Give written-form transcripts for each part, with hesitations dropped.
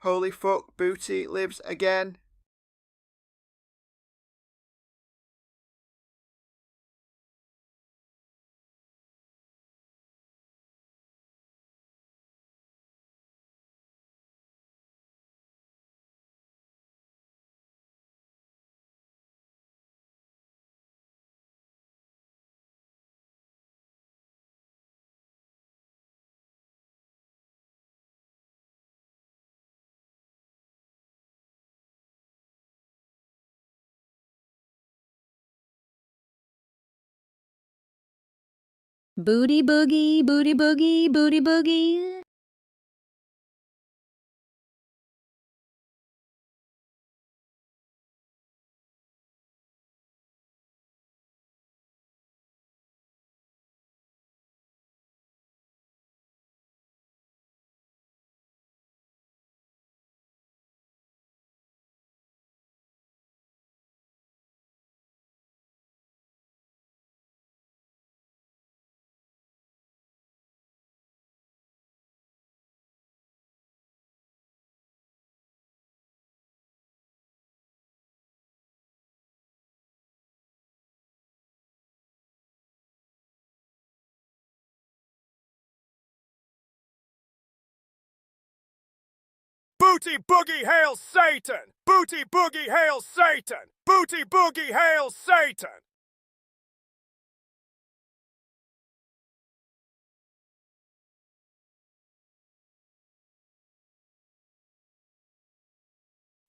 Holy fuck, Booty lives again. Booty boogie, booty boogie, booty boogie. Booty Boogie hails Satan! Booty Boogie hails Satan! Booty Boogie hails Satan!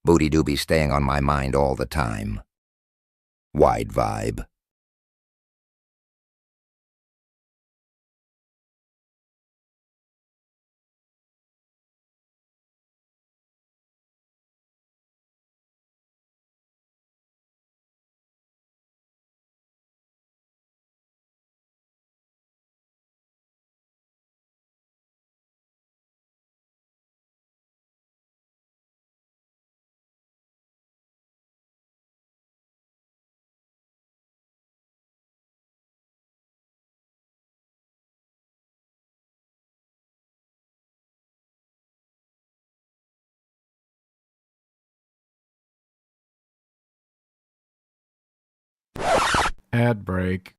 Booty do be staying on my mind all the time. Wide vibe. Ad break.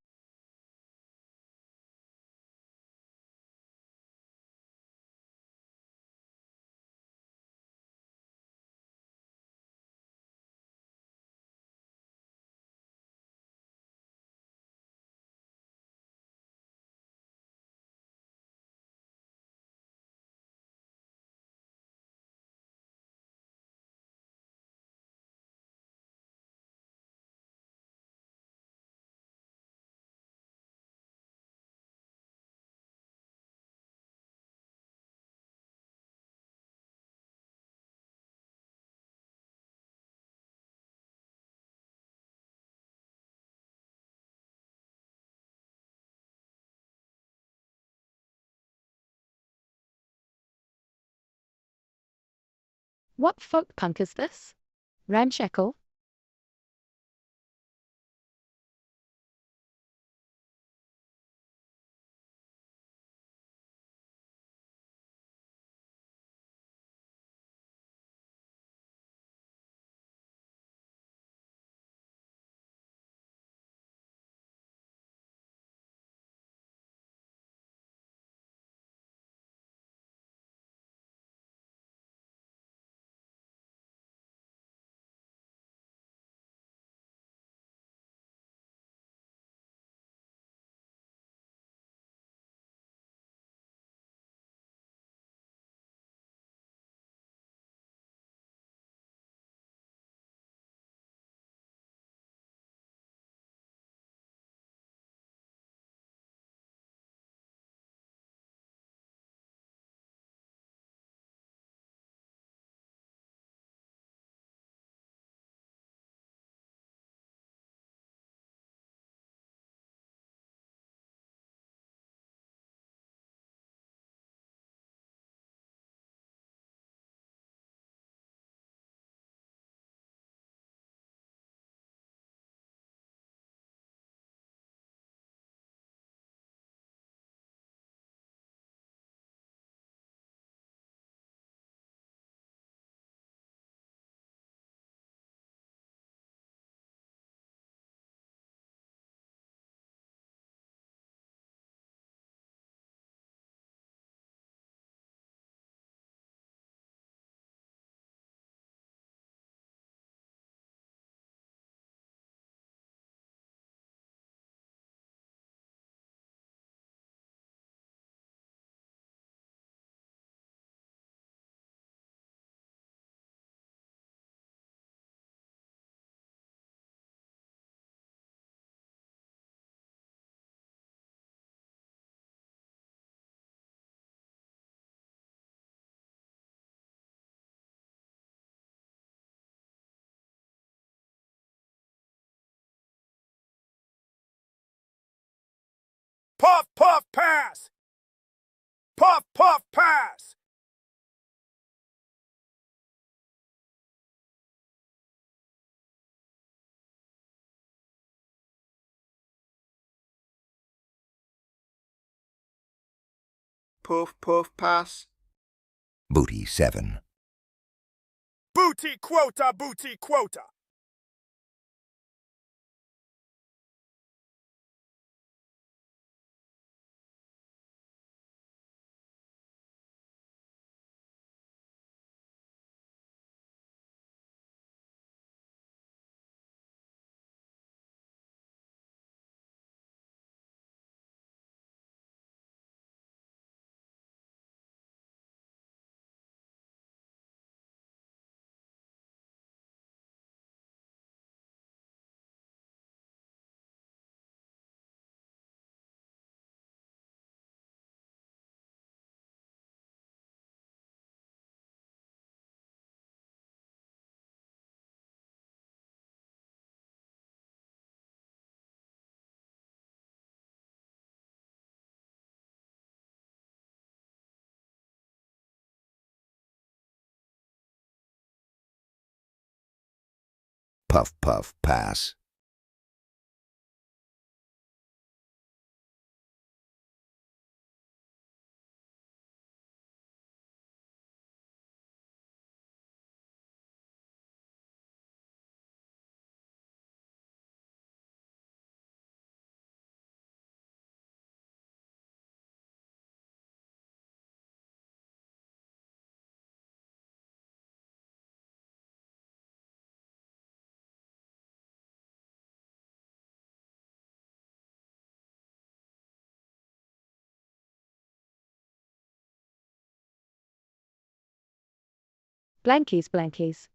What folk punk is this? Ramshackle? Puff, puff, pass. Puff, puff, pass. Puff, puff, pass. Booty 7. Booty quota, booty quota. Puff, puff, pass. Blankies, blankies.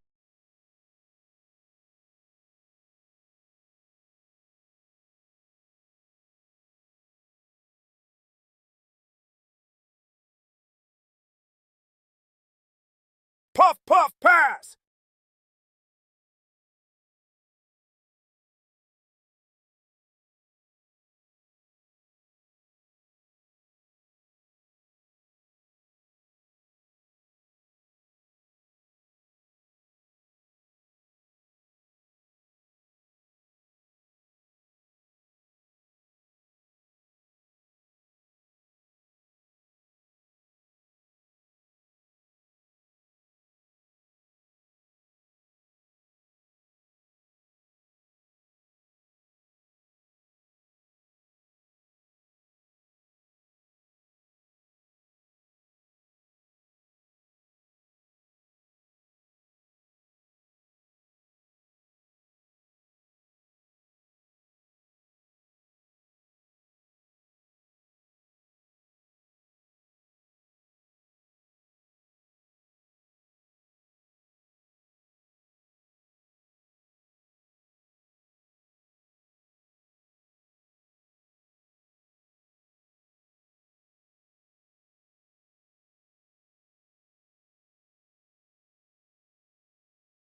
Puff, puff, pass.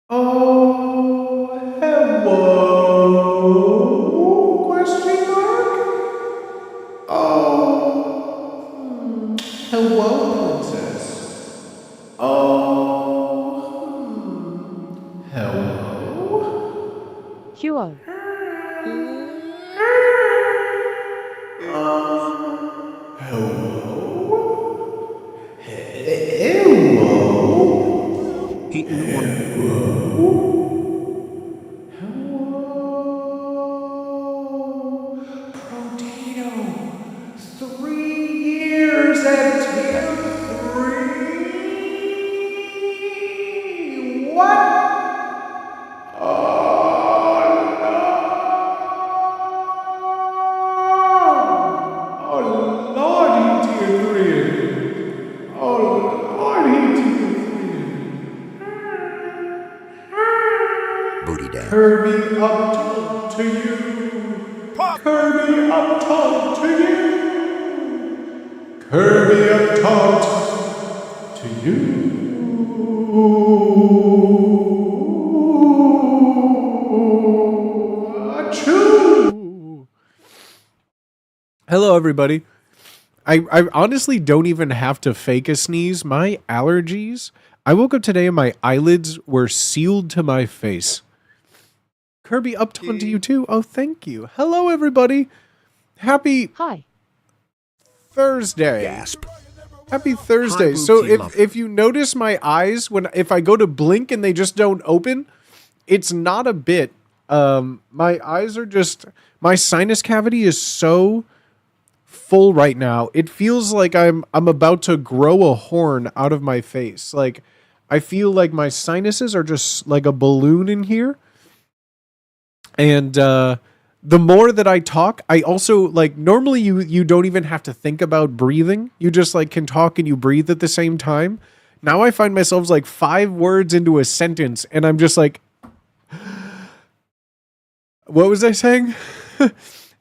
Oh, hello? Question mark? Oh, hello, princess. Oh, hello? Huo. Hello? Hello? Eaten one. Hello? Protito, 3 years and 3. What? Oh, Lordy, dear Green. Oh, Lordy, dear Green. Booty dance. Kirby Upton to you. Puff, Kirby Upton to you. Kirby Upton to you. Achoo! Hello, Hello, everybody. I honestly don't even have to fake a sneeze. My allergies. I woke up today and my eyelids were sealed to my face. Kirby, Upton to you too. Oh, thank you. Hello, everybody. Happy Hi. Thursday. Gasp. Happy Thursday. Hi, So Bookie Muff. if you notice my eyes if I go to blink and they just don't open, it's not a bit. My eyes are just, my sinus cavity is so full right now. It feels like I'm about to grow a horn out of my face. Like I feel like my sinuses are just like a balloon in here. And the more that I talk, I also like normally you don't even have to think about breathing. You just like can talk and you breathe at the same time. Now I find myself like 5 words into a sentence and I'm just like, what was I saying?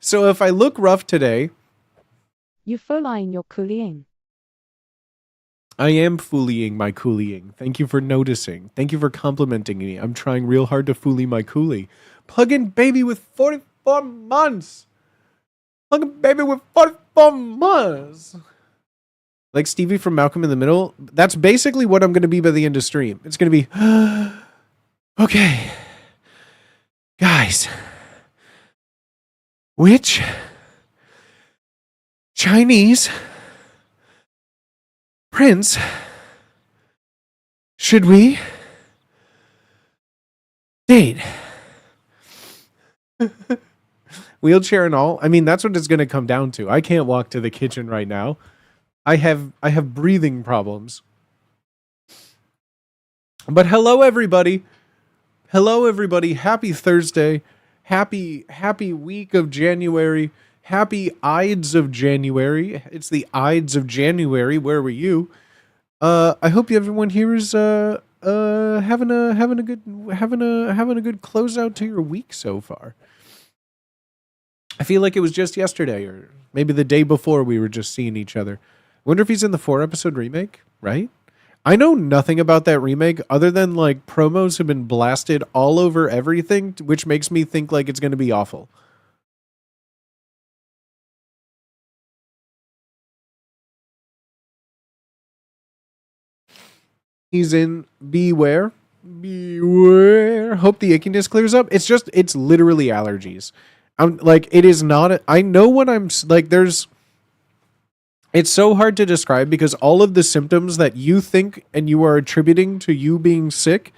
So if I look rough today, You following your cooling. I am fooling my cooling. Thank you for noticing. Thank you for complimenting me. I'm trying real hard to foolie my coolie. Plug-in baby with 44 months. Plug-in baby with 44 months. Like Stevie from Malcolm in the Middle. That's basically what I'm going to be by the end of stream. It's going to be, okay, guys, which Chinese prince should we date? Wheelchair and all. I mean, that's what it's going to come down to. I can't walk to the kitchen right now. I have breathing problems. But hello everybody. Hello everybody. Happy Thursday. Happy week of January. Happy Ides of January. It's the Ides of January. Where were you? I hope everyone here is having a good closeout to your week so far. I feel like it was just yesterday or maybe the day before we were just seeing each other. I wonder if he's in the 4-episode remake, right? I know nothing about that remake other than like promos have been blasted all over everything, which makes me think like it's going to be awful. He's in Beware. Beware. Hope the ickiness clears up. It's literally allergies. I'm like, it is not, I know when I'm like, it's so hard to describe because all of the symptoms that you think and you are attributing to you being sick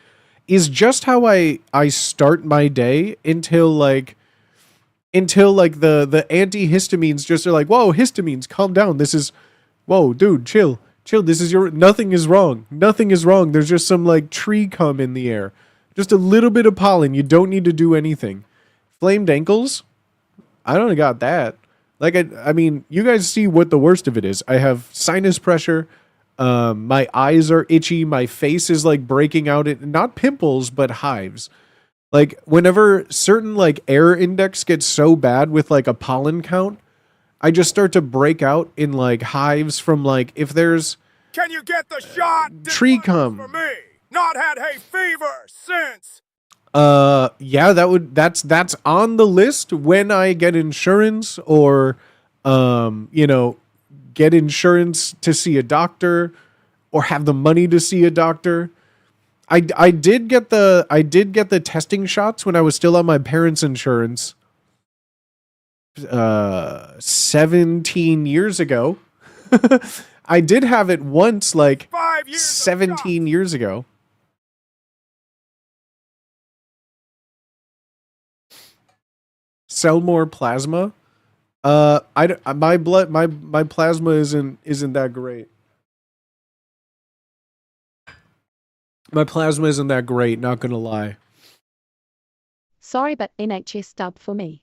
is just how I start my day until like the antihistamines just are like, whoa, histamines, calm down. This is, whoa, dude, chill. This is nothing is wrong. Nothing is wrong. There's just some like tree cum in the air. Just a little bit of pollen. You don't need to do anything. Flamed ankles? I don't got that. Like, I mean, you guys see what the worst of it is. I have sinus pressure. My eyes are itchy. My face is like breaking out. Not pimples, but hives. Like whenever certain like air index gets so bad with like a pollen count, I just start to break out in like hives from like if there's Can you get the shot? tree This one's cum. for me. Not had hay fever since. Yeah, that's on the list when I get insurance or get insurance to see a doctor or have the money to see a doctor. I did get the testing shots when I was still on my parents' insurance 17 years ago. I did have it once like 5 years of 17 years ago. Sell more plasma. My plasma isn't that great. My plasma isn't that great, not gonna lie. Sorry, but NHS dub for me.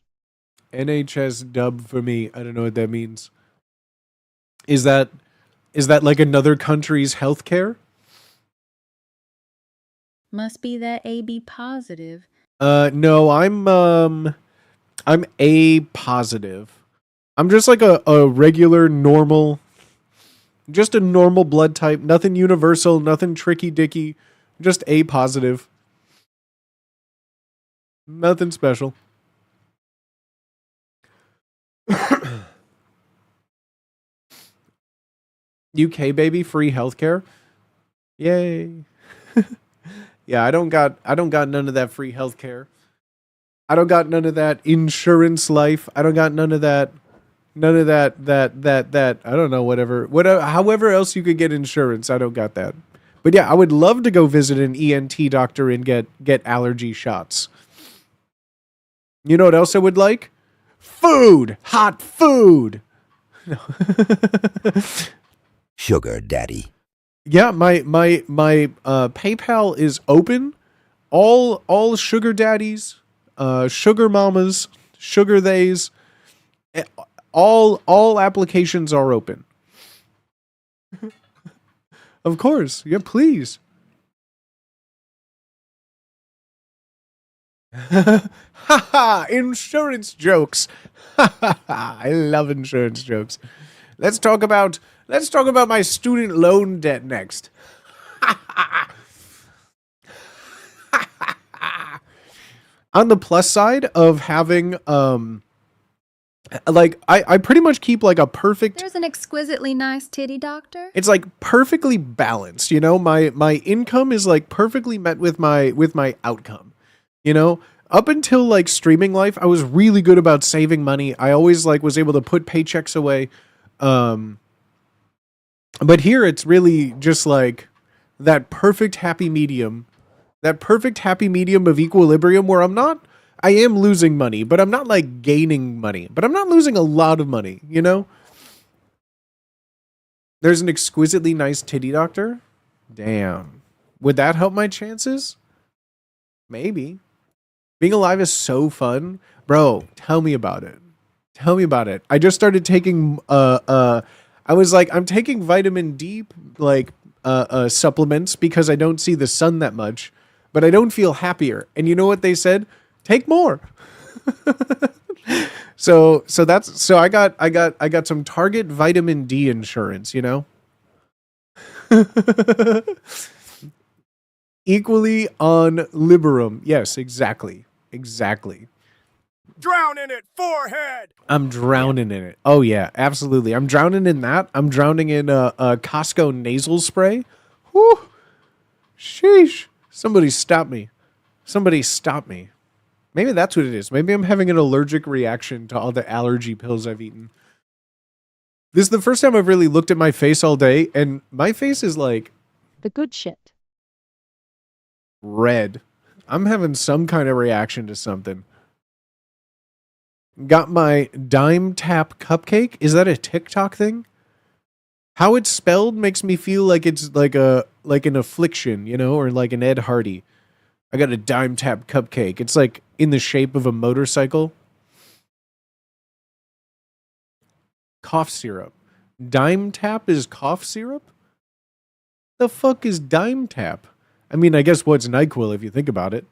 NHS dub for me. I don't know what that means. Is that like another country's healthcare? Must be that AB positive. No, I'm A positive. I'm just like a regular normal, just a normal blood type, nothing universal, nothing tricky dicky, just A positive. Nothing special. UK baby, free healthcare. Yay. Yeah, I don't got none of that free healthcare. I don't got none of that insurance life. I don't got none of that that I don't know, whatever however else you could get insurance. I don't got that. But yeah, I would love to go visit an ENT doctor and get allergy shots. You know what else I would like? Food, hot food. Sugar daddy. Yeah, my PayPal is open. All sugar daddies, sugar mamas, sugar theys, all applications are open. Of course, yeah, please. Haha, insurance jokes. I love insurance jokes. Let's talk about my student loan debt next. On the plus side of having like I pretty much keep like a perfect. There's an exquisitely nice titty doctor. It's like perfectly balanced, you know. My income is like perfectly met with my outcome, you know. Up until like streaming life, I was really good about saving money. I always like was able to put paychecks away. But here it's really just like that perfect happy medium of equilibrium where I am losing money, but I'm not like gaining money, but I'm not losing a lot of money, you know? There's an exquisitely nice titty doctor. Damn. Would that help my chances? Maybe. Being alive is so fun. Bro, tell me about it. Tell me about it. I just started taking I was like, I'm taking vitamin D like supplements because I don't see the sun that much, but I don't feel happier. And you know what they said? Take more. So I got some Target vitamin D insurance, you know? Equally on Liberum. Yes, exactly. Drown in it, forehead. I'm drowning in it. Oh yeah, absolutely. I'm drowning in that. I'm drowning in a Costco nasal spray. Whew. Sheesh. Somebody stop me. Maybe that's what it is. Maybe I'm having an allergic reaction to all the allergy pills I've eaten. This is the first time I've really looked at my face all day, and my face is like The good shit. red. I'm having some kind of reaction to something. Got my Dime Tap cupcake. Is that a TikTok thing? How it's spelled makes me feel like it's like an affliction, you know, or like an Ed Hardy. I got a Dime Tap cupcake. It's like in the shape of a motorcycle. Cough syrup. Dime Tap is cough syrup? The fuck is Dime Tap? I mean, I guess what's NyQuil if you think about it.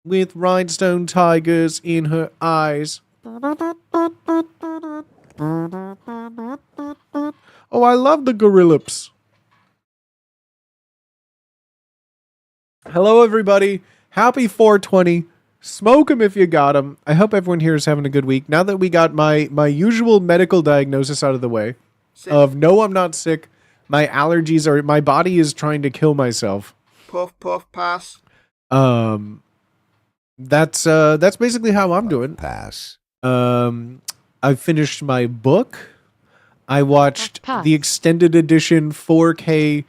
With rhinestone tigers in her eyes. Oh, I love the Gorillips. Hello, everybody. Happy 420. Smoke 'em if you got 'em. I hope everyone here is having a good week. Now that we got my usual medical diagnosis out of the way, of no, I'm not sick. My allergies are. My body is trying to kill myself. Puff, puff, pass. That's basically how I'm doing. Pass. I finished my book. I watched Pass. the extended edition 4K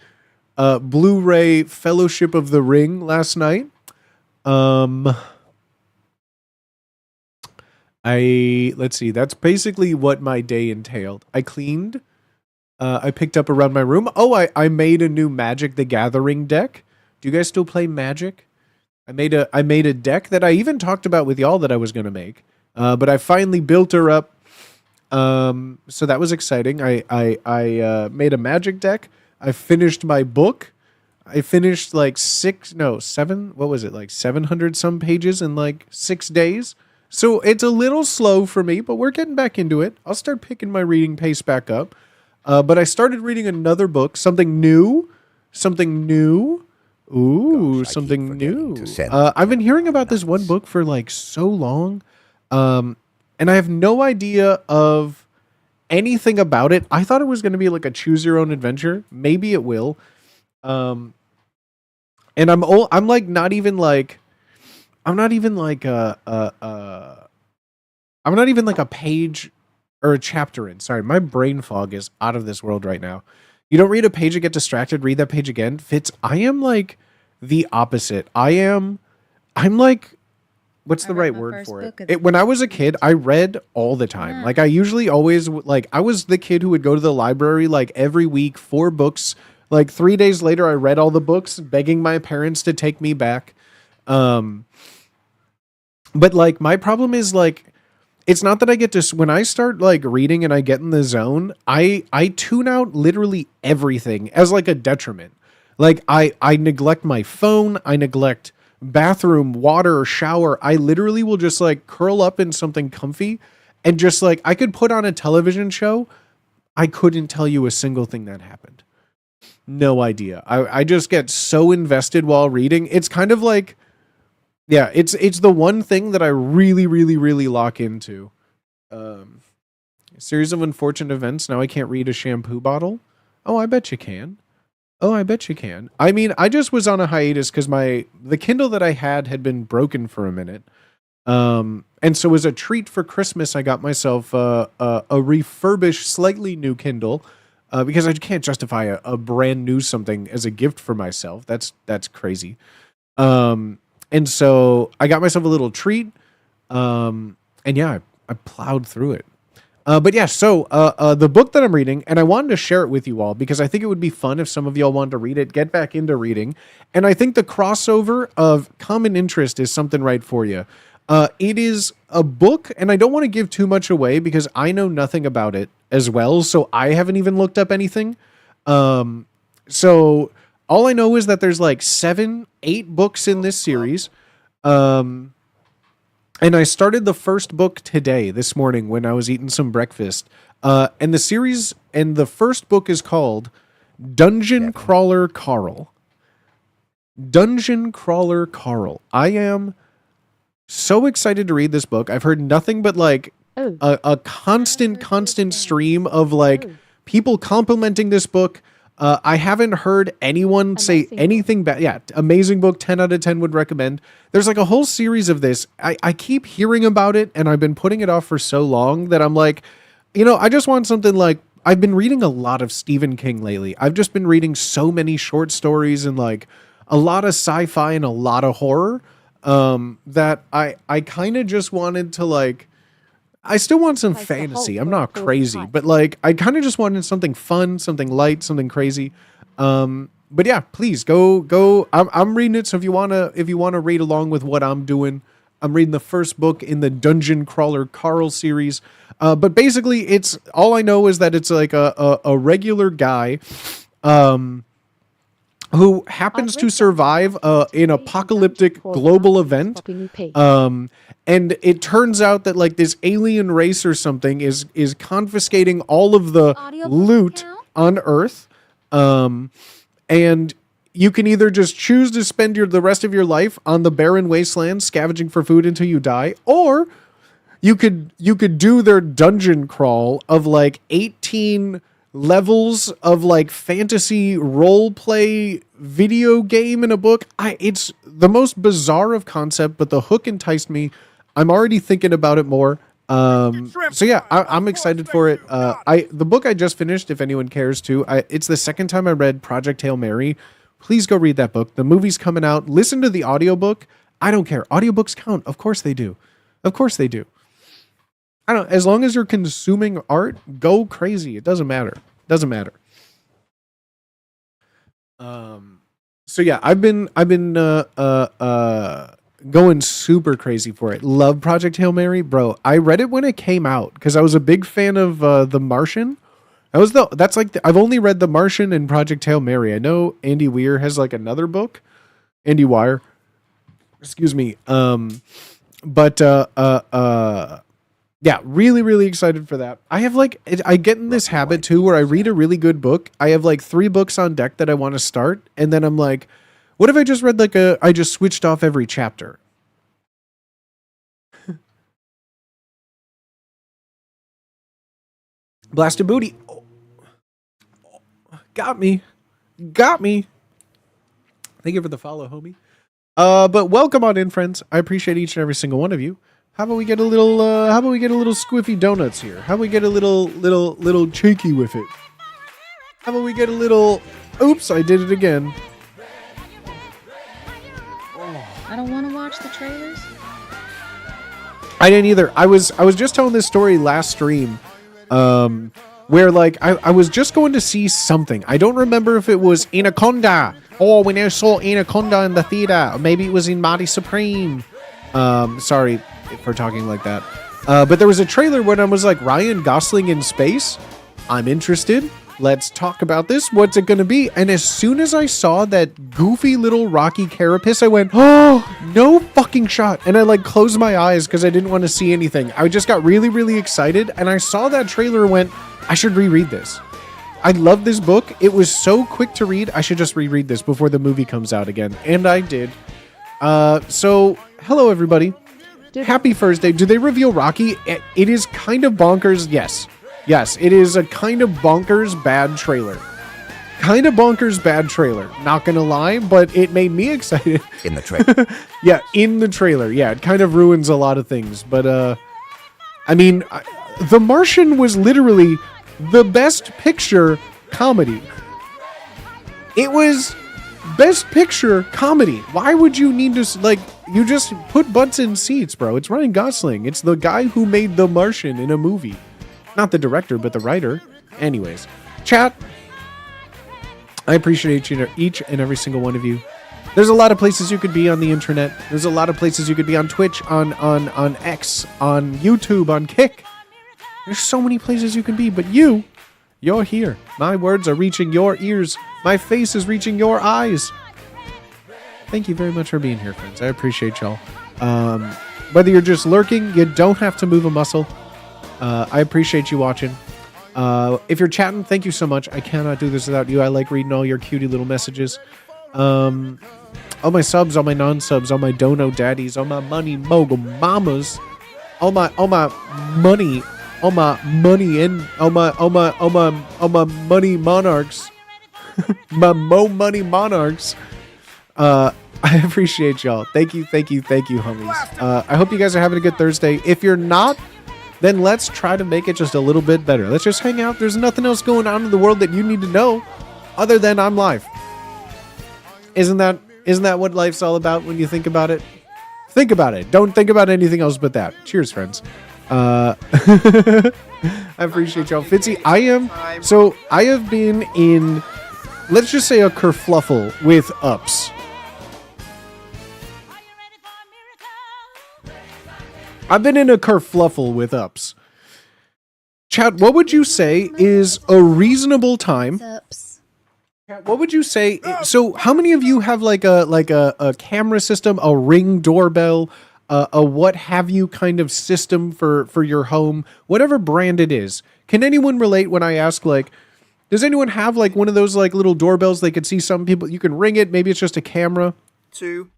Blu-ray Fellowship of the Ring last night. Let's see. That's basically what my day entailed. I cleaned. I picked up around my room. Oh, I made a new Magic the Gathering deck. Do you guys still play Magic? I made a deck that I even talked about with y'all that I was gonna make. But I finally built her up. So that was exciting. I made a Magic deck. I finished my book. I finished like 700 some pages in like 6 days. So it's a little slow for me, but we're getting back into it. I'll start picking my reading pace back up. But I started reading another book, something new. Ooh, Gosh, I something keep forgetting new. to send I've been hearing about this one book for like so long. And I have no idea of anything about it. I thought it was going to be like a choose your own adventure. Maybe it will. And I'm like not even like I'm not even like I'm not even like a page or a chapter in. Sorry, my brain fog is out of this world right now. You don't read a page and get distracted, read that page again. Fitz, I am like the opposite. I'm like, what's the right word for it? When I was a kid, I read all the time. Like I usually always like, I was the kid who would go to the library like every week, 4 books. Like 3 days later, I read all the books, begging my parents to take me back. But like my problem is like, it's not that I get to, when I start like reading and I get in the zone, I tune out literally everything as like a detriment. Like I neglect my phone. I neglect bathroom, water, or shower. I literally will just like curl up in something comfy and just like, I could put on a television show. I couldn't tell you a single thing that happened. No idea. I just get so invested while reading. It's kind of like, yeah, it's the one thing that I really, really, really lock into. A series of unfortunate events. Now I can't read a shampoo bottle. Oh, I bet you can. Oh, I bet you can. I mean, I just was on a hiatus because the Kindle that I had been broken for a minute. And so as a treat for Christmas, I got myself a refurbished, slightly new Kindle because I can't justify a brand new something as a gift for myself. That's crazy. And so I got myself a little treat. And yeah, I plowed through it. But yeah, so the book that I'm reading, and I wanted to share it with you all because I think it would be fun if some of y'all wanted to read it, get back into reading. And I think the crossover of common interest is something right for you. It is a book, and I don't want to give too much away because I know nothing about it as well. So I haven't even looked up anything. So all I know is that there's like 7, 8 books in this series. And I started the first book this morning when I was eating some breakfast. And the series and the first book is called Dungeon Crawler Carl. Dungeon Crawler Carl. I am so excited to read this book. I've heard nothing but like a constant stream of like people complimenting this book. I haven't heard anyone say anything bad. Yeah, amazing book, 10 out of 10 would recommend. There's like a whole series of this. I keep hearing about it, and I've been putting it off for so long that I'm like, I just want something like, I've been reading a lot of Stephen King lately. I've just been reading so many short stories and like a lot of sci-fi and a lot of horror that I kind of just wanted to like, I still want some fantasy. I'm not crazy, but like I kind of just wanted something fun, something light, something crazy. But yeah, please go. I'm reading it. So if you wanna read along with what I'm doing, I'm reading the first book in the Dungeon Crawler Carl series. But basically, it's all I know is that it's like a regular guy, who happens to survive an apocalyptic global event. And it turns out that like this alien race or something is confiscating all of the loot on Earth. And you can either just choose to spend the rest of your life on the barren wasteland scavenging for food until you die, or you could do their dungeon crawl of like 18 levels of like fantasy role play video game in a book. It's the most bizarre of concept, but the hook enticed me. I'm already thinking about it more. So yeah, I'm excited for it. The book I just finished, if anyone cares to, it's the second time I read Project Hail Mary. Please go read that book. The movie's coming out. Listen to the audiobook. I don't care. Audiobooks count. Of course they do. Of course they do. I don't, as long as you're consuming art, go crazy. It doesn't matter. Doesn't matter. So yeah, I've been going super crazy for it. Love Project Hail Mary, bro. I read it when it came out because I was a big fan of The Martian. I've only read The Martian and Project Hail Mary. I know Andy Weir has like another book. Andy Weir. Excuse me. Yeah, really, really excited for that. I have like, I get in this habit too where I read a really good book. I have like 3 books on deck that I want to start. And then I'm like, what if I just read I just switched off every chapter? Blasted Booty. Oh. Got me. Got me. Thank you for the follow, homie. But welcome on in, friends. I appreciate each and every single one of you. How about we get a little squiffy donuts here? How about we get a little cheeky with it? How about we get a little, oops, I did it again. I don't want to watch the trailers. I didn't either. I was just telling this story last stream, where like I was just going to see something. I don't remember if it was Anaconda. Oh, we now saw Anaconda in the theater. Or maybe it was in Mighty Supreme. Sorry for talking like that. But there was a trailer when I was like, Ryan Gosling in space. I'm interested. Let's talk about this. What's it going to be? And as soon as I saw that goofy little Rocky Carapace, I went, oh, no fucking shot. And I like closed my eyes because I didn't want to see anything. I just got really, really excited. And I saw that trailer and went, I should reread this. I love this book. It was so quick to read. I should just reread this before the movie comes out again. And I did. So, hello, everybody. Happy Thursday. Do they reveal Rocky? It is kind of bonkers. Yes. Yes, it is a kind of bonkers bad trailer. Kind of bonkers bad trailer. Not gonna lie, but it made me excited. In the trailer. Yeah, in the trailer. Yeah, it kind of ruins a lot of things. But, I mean, The Martian was literally the best picture comedy. It was best picture comedy. Why would you need to, like, you just put butts in seats, bro. It's Ryan Gosling. It's the guy who made The Martian in a movie. Not the director, but the writer. Anyways, chat. I appreciate each and every single one of you. There's a lot of places you could be on the internet. There's a lot of places you could be on Twitch, on X, on YouTube, on Kick. There's so many places you can be, but you're here. My words are reaching your ears. My face is reaching your eyes. Thank you very much for being here, friends. I appreciate y'all. Whether you're just lurking, you don't have to move a muscle. I appreciate you watching. If you're chatting, thank you so much. I cannot do this without you. I like reading all your cutie little messages. All my subs, all my non-subs, all my dono daddies, all my money mogul mamas, all my money and all my money monarchs, my money monarchs. I appreciate y'all. Thank you, homies. I hope you guys are having a good Thursday. If you're not, then let's try to make it just a little bit better. Let's just hang out. There's nothing else going on in the world that you need to know other than I'm live. Isn't that what life's all about when you think about it? Think about it. Don't think about anything else but that. Cheers, friends. I appreciate y'all. Fitzy, I have been in, let's just say, a kerfluffle with ups. I've been in a kerfluffle with ups. Chad, what would you say is a reasonable time? What would you say? So, how many of you have like a camera system, a Ring doorbell, a what have you kind of system for your home, whatever brand it is? Can anyone relate when I ask, like, does anyone have like one of those like little doorbells they could see some people, you can ring it, maybe it's just a camera? 2.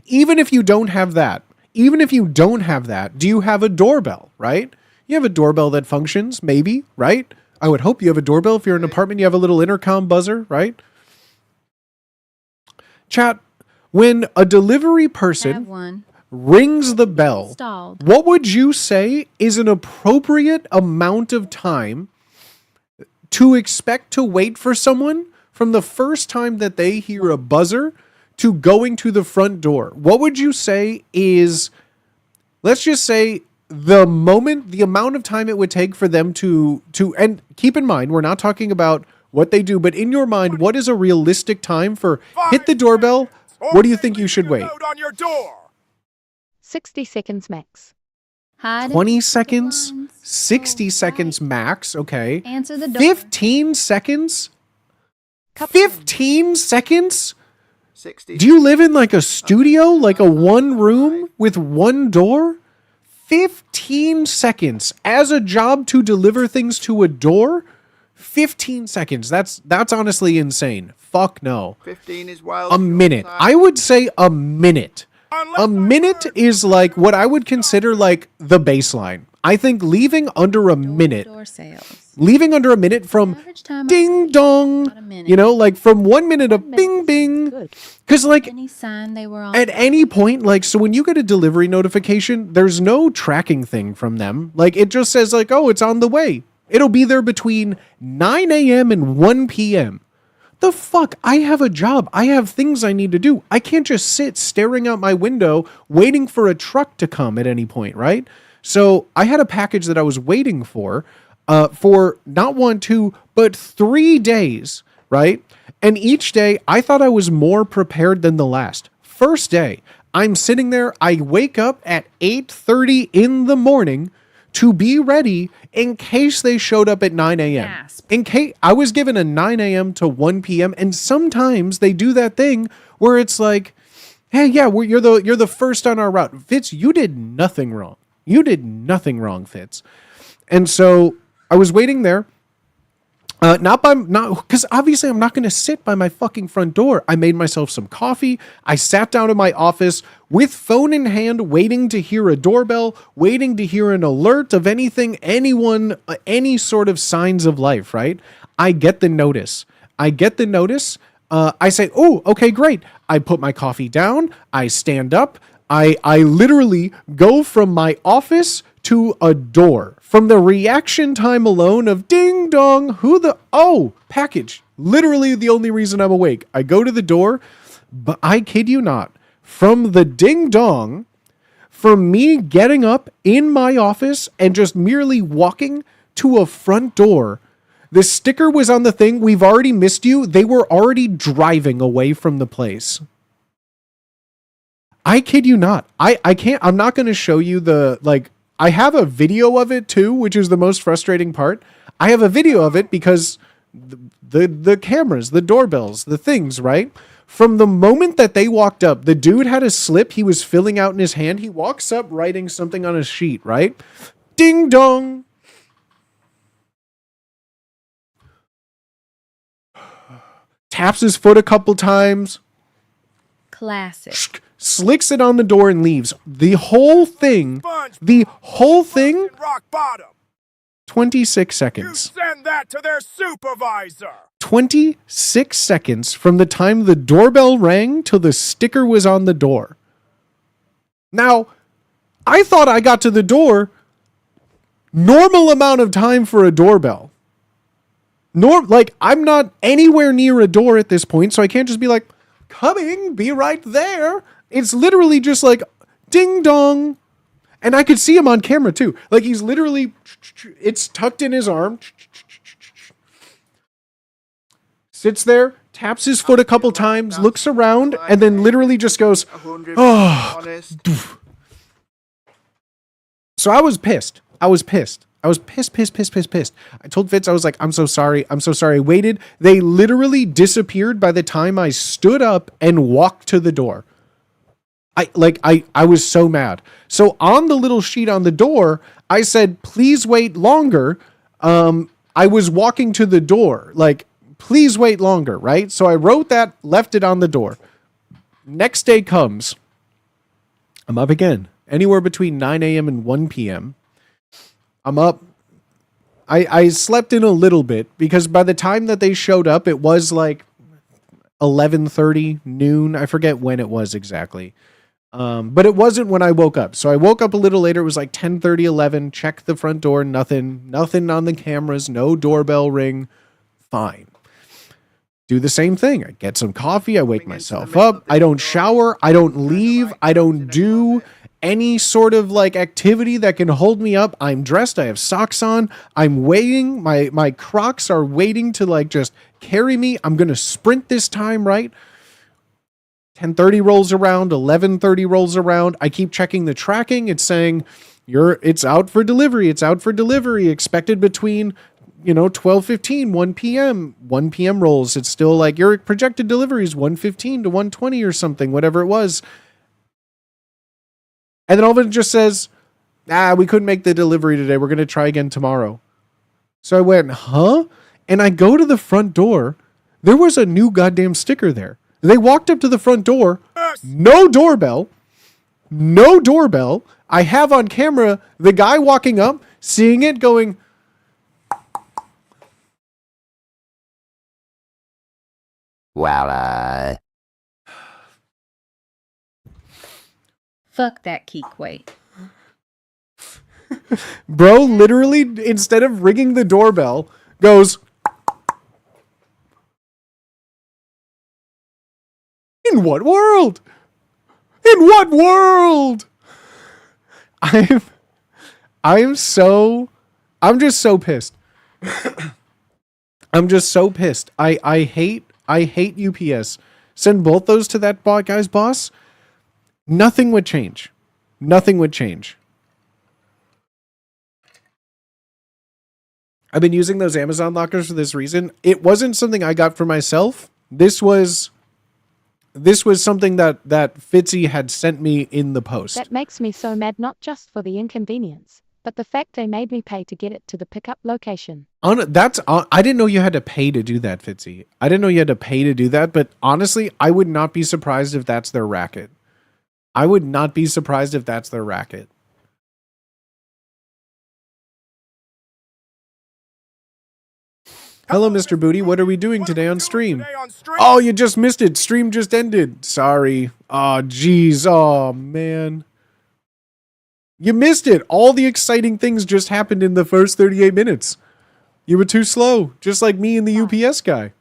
Even if you don't have that, do you have a doorbell, right? You have a doorbell that functions, maybe, right? I would hope you have a doorbell. If you're in an apartment, you have a little intercom buzzer, right? Chat, when a delivery person rings the bell, Installed. what would you say is an appropriate amount of time to expect to wait for someone from the first time that they hear a buzzer to going to the front door? What would you say is, let's just say, the amount of time it would take for them to, and keep in mind, we're not talking about what they do, but in your mind, what is a realistic time for hit the doorbell? What do you think you should wait? On your door. 60 seconds max. Hide 20 seconds? ones. 60 seconds max, okay. Answer the door. 15 seconds? 15 seconds? 60. Do you live in like a studio, like a one room with one door? 15 seconds as a job to deliver things to a door? 15 seconds. That's honestly insane. Fuck no. 15 is wild. A minute. I would say a minute. Unless A minute is like what I would consider like the baseline. I think leaving under a minute, Door sales. leaving under a minute from Average time I ding wait, dong, about a minute. you know, like from 1 minute of bing bing. Good. Because like Any sign they were on. at any point, like, so when you get a delivery notification, there's no tracking thing from them. Like, it just says, like, oh, it's on the way. It'll be there between 9 a.m. and 1 p.m. The fuck? I have a job. I have things I need to do. I can't just sit staring out my window waiting for a truck to come at any point, right? So I had a package that I was waiting for not 1, 2, but 3 days, right? And each day I thought I was more prepared than the last. First day, I'm sitting there. I wake up at 8:30 in the morning to be ready in case they showed up at 9 a.m. Gasp. In case I was given a 9 a.m. to 1 p.m. and sometimes they do that thing where it's like, hey, yeah, you're the first on our route. Fitz, you did nothing wrong. You did nothing wrong, Fitz. And so I was waiting there. Not because obviously I'm not going to sit by my fucking front door. I made myself some coffee. I sat down in my office with phone in hand, waiting to hear a doorbell, waiting to hear an alert of anything, anyone, any sort of signs of life, right? I get the notice. I say, oh, okay, great. I put my coffee down. I stand up. I literally go from my office to a door. From the reaction time alone of ding dong, package. Literally the only reason I'm awake. I go to the door, but I kid you not, from the ding dong, from me getting up in my office and just merely walking to a front door, the sticker was on the thing, we've already missed you. They were already driving away from the place. I kid you not. I'm not going to show you I have a video of it too, which is the most frustrating part. I have a video of it because the cameras, the doorbells, the things, right? From the moment that they walked up, the dude had a slip he was filling out in his hand. He walks up writing something on a sheet, right? Ding dong. Taps his foot a couple times. Classic. Slicks it on the door and leaves. The whole thing, rock bottom. 26 You seconds. send that to their supervisor. 26 seconds from the time the doorbell rang till the sticker was on the door. Now, I thought I got to the door normal amount of time for a doorbell. I'm not anywhere near a door at this point, so I can't just be like, coming, be right there. It's literally just like, ding dong. And I could see him on camera too. Like he's literally, it's tucked in his arm. Sits there, taps his foot a couple times, looks around, and then literally just goes, 100% oh. honest. So I was pissed. I was pissed. I told Fitz, I was like, I'm so sorry. I waited. They literally disappeared by the time I stood up and walked to the door. I was so mad. So on the little sheet on the door, I said, please wait longer. I was walking to the door, like, please wait longer, right? So I wrote that, left it on the door. Next day comes. I'm up again. Anywhere between 9 a.m. and 1 p.m. I'm up. I slept in a little bit because by the time that they showed up, it was like 11:30, noon. I forget when it was exactly. But it wasn't when I woke up. So I woke up a little later. It was like 10:30, 11. Checked the front door. Nothing on the cameras. No doorbell ring. Fine. Do the same thing. I get some coffee. I wake myself up. I don't shower. I don't leave. I don't do any sort of like activity that can hold me up. I'm dressed. I have socks on. I'm waiting. My Crocs are waiting to like just carry me. I'm going to sprint this time, right? 10:30 rolls around, 11:30 rolls around. I keep checking the tracking. It's saying it's out for delivery. It's out for delivery. Expected between 12:15, 1 p.m. 1 p.m. rolls. It's still like your projected delivery is 1:15 to 1:20 or something, whatever it was. And then all of it just says, we couldn't make the delivery today. We're going to try again tomorrow. So I went, huh? And I go to the front door. There was a new goddamn sticker there. They walked up to the front door. No doorbell. no doorbell. I have on camera the guy walking up, seeing it, going, Well, Fuck that Keekway. bro, literally, instead of ringing the doorbell, goes, in what world? In what world? I'm just so pissed. I'm just so pissed. I hate UPS. Send both those to that guy's boss. Nothing would change. Nothing would change. I've been using those Amazon lockers for this reason. It wasn't something I got for myself. This was something that Fitzy had sent me in the post. That makes me so mad, not just for the inconvenience, but the fact they made me pay to get it to the pickup location. I didn't know you had to pay to do that, Fitzy. I didn't know you had to pay to do that, but honestly, I would not be surprised if that's their racket. I would not be surprised if that's their racket. Hello, Mr. Booty. What are we doing today on stream? Oh, you just missed it. Stream just ended. Sorry. Oh, jeez. Oh, man. You missed it. All the exciting things just happened in the first 38 minutes. You were too slow, just like me and the UPS guy.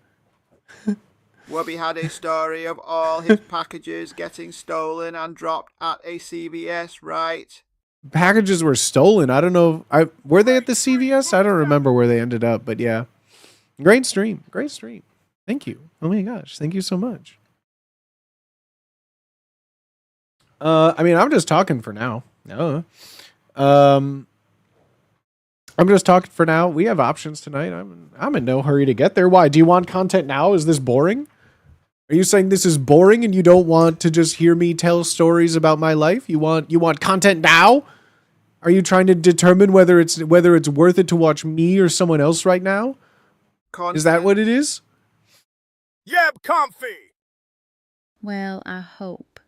Wubby had a story of all his packages getting stolen and dropped at a CVS, right? Packages were stolen. I don't know. Were they at the CVS? I don't remember where they ended up, but yeah. Great stream. Great stream. Thank you. Oh my gosh. Thank you so much. I mean, I'm just talking for now. No. I'm just talking for now. We have options tonight. I'm in no hurry to get there. Why? Do you want content now? Is this boring? Are you saying this is boring and you don't want to just hear me tell stories about my life? You want content now? Are you trying to determine whether it's worth it to watch me or someone else right now? Is that what it is? Yep, comfy. Well, I hope.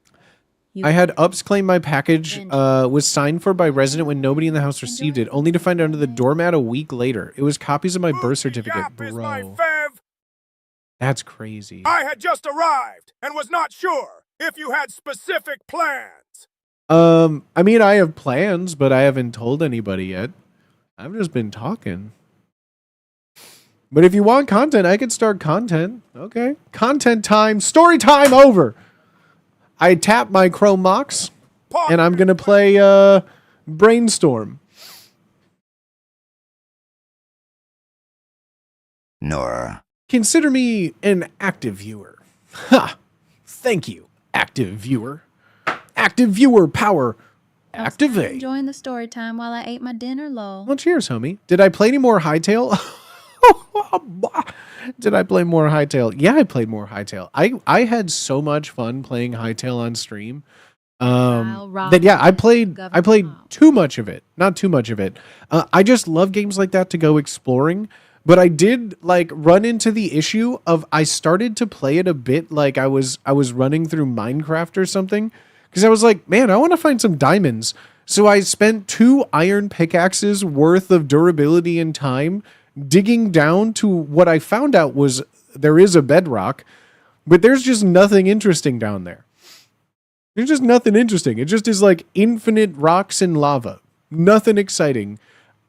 I had Ups claim my package was signed for by resident when nobody in the house received it, only to find it under the doormat a week later. It was copies of my birth certificate, Yap is my bro. fev. That's crazy. I had just arrived and was not sure if you had specific plans. I mean, I have plans, but I haven't told anybody yet. I've just been talking. But if you want content, I could start content. Okay. Content time. Story time over. I tap my Chrome Mox, and I'm going to play Brainstorm. Nora. Consider me an active viewer. Ha! Thank you, active viewer. Active viewer power. Activate. Enjoying the story time while I ate my dinner, lol. Well, cheers, homie. Did I play any more Hytale? Did I play more Hytale? Yeah, I played more Hytale. I had so much fun playing Hytale on stream. That yeah, I played too much of it. Not too much of it. I just love games like that to go exploring. But I did like run into the issue of I started to play it a bit like I was running through Minecraft or something. Because I was like, man, I want to find some diamonds. So I spent 2 iron pickaxes worth of durability and time digging down to what I found out was there is a bedrock, but there's just nothing interesting down there. There's just nothing interesting. It just is like infinite rocks and lava. Nothing exciting.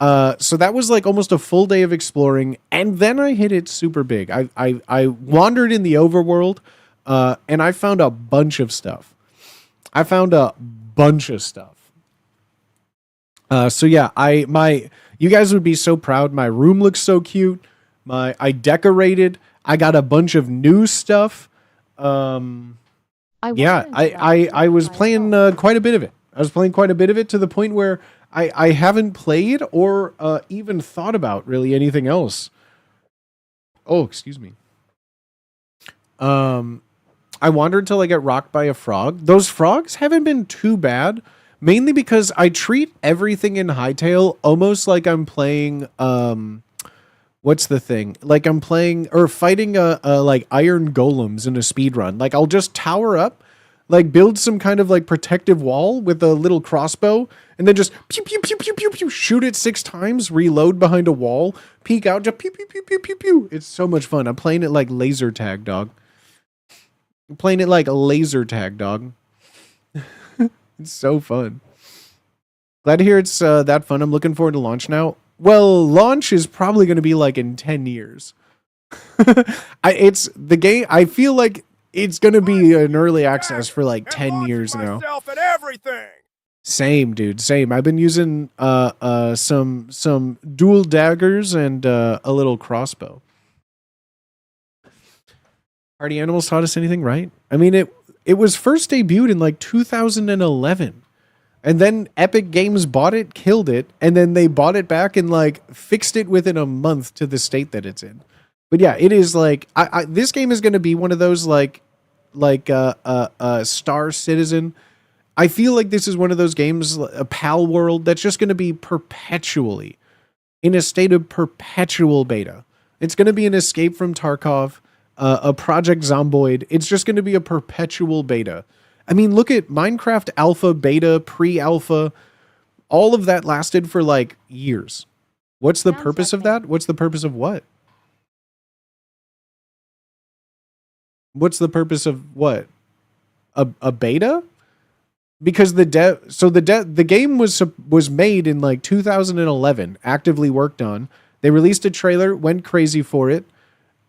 So that was like almost a full day of exploring, and then I hit it super big. I wandered in the overworld, and I found a bunch of stuff. So yeah, you guys would be so proud. My room looks so cute. I decorated. I got a bunch of new stuff. I was playing quite a bit of it. I was playing quite a bit of it to the point where I haven't played or even thought about really anything else. Oh, excuse me. I wandered till I get rocked by a frog. Those frogs haven't been too bad, mainly because I treat everything in Hytale almost like I'm playing what's the thing? Like I'm playing or fighting like iron golems in a speed run. Like I'll just tower up like build some kind of like protective wall with a little crossbow, and then just pew pew pew pew pew pew, shoot it 6 times, reload behind a wall, peek out, just pew pew pew pew pew pew. It's so much fun. I'm playing it like laser tag, dog. I'm playing it like laser tag, dog. It's so fun. Glad to hear it's that fun. I'm looking forward to launch now. Well, launch is probably going to be like in 10 years. It's the game. I feel like it's going to be an early access for like 10 years now. Myself and everything. Same, dude. Same. I've been using some dual daggers and a little crossbow. Party Animals taught us anything, right? I mean, it was first debuted in like 2011. And then Epic Games bought it, killed it, and then they bought it back and like fixed it within a month to the state that it's in. But yeah, it is like this game is going to be one of those like Star Citizen. I feel like this is one of those games, a Pal World, that's just going to be perpetually in a state of perpetual beta. It's going to be an Escape from Tarkov, a Project Zomboid. It's just going to be a perpetual beta. I mean, look at Minecraft alpha, beta, pre-alpha. All of that lasted for like years. What's the Sounds purpose like of that? What's the purpose of what? What's the purpose of what? A beta? Because the game was made in like 2011, actively worked on. They released a trailer, went crazy for it.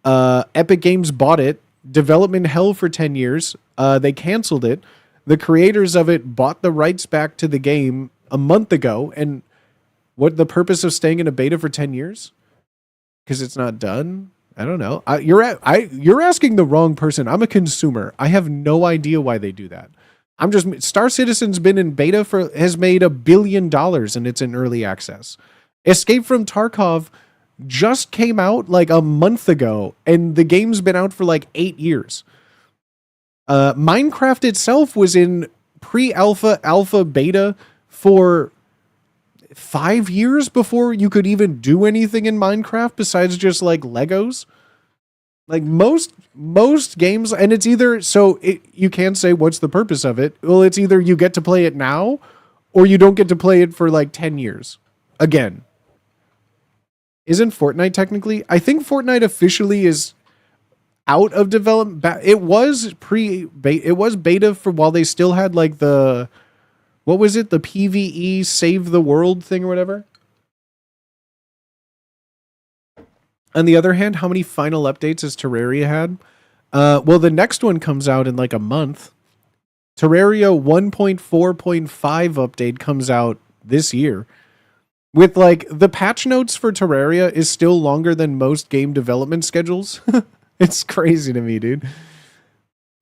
Epic Games bought it. Development hell for 10 years. They canceled it. The creators of it bought the rights back to the game a month ago. And what the purpose of staying in a beta for 10 years? Because it's not done? I don't know. You're asking the wrong person. I'm a consumer. I have no idea why they do that. Star Citizen's been in beta has made $1 billion and it's in early access. Escape from Tarkov just came out like a month ago and the game's been out for like 8 years. Minecraft itself was in pre-alpha, alpha, beta for 5 years before you could even do anything in Minecraft besides just like Legos. Like most games, and it's either you can't say what's the purpose of it. Well, it's either you get to play it now or you don't get to play it for like 10 years. Again. Isn't Fortnite technically? I think Fortnite officially is out of development. It was beta for while they still had like the PvE save the world thing or whatever. On the other hand, how many final updates has Terraria had? Well, the next one comes out in like a month. Terraria 1.4.5 update comes out this year. With like the patch notes for Terraria is still longer than most game development schedules. It's crazy to me, dude.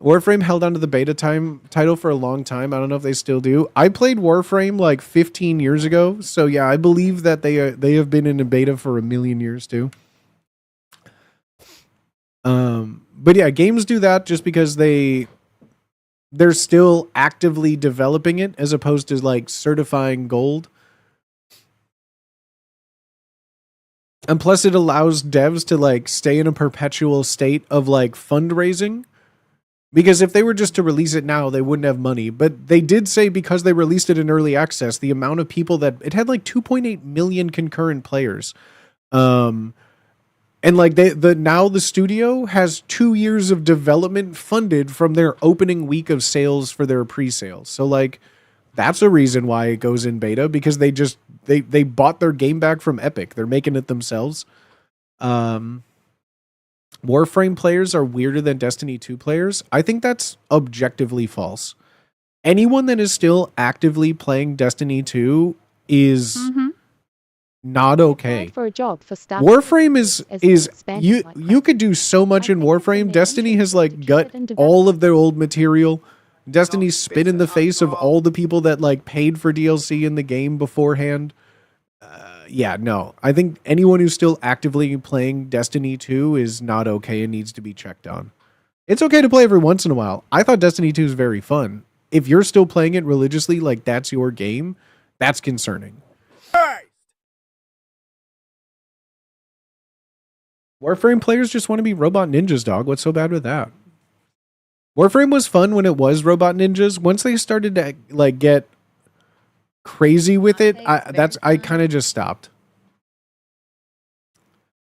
Warframe held onto the beta title for a long time. I don't know if they still do. I played Warframe like 15 years ago. So yeah, I believe that they have been in a beta for a million years too. But yeah, games do that just because they're still actively developing it as opposed to like certifying gold. And plus it allows devs to like stay in a perpetual state of like fundraising. Because if they were just to release it now, they wouldn't have money. But they did say because they released it in early access, the amount of people that it had like 2.8 million concurrent players. And like now the studio has 2 years of development funded from their opening week of sales for their pre-sales. So like that's a reason why it goes in beta, because they bought their game back from Epic. They're making it themselves. Warframe players are weirder than Destiny 2 players. I think that's objectively false. Anyone that is still actively playing Destiny 2 is not okay. For a job for staff. Warframe is you could do so much in Warframe. Destiny has like gut all of their old material. Destiny's spit in the face of all the people that like paid for DLC in the game beforehand. Yeah, no. I think anyone who's still actively playing Destiny 2 is not okay and needs to be checked on. It's okay to play every once in a while. I thought Destiny 2 is very fun. If you're still playing it religiously, like that's your game, that's concerning. Hey! Warframe players just want to be robot ninjas, dog. What's so bad with that? Warframe was fun when it was Robot Ninjas. Once they started to like get crazy with it, I kind of just stopped.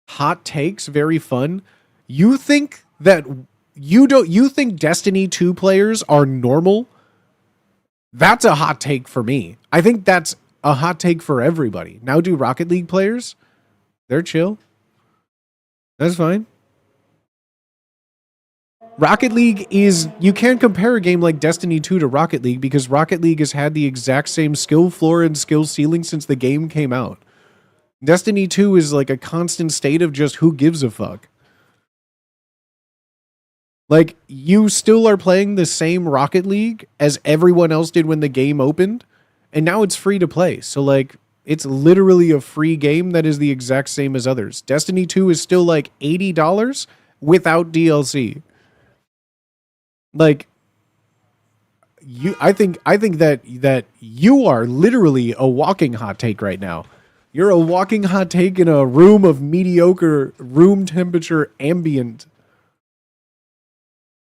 Hot takes, very fun. You think that you think Destiny 2 players are normal? That's a hot take for me. I think that's a hot take for everybody. Now do Rocket League players? They're chill. That's fine. Rocket League is, you can't compare a game like Destiny 2 to Rocket League because Rocket League has had the exact same skill floor and skill ceiling since the game came out. Destiny 2 is like a constant state of just who gives a fuck. Like, you still are playing the same Rocket League as everyone else did when the game opened, and now it's free to play. So, like, it's literally a free game that is the exact same as others. Destiny 2 is still like $80 without DLC. Like, I think that you are literally a walking hot take right now. You're a walking hot take in a room of mediocre room temperature ambient.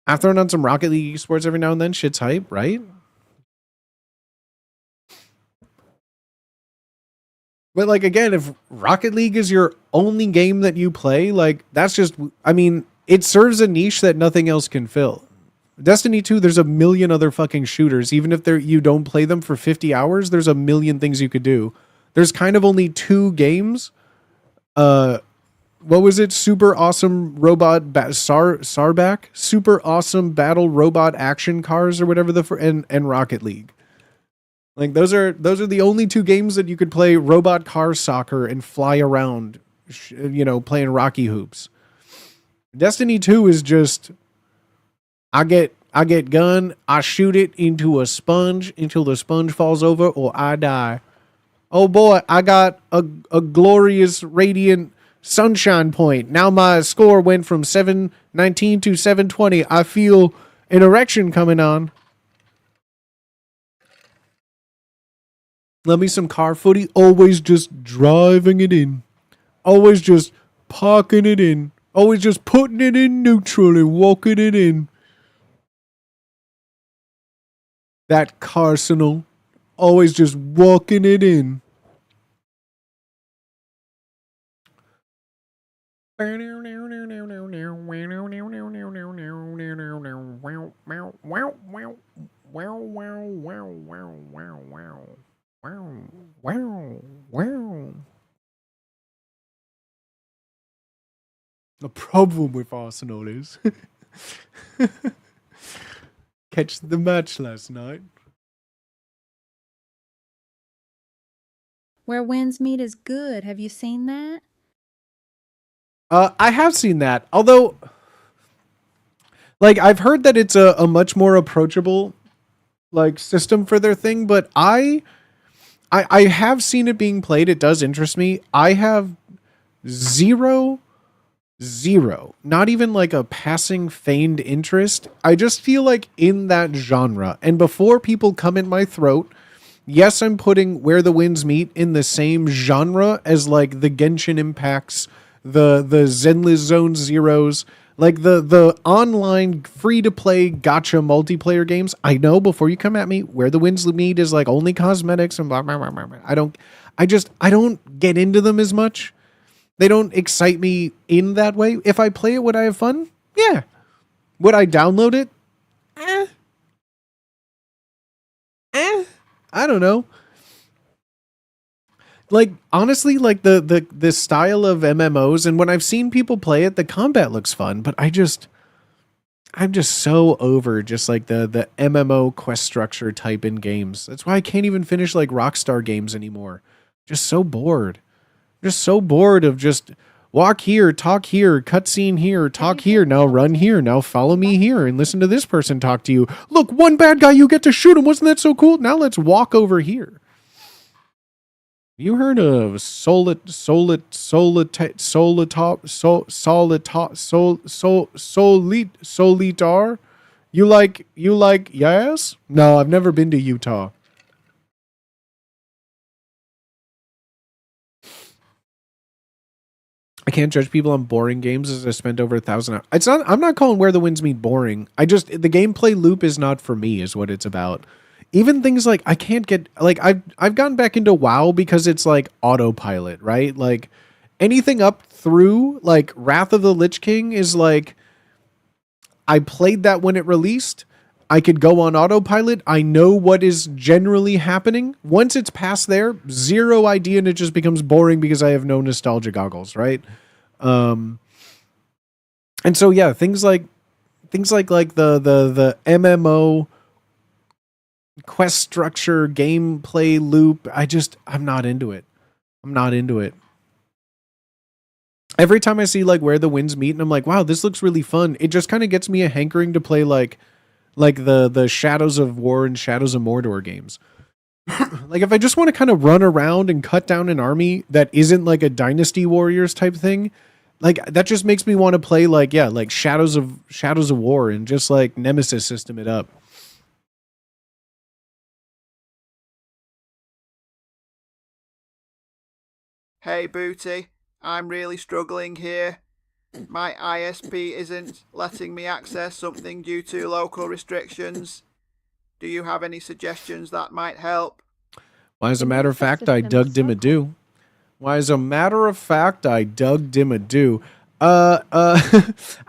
I've thrown on some Rocket League esports every now and then. Shit's hype, right? But like, again, if Rocket League is your only game that you play, like, that's just, I mean, it serves a niche that nothing else can fill. Destiny 2, there's a million other fucking shooters. Even if you don't play them for 50 hours, there's a million things you could do. There's kind of only 2 games. What was it? Super awesome robot Sarback? Super awesome battle robot action cars or whatever and Rocket League. Like, those are the only 2 games that you could play robot car soccer and fly around, playing Rocky hoops. Destiny 2 is just, I get gun, I shoot it into a sponge until the sponge falls over or I die. Oh boy, I got a glorious radiant sunshine point. Now my score went from 719 to 720. I feel an erection coming on. Love me some car footy. Always just driving it in. Always just parking it in. Always just putting it in neutral and walking it in. That Carsenal. Always just walking it in. The problem with Arsenal is catch the match last night. Where winds meet is good. Have you seen that? I have seen that. Although, like, I've heard that it's a much more approachable, like, system for their thing, but I have seen it being played. It does interest me. I have zero, not even like a passing feigned interest. I just feel like in that genre, and before people come in my throat, yes, I'm putting Where the Winds Meet in the same genre as like the Genshin Impacts, the Zenless Zone Zeros, like the online free-to-play gacha multiplayer games. I know, before you come at me, Where the Winds Meet is like only cosmetics and blah, blah, blah, blah, blah. I don't get into them as much. They don't excite me in that way. If I play it, would I have fun? Yeah. Would I download it? I don't know. Like, honestly, like the style of MMOs, and when I've seen people play it, the combat looks fun, but I'm just so over just like the MMO quest structure type in games. That's why I can't even finish like Rockstar games anymore. Just so bored. Just so bored of just walk here, talk here, cutscene here, talk here, now run here, now follow me here and listen to this person talk to you. Look, one bad guy, you get to shoot him. Wasn't that so cool? Now let's walk over here. You heard of Solitar? You like yes? No, I've never been to Utah. I can't judge people on boring games as I spent over 1,000 hours. It's not. I'm not calling Where the Winds Meet boring. I just the gameplay loop is not for me. Is what it's about. Even things like I can't get like I've gotten back into WoW because it's like autopilot, right? Like anything up through like Wrath of the Lich King is like I played that when it released. I could go on autopilot. I know what is generally happening. Once it's past there, zero idea, and it just becomes boring because I have no nostalgia goggles, right? And so yeah, things like the MMO quest structure, gameplay loop, I'm not into it. I'm not into it. Every time I see like Where the Winds Meet and I'm like, wow, this looks really fun. It just kind of gets me a hankering to play like the Shadows of War and Shadows of Mordor games. Like if I just want to kind of run around and cut down an army that isn't like a Dynasty Warriors type thing, like that just makes me want to play like Shadows of War and just like Nemesis system it up. Hey, Booty, I'm really struggling here. My ISP isn't letting me access something due to local restrictions. Do you have any suggestions that might help? Why, as a matter of fact, I dug Dimmadoo. Why, as a matter of fact, I dug Dimmadoo. I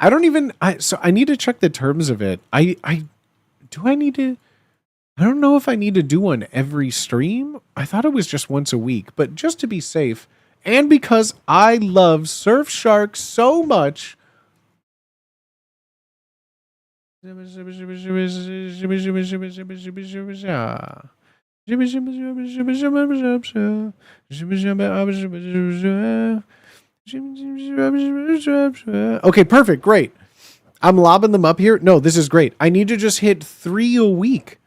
don't even. So I need to check the terms of it. I need to. I don't know if I need to do one every stream. I thought it was just once a week, but just to be safe. And because I love Surfshark so much. Okay, perfect. Great. I'm lobbing them up here. No, this is great. I need to just hit 3 a week.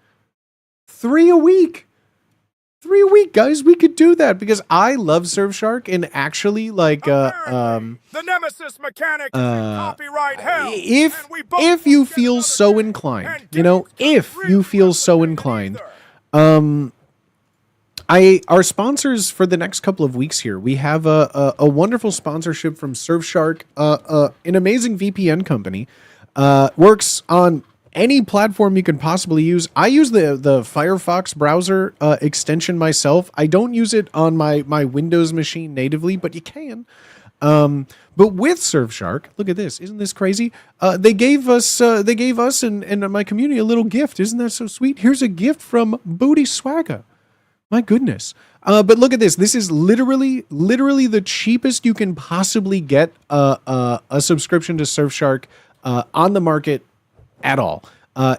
3 a week. 3 a week, guys. We could do that because I love Surfshark and actually like the Nemesis mechanic is in copyright hell. If you feel so inclined, you know, if you feel so inclined, our sponsors for the next couple of weeks here, we have a wonderful sponsorship from Surfshark, an amazing VPN company, works on any platform you can possibly use. I use the Firefox browser extension myself. I don't use it on my Windows machine natively, but you can. But with Surfshark, look at this. Isn't this crazy? They gave us and my community a little gift. Isn't that so sweet? Here's a gift from Booty Swagga. My goodness. But look at this. This is literally the cheapest you can possibly get a subscription to Surfshark on the market at all.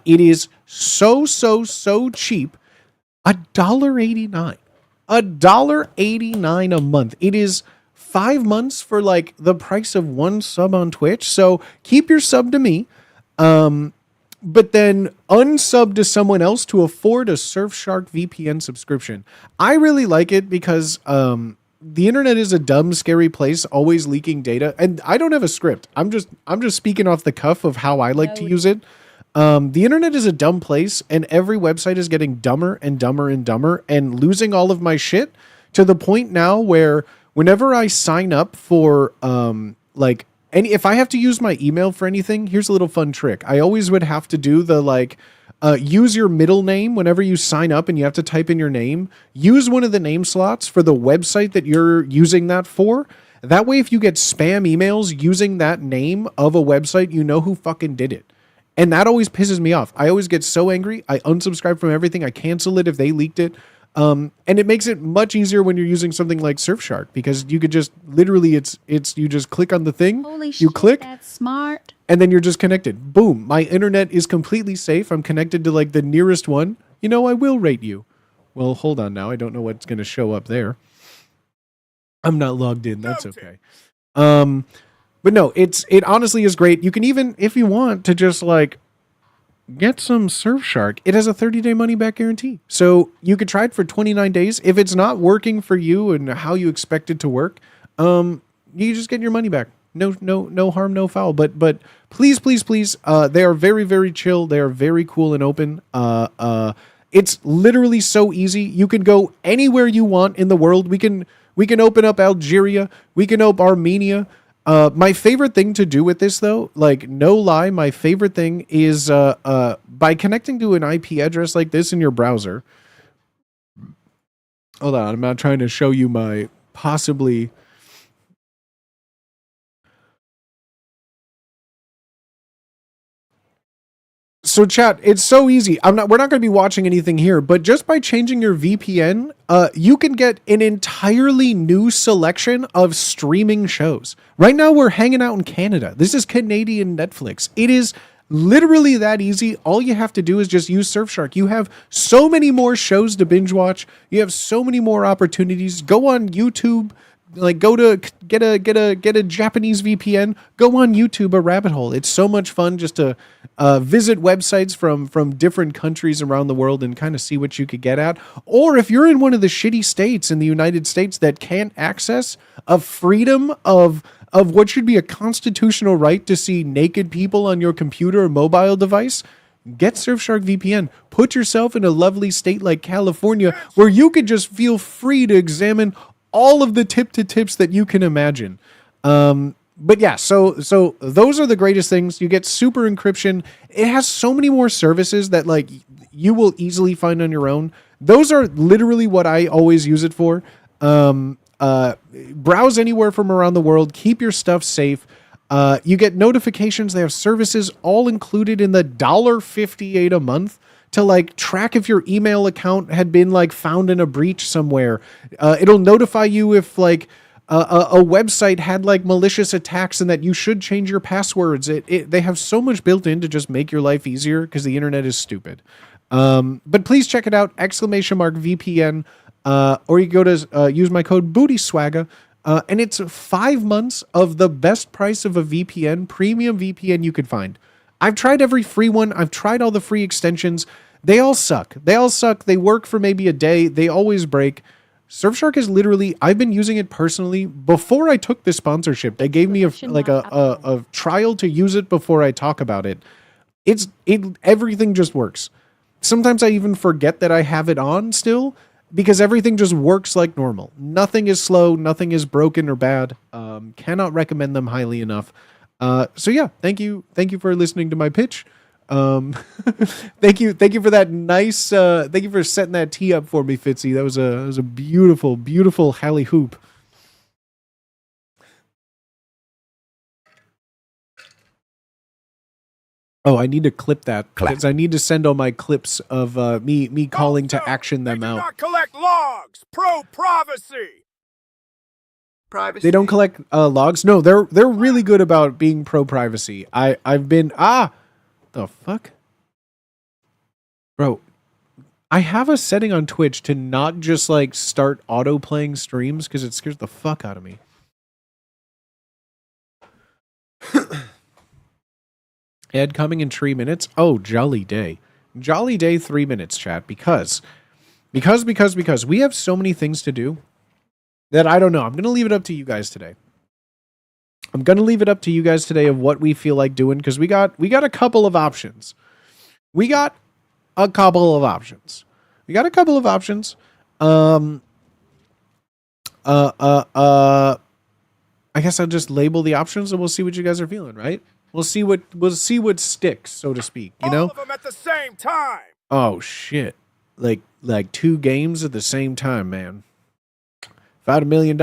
It is so cheap. $1.89. $1.89 a month. It is 5 months for like the price of one sub on Twitch. So keep your sub to me. But then unsub to someone else to afford a Surfshark VPN subscription. I really like it because the internet is a dumb, scary place, always leaking data. And I don't have a script. I'm just speaking off the cuff of how I like to use it. The internet is a dumb place, and every website is getting dumber and dumber and dumber and losing all of my shit to the point now where whenever I sign up for if I have to use my email for anything, here's a little fun trick. I always would have to do the use your middle name whenever you sign up and you have to type in your name. Use one of the name slots for the website that you're using that for. That way, if you get spam emails using that name of a website, you know who fucking did it. And that always pisses me off. I always get so angry. I unsubscribe from everything. I cancel it if they leaked it. And it makes it much easier when you're using something like Surfshark because you could just literally it's you just click on the thing, Holy you shit, click, that's smart. and then you're just connected. Boom. My internet is completely safe. I'm connected to like the nearest one. You know, I will rate you. Well, hold on now. I don't know what's going to show up there. I'm not logged in. That's okay. But no, it honestly is great. You can even, if you want to just like get some Surfshark, it has a 30-day money-back guarantee. So you could try it for 29 days. If it's not working for you and how you expect it to work, you just get your money back. No harm, no foul. But please, they are very, very chill. They are very cool and open. It's literally so easy. You can go anywhere you want in the world. We can open up Algeria. We can open Armenia. My favorite thing to do with this, though, like, no lie, my favorite thing is by connecting to an IP address like this in your browser. Hold on, I'm not trying to show you my possibly... So chat, it's so easy. We're not going to be watching anything here, but just by changing your VPN, you can get an entirely new selection of streaming shows. Right now we're hanging out in Canada. This is Canadian Netflix. It is literally that easy. All you have to do is just use Surfshark. You have so many more shows to binge watch. You have so many more opportunities. Go on YouTube. Like, go to get a Japanese VPN, go on YouTube, a rabbit hole. It's so much fun just to visit websites from different countries around the world and kind of see what you could get at. Or if you're in one of the shitty states in the United States that can't access a freedom of what should be a constitutional right to see naked people on your computer or mobile device, get Surfshark VPN. Put yourself in a lovely state like California where you could just feel free to examine all of the tip-to-tips that you can imagine. But yeah, so those are the greatest things. You get super encryption. It has so many more services that, like, you will easily find on your own. Those are literally what I always use it for. Browse anywhere from around the world. Keep your stuff safe. You get notifications. They have services all included in the $1.58 a month to, like, track if your email account had been, like, found in a breach somewhere. It'll notify you if, like, a website had, like, malicious attacks and that you should change your passwords. They have so much built in to just make your life easier because the internet is stupid. But please check it out, !VPN, or you go to use my code BOOTYSWAGA, and it's 5 months of the best price of a VPN, premium VPN you could find. I've tried every free one. I've tried all the free extensions. They all suck. They work for maybe a day. They always break. Surfshark is literally, I've been using it personally before I took this sponsorship. They gave me a trial to use it before I talk about it. Everything just works. Sometimes I even forget that I have it on still because everything just works like normal. Nothing is slow. Nothing is broken or bad. Cannot recommend them highly enough. So yeah, thank you for listening to my pitch. Thank you for that nice, thank you for setting that tee up for me, Fitzy. That was a beautiful, beautiful hally hoop. Oh, I need to clip that because I need to send all my clips of me calling to action them out. Not collect logs. Pro-privacy. Privacy. They don't collect logs. No, they're really good about being pro-privacy. I've been the fuck, bro. I have a setting on Twitch to not just, like, start auto playing streams because it scares the fuck out of me. Ad coming in 3 minutes. Oh, jolly day. 3 minutes, chat, because we have so many things to do that I don't know. I'm going to leave it up to you guys today. Of what we feel like doing because we got a couple of options. I guess I'll just label the options and we'll see what you guys are feeling, right? We'll see what sticks, so to speak, you know? All of them at the same time. Oh shit. Like 2 games at the same time, man. If I had $1 million,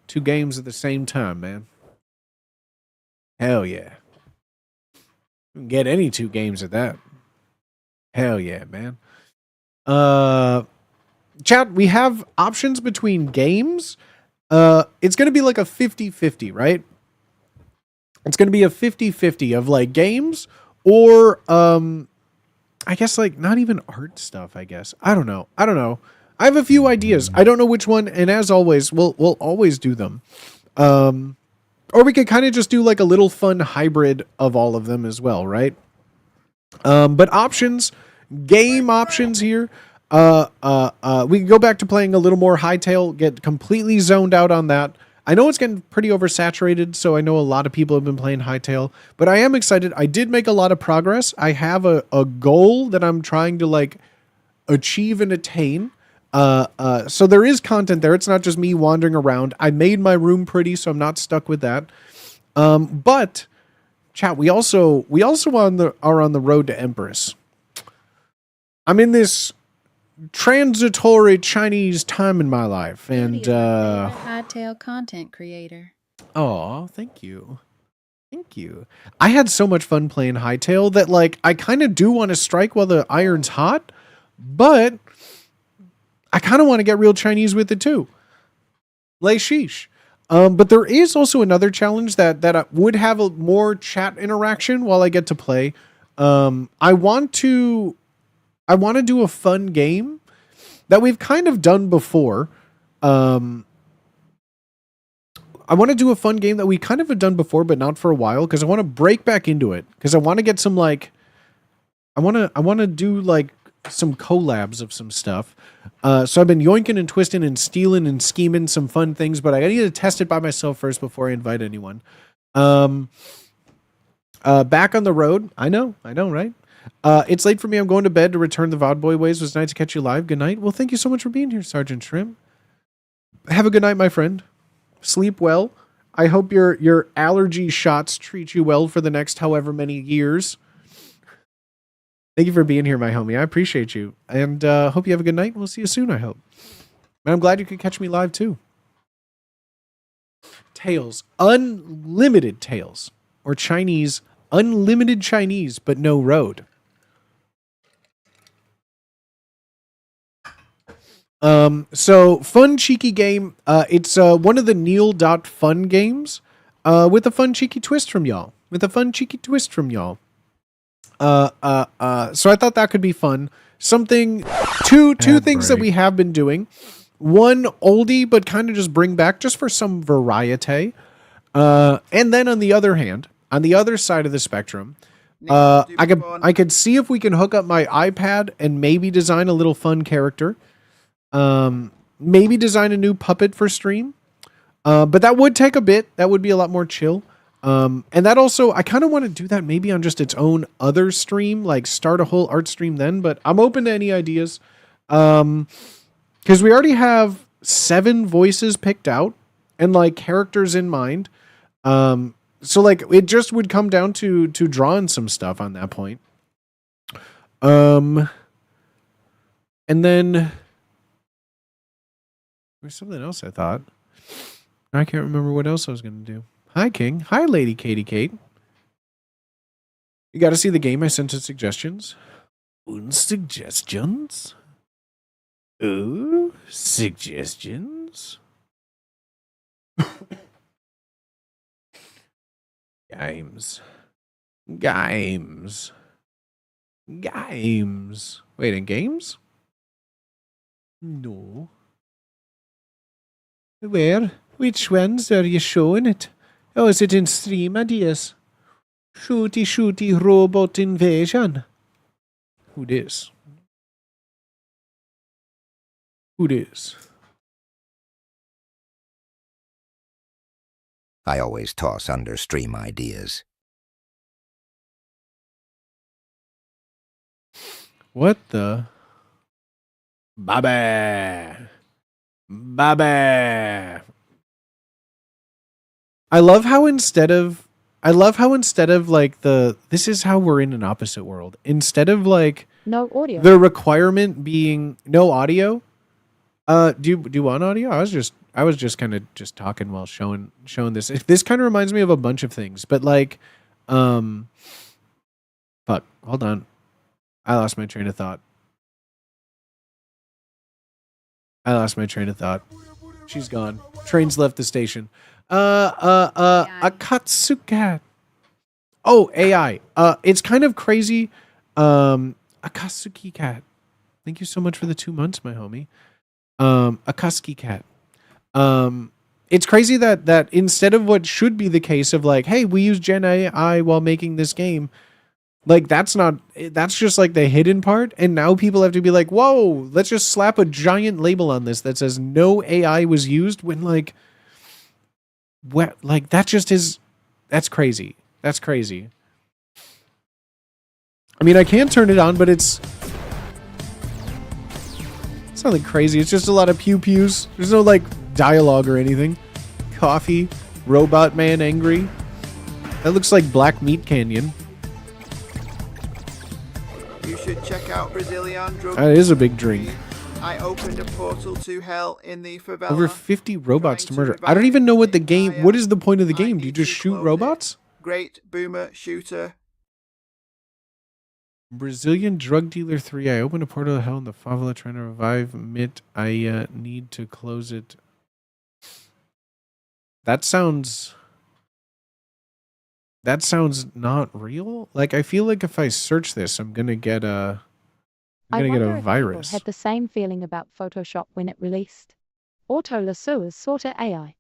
2 games at the same time, man. Hell yeah. You can get any 2 games at that. Hell yeah, man. Chat, we have options between games. It's going to be like a 50-50, right? It's going to be a 50-50 of, like, games or I guess, like, not even art stuff, I guess. I don't know. I have a few ideas. I don't know which one, and as always, we'll always do them. Or we could kind of just do, like, a little fun hybrid of all of them as well, right? But options, game options here. We can go back to playing a little more Hytale, get completely zoned out on that. I know it's getting pretty oversaturated, so I know a lot of people have been playing Hytale, but I am excited. I did make a lot of progress. I have a goal that I'm trying to, like, achieve and attain. So there is content there. It's not just me wandering around. I made my room pretty, so I'm not stuck with that. But chat, we also are on the road to Empress. I'm in this transitory Chinese time in my life, and Hightail content creator. oh, thank you. Thank you. I had so much fun playing Hightail that, like, I kind of do want to strike while the iron's hot, but I kind of want to get real Chinese with it too. Lay sheesh. But there is also another challenge that would have a more chat interaction while I get to play. I want to do a fun game that we've kind of done before. I want to do a fun game that we kind of have done before, but not for a while, because I want to break back into it. Because I want to get some, like, I want to do, like, some collabs of some stuff. So I've been yoinking and twisting and stealing and scheming some fun things, but I need to test it by myself first before I invite anyone. Back on the road. I know, right? It's late for me. I'm going to bed to return the VOD boy ways. It was nice to catch you live. Good night. Well, thank you so much for being here, Sergeant Shrimp. Have a good night, my friend. Sleep well. I hope your allergy shots treat you well for the next however many years. Thank you for being here, my homie. I appreciate you. And hope you have a good night. We'll see you soon, I hope. And I'm glad you could catch me live, too. Tales. Unlimited Tales. Or Chinese. Unlimited Chinese, but no road. So fun cheeky game. It's one of the Neil.fun games with a fun cheeky twist from y'all. So I thought that could be fun. Something, two things that we have been doing. One oldie, but kind of just bring back just for some variety. And then on the other hand, on the other side of the spectrum, I could see if we can hook up my iPad and maybe design a little fun character. Maybe design a new puppet for stream. But that would take a bit. That would be a lot more chill. And that also, I kind of want to do that maybe on just its own other stream, like start a whole art stream then, but I'm open to any ideas. Because we already have 7 voices picked out and like characters in mind. So like it just would come down to drawing some stuff on that point. And then there's something else I thought. I can't remember what else I was going to do. Hi, King. Hi, Lady Katie Kate. You got to see the game I sent to suggestions. Suggestions? Ooh, suggestions? Games. Wait, in games? No. Where? Which ones are you showing it? Oh, is it in stream ideas? Shooty robot invasion. Who this? I always toss under stream ideas. What the? Baba. I love how instead of like this is how we're in an opposite world. Instead of like No audio. the requirement being no audio. Do you want audio? I was just kind of just talking while showing this. This kind of reminds me of a bunch of things, but like fuck, hold on. I lost my train of thought. She's gone. Train's left the station. Akatsukat. Oh, AI. It's kind of crazy. Akatsuki cat. Thank you so much for the 2 months, my homie. Akatsuki cat. It's crazy that instead of what should be the case of like, hey, we use Gen AI while making this game, like that's just like the hidden part, and now people have to be like, whoa, let's just slap a giant label on this that says no AI was used when like what, like that just is, that's crazy. I mean, I can turn it on, but it's It's nothing crazy. It's just a lot of pew-pews. There's no, like, dialogue or anything. Coffee. Robot man angry. That looks like Black Meat Canyon. You should check out Brazilian Drug. That is a big drink. I opened a portal to hell in the favela. Over 50 robots to trying to murder. I don't even know what the revive game... the What is the point of the I game? Do you need just to shoot close it. robots? Great boomer shooter. Brazilian Drug Dealer 3. I opened a portal to hell in the favela trying to revive Mitt. I need to close it. That sounds not real. Like, I feel like if I search this, I'm gonna get a I wonder if people virus. had the same feeling about Photoshop when it released. Auto Lasso is sorta AI.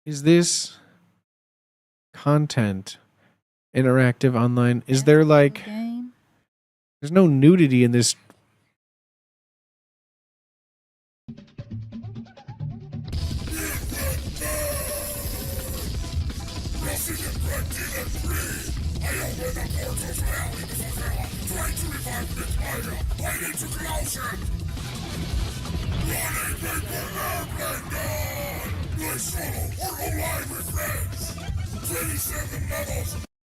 Is this content interactive online? Is there like... There's no nudity in this.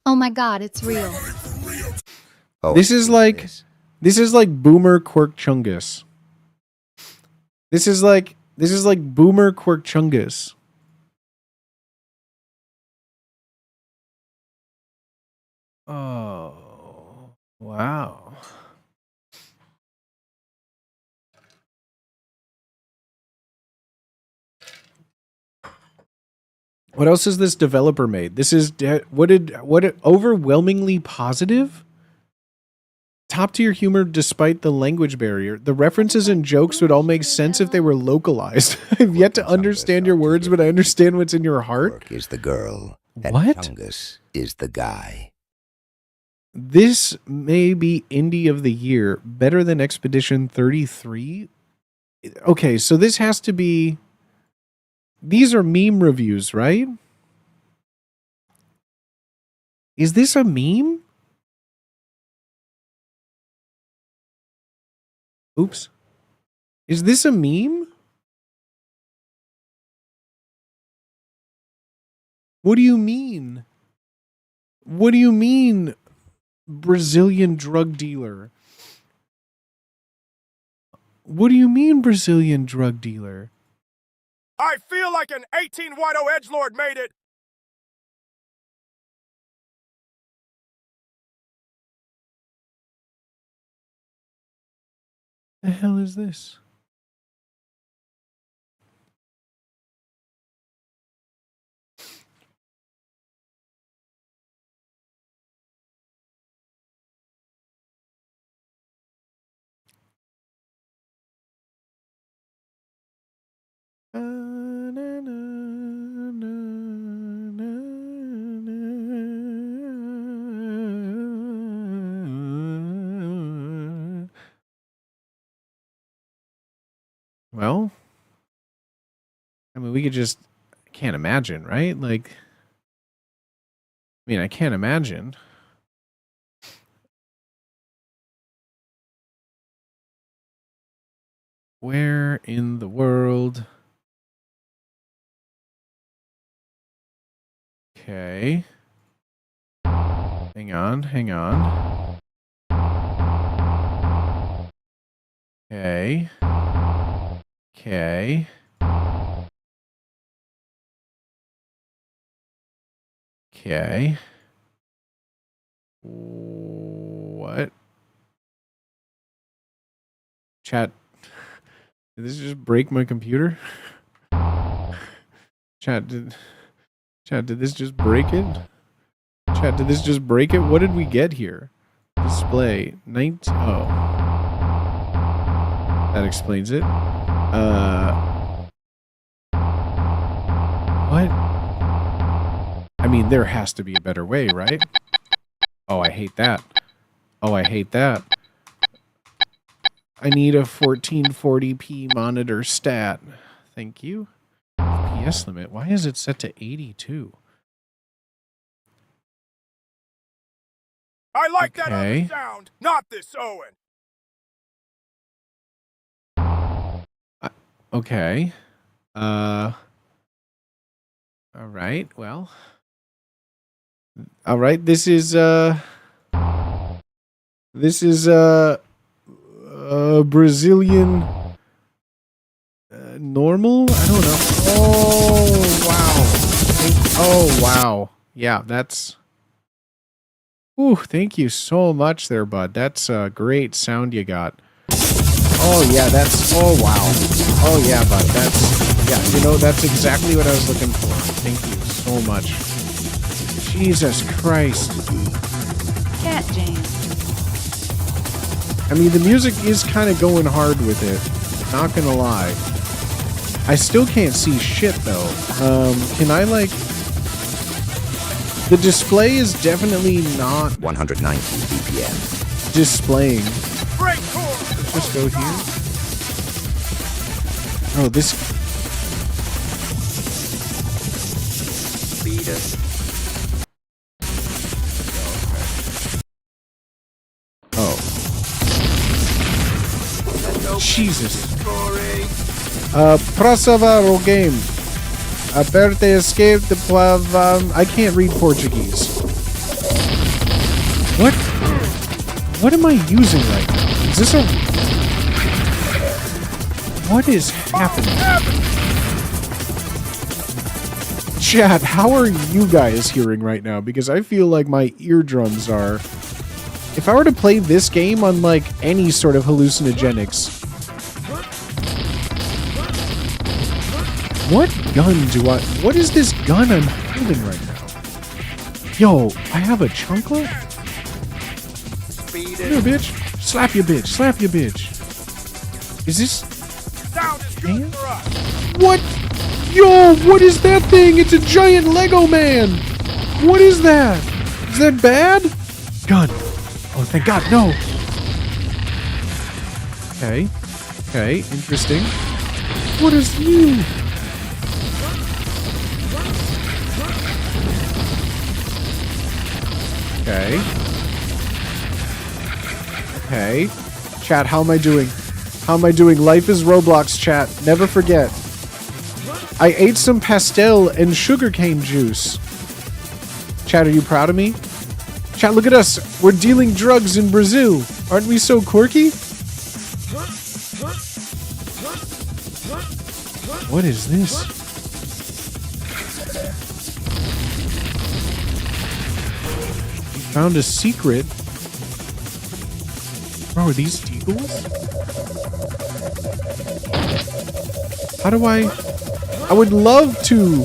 Oh my god, it's real. Oh, This is like Boomer Quirk Chungus. This is like Boomer Quirk Chungus. Oh, wow. What else has this developer made? This is what overwhelmingly positive? Top tier humor despite the language barrier. The references and jokes would all make sense if they were localized. I've yet to understand your words, but I understand what's in your heart. Quirk is the girl, and What? Chungus is the guy. This may be Indie of the Year, better than Expedition 33. Okay, so this has to be... These are meme reviews, right? Is this a meme? Oops. Is this a meme? What do you mean? What do you mean, Brazilian drug dealer? What do you mean, Brazilian drug dealer? I feel like an 18 White edgelord made it. The hell is this? Well, I mean, we could just, I can't imagine, right? Like, I mean, I can't imagine. Where in the world? Okay. Hang on, hang on. Okay. Okay. Okay. What? Chat. Did this just break my computer? Chat, did this just break it? Chat, did this just break it? What did we get here? Display 19. Oh. That explains it. What? I mean, there has to be a better way, right? Oh, I hate that. Oh, I hate that. I need a 1440p monitor stat. Thank you. FPS limit. Why is it set to 82? I like that Okay. other sound, not this Owen. Okay. All right. Well. All right. This is Brazilian normal. I don't know. Oh wow. Oh wow. Yeah, that's. Ooh, thank you so much there, bud. That's a great sound you got. Oh yeah, that's. Oh wow. Oh yeah, bud. That's. Yeah, you know, that's exactly what I was looking for. Thank you so much. Jesus Christ. Cat jam. I mean, the music is kind of going hard with it. Not gonna lie. I still can't see shit though. Can I like? The display is definitely not 190 BPM. displaying. Great chord. Let's just go here. Oh, this. Speed us. Oh, No Jesus. Corey. Prosavaro game. Aperte escape the I can't read Portuguese. What? What am I using right now? Is this a... What is happening? Chat, how are you guys hearing right now? Because I feel like my eardrums are... If I were to play this game on, like, any sort of hallucinogenics... What gun do I... What is this gun I'm holding right now? Yo, I have a chunkla? Speed Come here, us. bitch. Slap your bitch. Slap your bitch. Is this... Sound is good Damn. for us. What? Yo, what is that thing? It's a giant Lego man. What is that? Is that bad? Gun. Oh, thank God, no. Okay. Okay, interesting. What is you? Okay. Okay. Chat, how am I doing? How am I doing? Life is Roblox, chat. Never forget. I ate some pastel and sugarcane juice. Chat, are you proud of me? Chat, look at us. We're dealing drugs in Brazil. Aren't we so quirky? What is this? We found a secret. Bro, are these deagles? How do I would love to...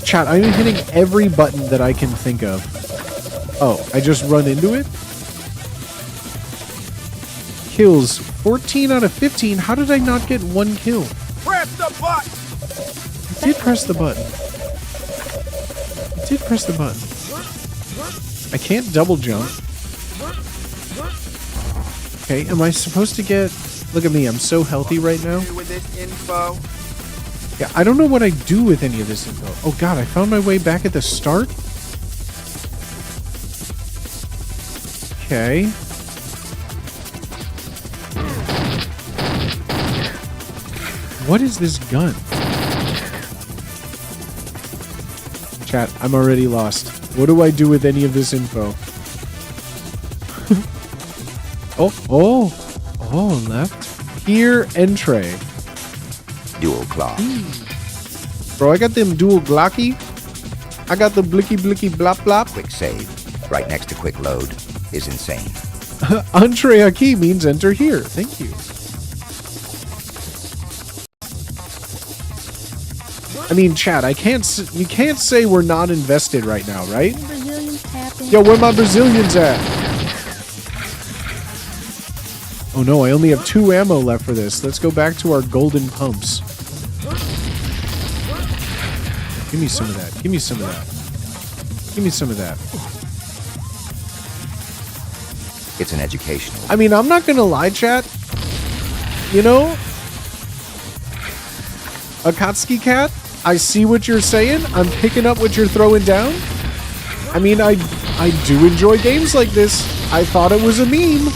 chat, I'm hitting every button that I can think of. Oh, I just run into it? Kills. 14 out of 15. How did I not get one kill? Press the button. I did press the button. I did press the button. I can't double jump. Okay, am I supposed to get... Look at me, I'm so healthy right now. With this info. Yeah, I don't know what I do with any of this info. Oh god, I found my way back at the start? Okay. What is this gun? Chat, I'm already lost. What do I do with any of this info? Oh, left. Here, entree. Dual claw. Bro, I got them dual glocky. I got the blicky blicky blop blop. Quick save. Right next to quick load is insane. Entree a key means enter here. Thank you. I mean, chat, you can't say we're not invested right now, right? Brazilians tapping. Yo, where my Brazilians at? Oh no, I only have 2 ammo left for this. Let's go back to our golden pumps. Give me some of that. Give me some of that. Give me some of that. It's an educational. I mean, I'm not gonna lie, chat. You know? Akatsuki Cat, I see what you're saying. I'm picking up what you're throwing down. I mean, I I do enjoy games like this. I thought it was a meme.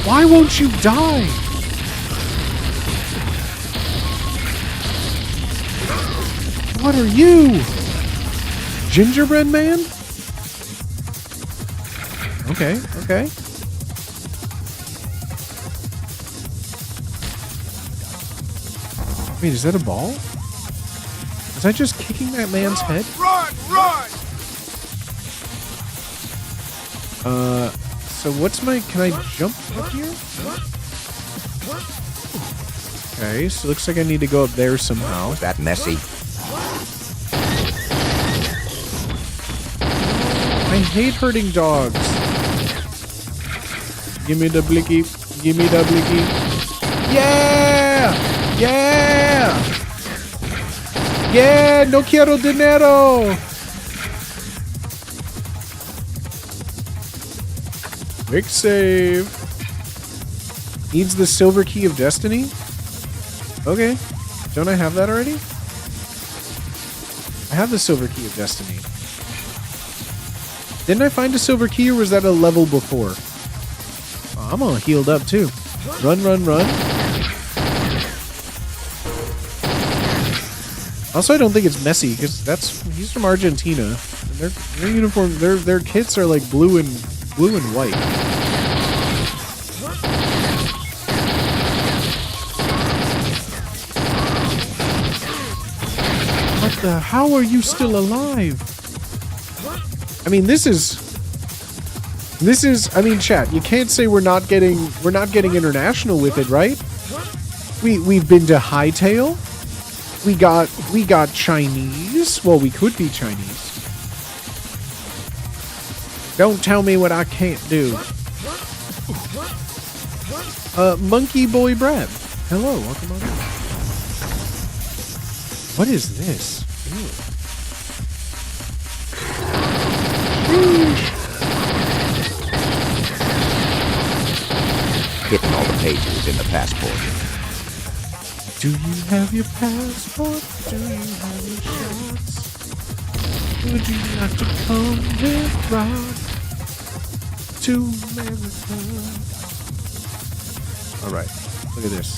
Why won't you die? What are you? Gingerbread man? Okay, okay. Wait, is that a ball? Was I just kicking that man's head? Run! Run! So what's my... Can I jump up here? Okay, so it looks like I need to go up there somehow. Was that messy? I hate hurting dogs. Give me the blicky. Give me the blicky. Yeah! Yeah! Yeah! No quiero dinero! Quick save. Needs the silver key of destiny? Okay. Don't I have that already? I have the silver key of destiny. Didn't I find a silver key or was that a level before? Oh, I'm all healed up too. Run, run, run. Also, I don't think it's messy because he's from Argentina. And their uniform, their kits are like blue and white. What the? How are you still alive? I mean, this is. I mean, chat. You can't say we're not getting international with it, right? We've been to Hightail. We got Chinese. Well, we could be Chinese. Don't tell me what I can't do. Monkey Boy Brad. Hello, welcome on in. What is this? Hitting all the pages in the passport. Do you have your passport? Do you have your shots? Would you like to come with Rob to America? Alright, look at this.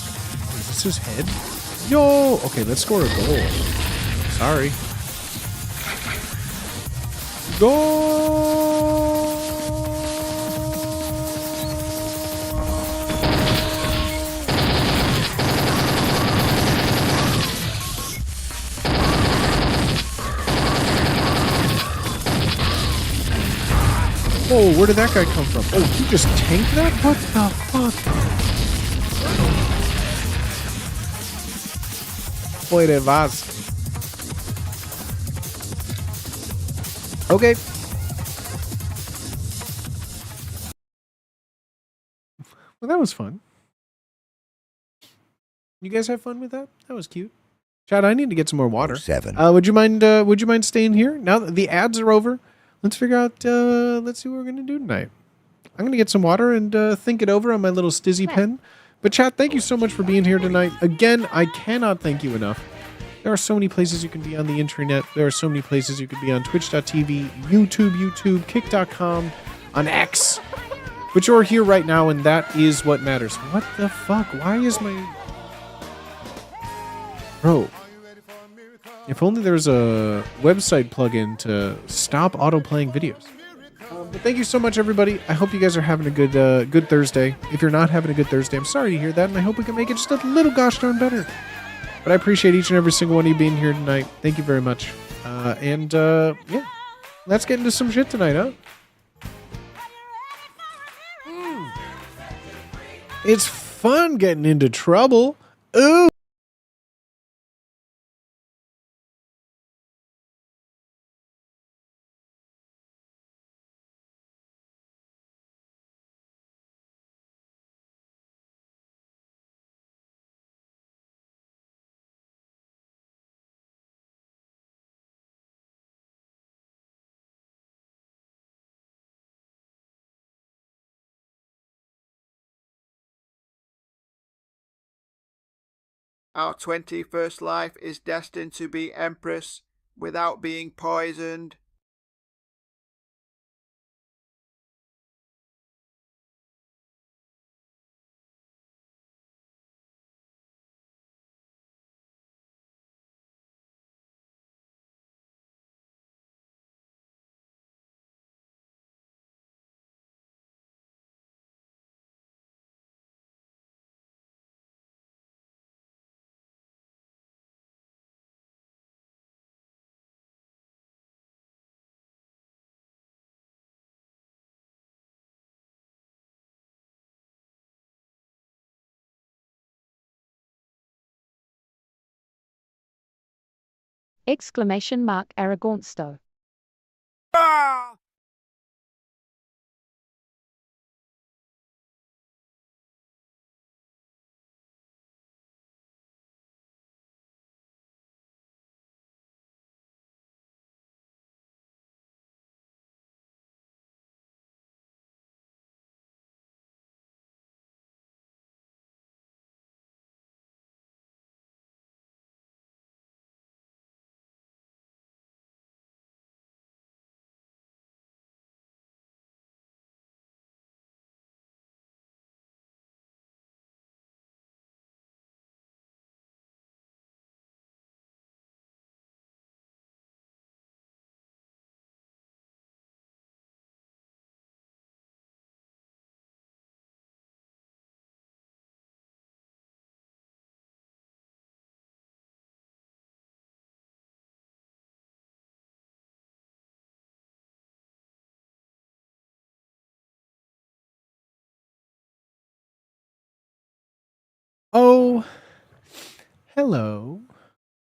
Is this his head? Yo! Okay, let's score a goal. Sorry. Goal! Oh, where did that guy come from? Oh, he just tanked that? What the fuck? Puede vas. Okay. Well, that was fun. You guys have fun with that? That was cute. Chad, I need to get some more water. 7. Would you mind staying here? Now that the ads are over, let's figure out, let's see what we're going to do tonight. I'm going to get some water and think it over on my little Stizzy pen. But chat, thank you so much for being here tonight. Again, I cannot thank you enough. There are so many places you can be on the internet. There are so many places you could be on Twitch.tv, YouTube, Kick.com, on X. But you're here right now, and that is what matters. What the fuck? Why is my... Bro. If only there was a website plugin to stop auto-playing videos. But thank you so much, everybody. I hope you guys are having a good Thursday. If you're not having a good Thursday, I'm sorry to hear that, and I hope we can make it just a little gosh darn better. But I appreciate each and every single one of you being here tonight. Thank you very much. Yeah. Let's get into some shit tonight, huh? It's fun getting into trouble. Ooh. Our 21st life is destined to be Empress without being poisoned. Exclamation mark Aragonsto. Ah! Oh, hello.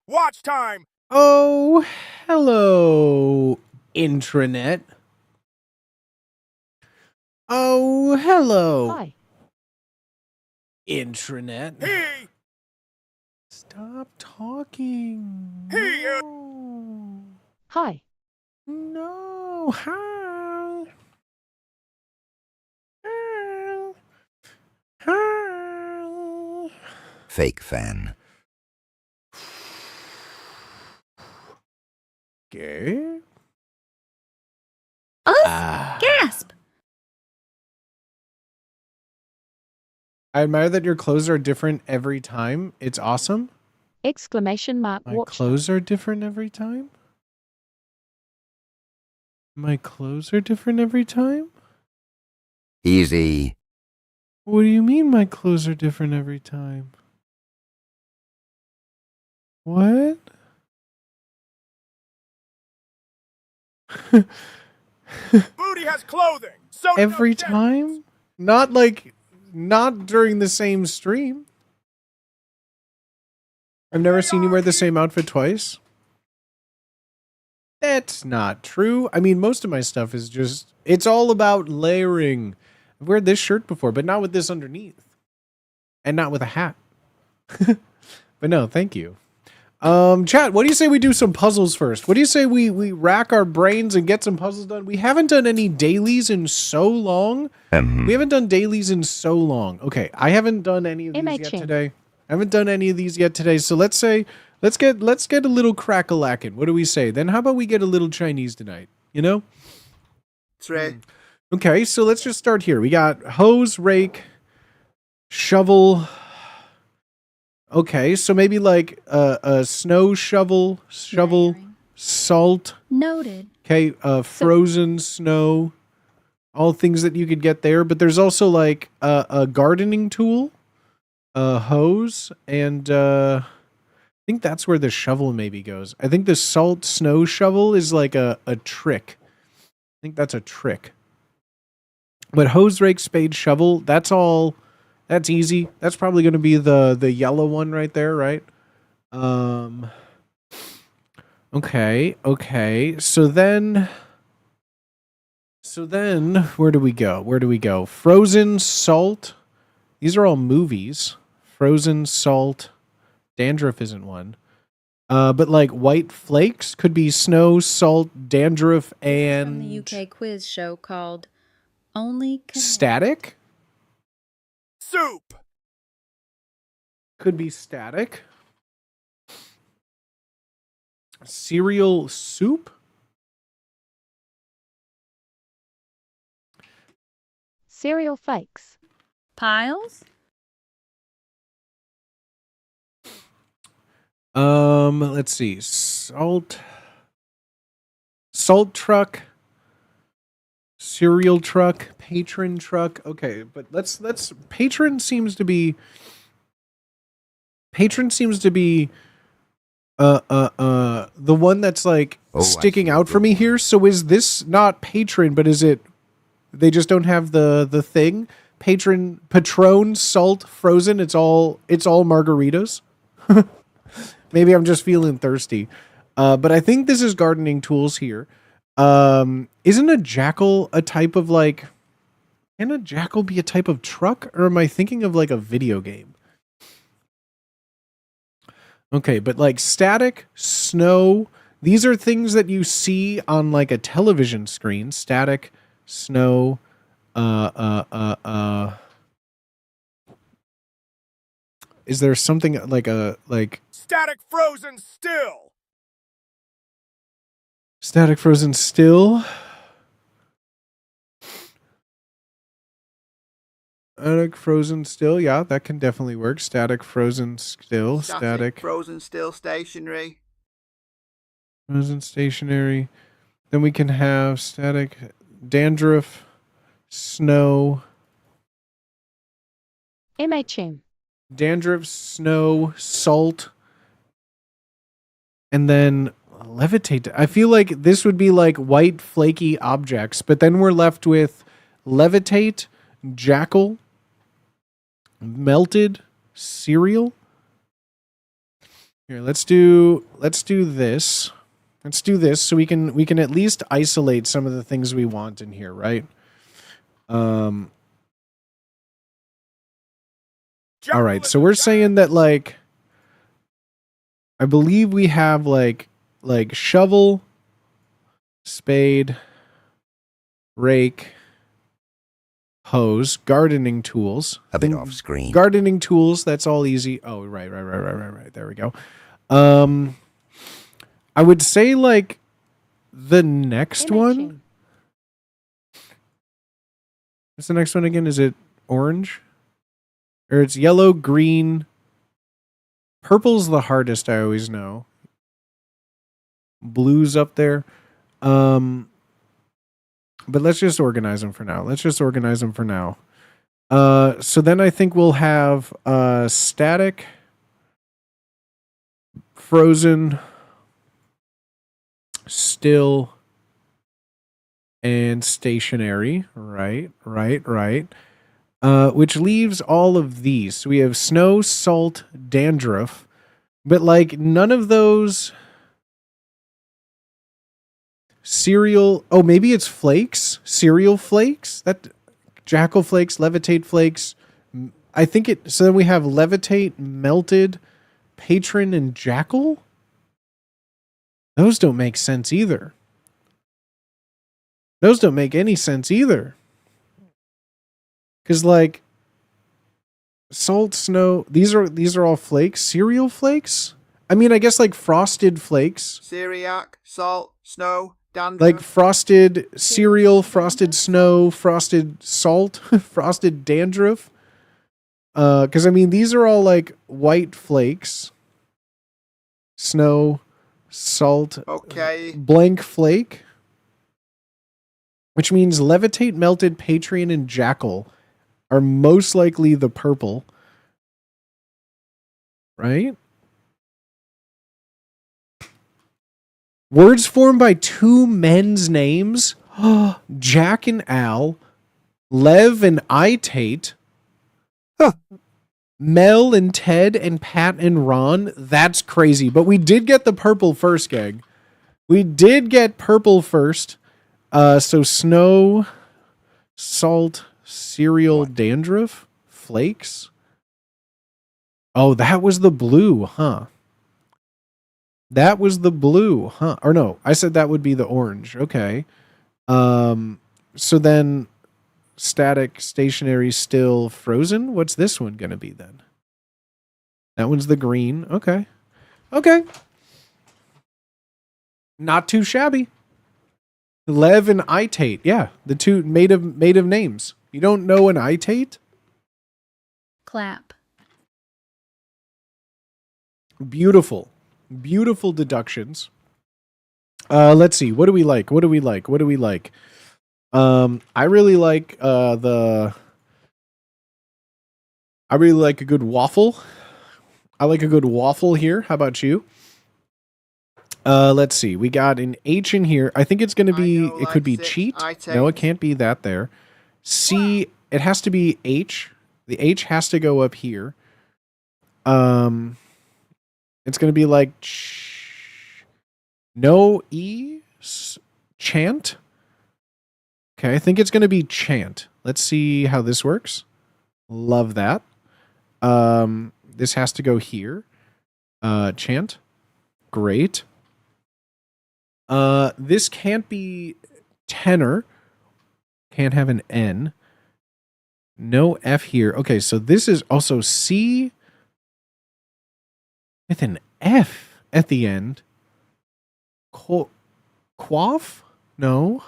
Watch time! Oh, hello, intranet. Oh, hello, Hi. intranet. He! Stop talking. He- No. Hi. No. Hi. Hi. Hi. Fake fan. Okay. Us? Ah. Gasp! I admire that your clothes are different every time. It's awesome. Exclamation mark My watch. clothes are different every time? My clothes are different every time? Easy. What do you mean my clothes are different every time? What? Booty has clothing! So Every does Dennis. time? Not during the same stream. I've never seen you wear the same outfit twice. That's not true. I mean, most of my stuff is just, it's all about layering. I've worn this shirt before, but not with this underneath. And not with a hat. But no, thank you. Chat, what do you say we do some puzzles first? What do you say we rack our brains and get some puzzles done? We haven't done any dailies in so long. We haven't done dailies in so long. Okay, I haven't done any of these yet MHN. today. I haven't done any of these yet today. So let's get a little crack-a-lackin'. What do we say? Then how about we get a little Chinese tonight? You know? Trey, Okay, so let's just start here. We got hose, rake, shovel. Okay, so maybe like a snow shovel, Layering. salt. Noted. Okay, frozen snow, all things that you could get there. But there's also like a gardening tool, a hose, and I think that's where the shovel maybe goes. I think the salt snow shovel is like a trick. I think that's a trick. But hose, rake, spade, shovel, that's all. That's easy. That's probably going to be the yellow one right there, right? Okay. So then where do we go? Frozen salt. These are all movies. Frozen salt. Dandruff isn't one. But like white flakes could be snow, salt, dandruff, From and the UK quiz show called Only Connect. static. Soup! Could be static. Cereal soup? Cereal flakes. Piles? Let's see. Salt truck, cereal truck, patron truck. Okay, but let's patron seems to be the one that's like Oh, I sticking see. out for me here. So is this not patron, but is it they just don't have the thing? Patron salt frozen. It's all margaritas. Maybe I'm just feeling thirsty. But I think this is gardening tools here. Isn't a jackal a type of like, can a jackal be a type of truck? Or am I thinking of like a video game? Okay, but like static, snow, these are things that you see on like a television screen. Static, snow, is there something like Static frozen still. static frozen still? Static frozen still, yeah, that can definitely work. Static frozen still, static frozen still stationary. frozen stationary. Then we can have static dandruff, snow, MHM. dandruff, snow, salt, and then levitate. I feel like this would be like white flaky objects, but then we're left with levitate, jackal, melted cereal. Here, let's do this. Let's do this so we can at least isolate some of the things we want in here, right? All right, so we're saying that like I believe we have like shovel, spade, rake, hose, gardening tools. A bit off screen. Gardening tools, that's all easy. Oh, right. There we go. I would say like the next one. MHM. What's the next one again? Is it orange? Or it's yellow, green. Purple's the hardest, I always know. Blue's up there. But let's just organize them for now. So then I think we'll have static, frozen, still, and stationary. Right. Which leaves all of these. So we have snow, salt, dandruff, but like none of those cereal. Oh, maybe it's flakes, cereal flakes, that jackal flakes, levitate flakes. I think it. So then we have levitate, melted, patron, and jackal. Those don't make sense either. Those don't make any sense either. Because like salt, snow, these are all flakes. Cereal flakes? I mean, I guess like frosted flakes. Syriac, salt, snow, dandruff. Like frosted cereal, frosted snow, frosted salt, frosted dandruff. Because I mean, these are all like white flakes. Snow, salt, Okay. blank flake. Which means levitate, melted, patron, and jackal are most likely the purple. Right? Words formed by two men's names. Jack and Al. Lev and Itate. Mel and Ted and Pat and Ron. That's crazy. But we did get the purple first, gang. We did get purple first. So snow, salt, cereal, dandruff, flakes. Oh, that was the blue, huh? That was the blue, huh? Or no, I said that would be the orange. Okay. So then static, stationary, still, frozen. What's this one going to be then? That one's the green. Okay. Not too shabby. Lev and Itate. Yeah, the two made of names. You don't know an Itate? Clap. Beautiful. Beautiful deductions. Let's see. What do we like? I really like I really like a good waffle. I like a good waffle here. How about you? Let's see. We got an H in here. I think it's going to be, know, it could be likes it. cheat. I take No, it can't be that there. C, it has to be H. The H has to go up here. It's going to be like no E, chant. Okay, I think it's going to be chant. Let's see how this works. Love that. This has to go here. Chant. Great. This can't be tenor. Can't have an N. No F here. Okay, so this is also C with an F at the end. Quaff? No.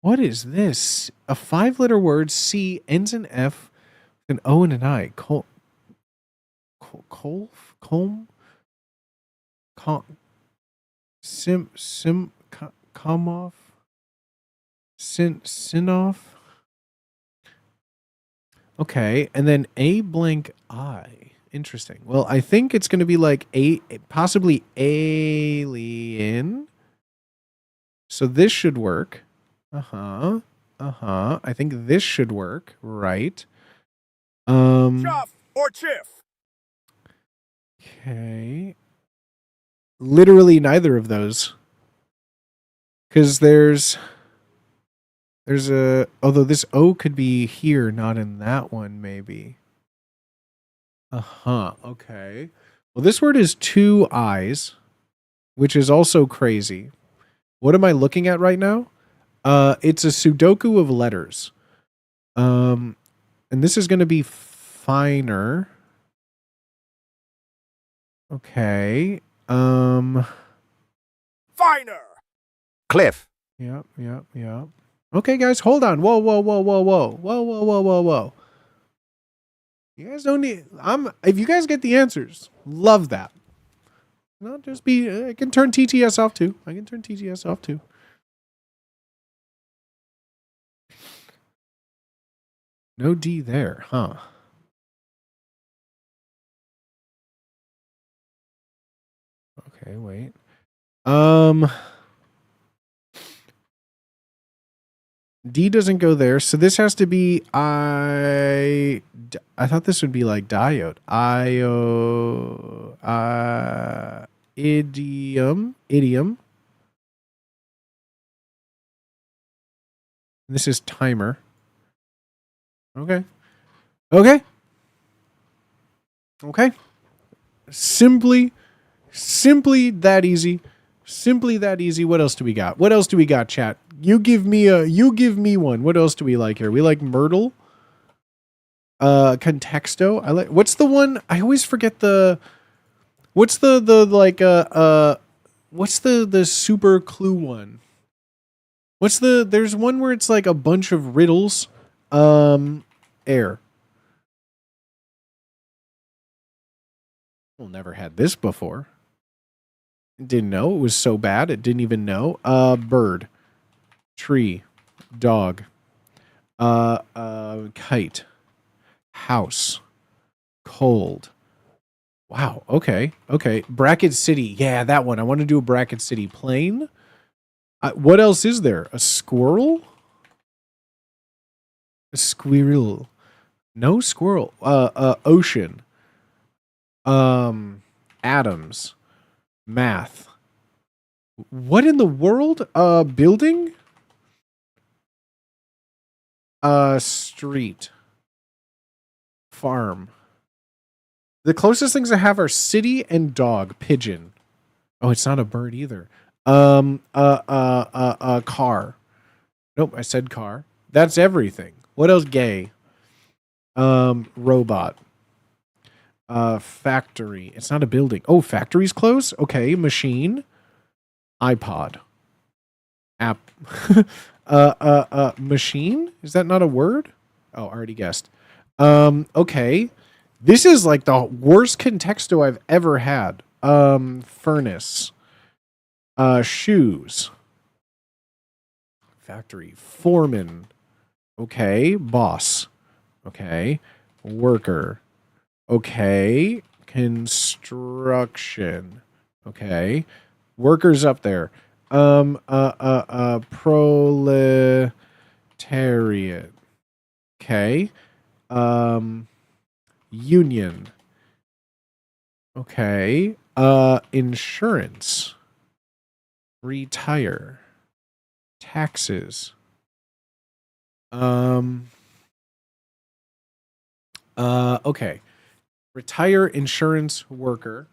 What is this? A 5-letter word, C, ends in F, with an O and an I. Sinoff. Okay, and then A blank I. Interesting. Well, I think it's going to be like possibly alien. So this should work. I think this should work, right? Chuff or Chiff? Okay. Literally neither of those. Because there's a, although this O could be here, not in that one, maybe. Okay. Well, this word is 2 I's, which is also crazy. What am I looking at right now? It's a Sudoku of letters. And this is going to be finer. Okay. Finer. Cliff. Yep. Okay, guys, hold on. Whoa. You guys don't need. If you guys get the answers, love that. Not just be. I can turn TTS off too. No D there, huh? Okay, wait. D doesn't go there, so this has to be I thought this would be like diode. Idiom. This is timer. Okay. Simply that easy. What else do we got? Chat. You give me one. What else do we like here? We like Myrtle. Contexto. I like. What's the one? I always forget what's the super clue one? There's one where it's like a bunch of riddles. Air. Well, never had this before. Didn't know it was so bad. It didn't even know. Bird. Tree. Dog. Kite. House. Cold. Wow. Okay. Bracket City. Yeah, that one. I want to do a Bracket City. Plane. What else is there? A squirrel? A squirrel. No squirrel. Ocean. Atoms. Math. What in the world? Building? Street. Farm. The closest things I have are city and dog. Pigeon. Oh, it's not a bird either. Car. Nope, I said car. That's everything. What else? Gay. Robot. Factory. It's not a building. Oh, factory's close? Okay, machine. iPod. App. Machine? Is that not a word? Oh, I already guessed. Okay. This is like the worst contexto I've ever had. Furnace. Shoes. Factory. Foreman. Okay. Boss. Okay. Worker. Okay. Construction. Okay. Workers up there. Proletariat. Okay. Union. Okay. Insurance. Retire. Taxes. Okay. Retire, insurance, worker.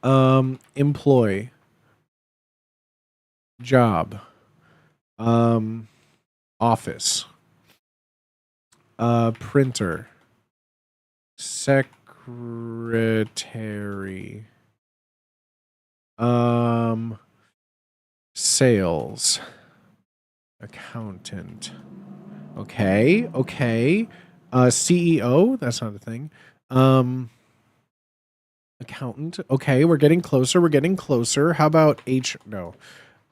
Employ. Job. Office. Printer. Secretary. Sales. Accountant. Okay. CEO, that's not a thing. Accountant. Okay, we're getting closer. How about no.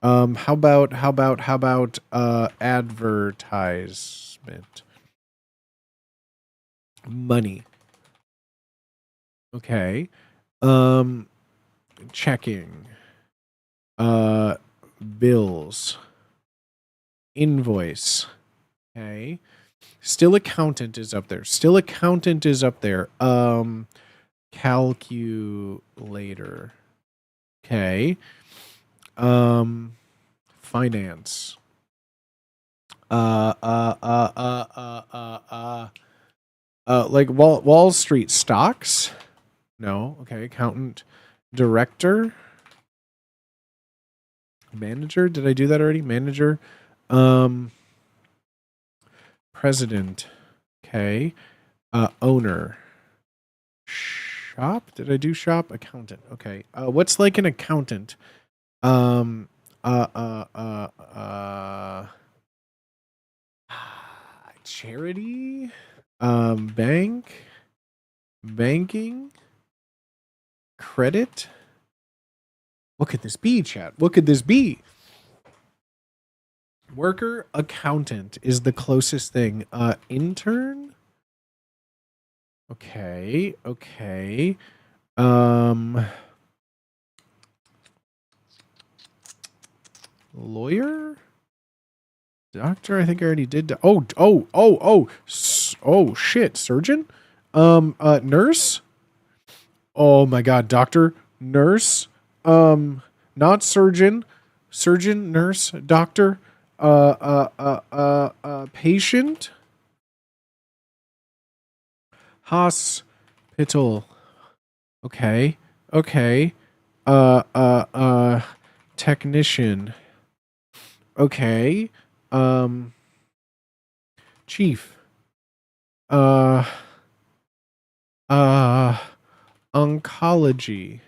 How about advertisement? Money. Okay. Checking. Bills. Invoice. Okay. Still accountant is up there. Calculator. Okay. Finance. Like Wall Street stocks? No. Okay. Accountant. Director. Manager. Did I do that already? Manager. President. Okay. Owner. Shop. Did I do shop? Accountant. Okay. What's like an accountant? Charity. Banking. Credit. What could this be, chat? What could this be? Worker, accountant is the closest thing. Intern? Okay. Lawyer? Doctor, I think I already did. Oh, shit. Surgeon? Nurse? Oh my god, doctor, nurse, not surgeon, nurse, doctor, patient, hospital. Okay. Technician. Okay. Chief. Oncology.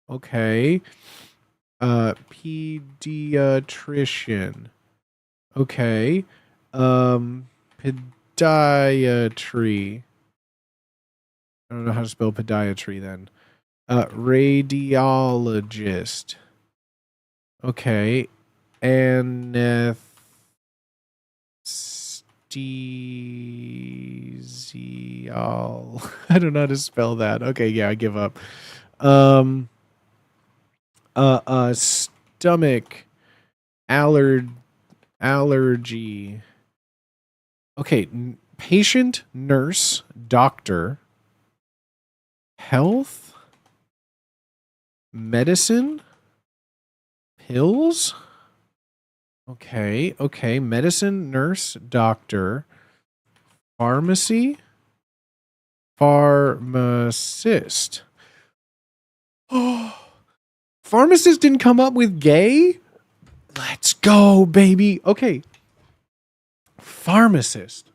Okay. Pediatrician. Okay. Podiatry. I don't know how to spell podiatry then. Radiologist. Okay. Anesthesial. I don't know how to spell that. Okay, yeah, I give up. Stomach. Allergy. Okay, patient, nurse, doctor, health, medicine, pills. Okay, medicine, nurse, doctor, pharmacy, pharmacist. Oh, pharmacist didn't come up with gay? Let's go, baby. Okay. Pharmacist.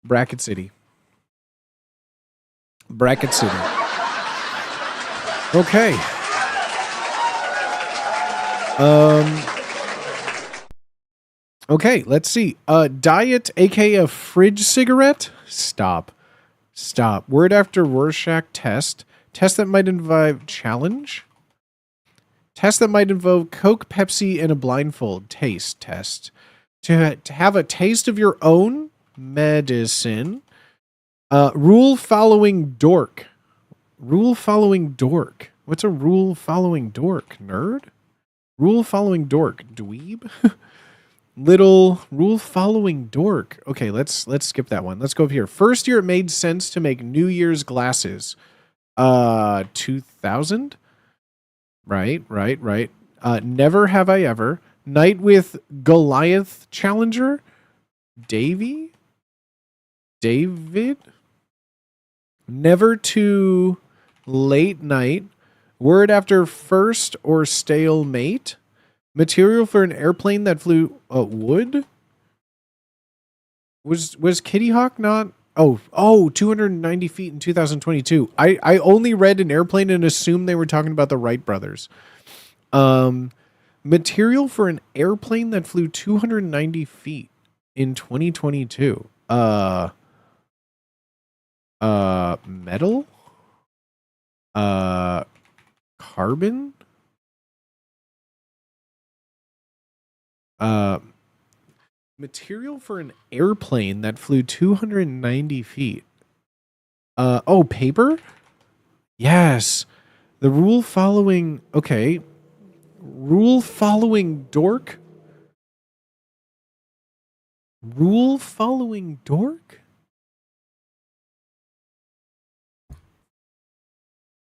Bracket City. Bracket City. Okay. Okay, let's see. Diet, aka a fridge cigarette? Stop. Word after Rorschach test. Test that might involve challenge. Test that might involve Coke, Pepsi, and a blindfold. Taste test. To have a taste of your own medicine. Rule following dork. Rule following dork. What's a rule following dork? Nerd? Rule following dork. Dweeb? Little rule following dork. Okay, let's skip that one. Let's go up here. First year it made sense to make New Year's glasses. 2000? Right. Never have I ever. Night with Goliath Challenger. David? Never too late night. Word after first or stale mate. Material for an airplane that flew wood? Was Kitty Hawk not? Oh, 290 feet in 2022. I only read an airplane and assumed they were talking about the Wright brothers. Material for an airplane that flew 290 feet in 2022. Metal? Carbon? Material for an airplane that flew 290 feet. Paper? Yes. The rule following... Okay. Rule following dork? Rule following dork?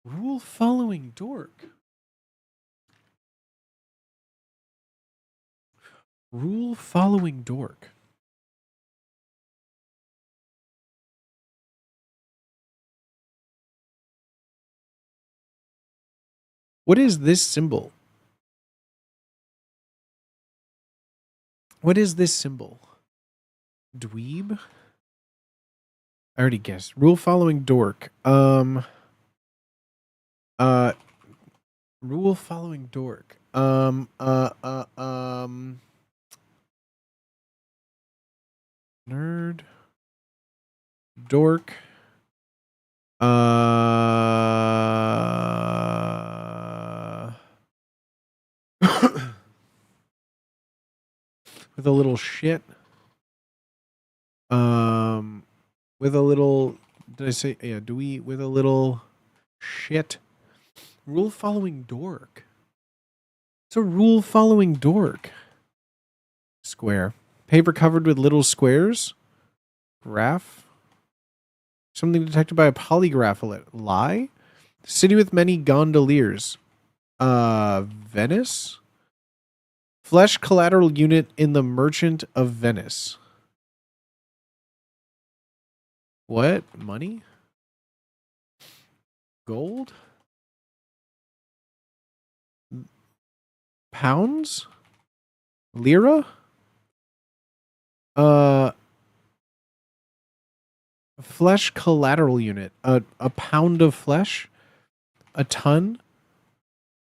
Rule following dork. Rule following dork. What is this symbol? What is this symbol? Dweeb? I already guessed. Rule following dork. Rule following dork. Nerd. Dork. With a little shit. With a little, did I say, yeah, with a little shit. Rule following dork. It's a rule following dork. Square. Paper covered with little squares. Graph. Something detected by a polygraph. Lie. City with many gondoliers. Venice. Flesh collateral unit in the Merchant of Venice. What? Money? Gold? Pounds? Lira? Flesh collateral unit. A pound of flesh? A ton?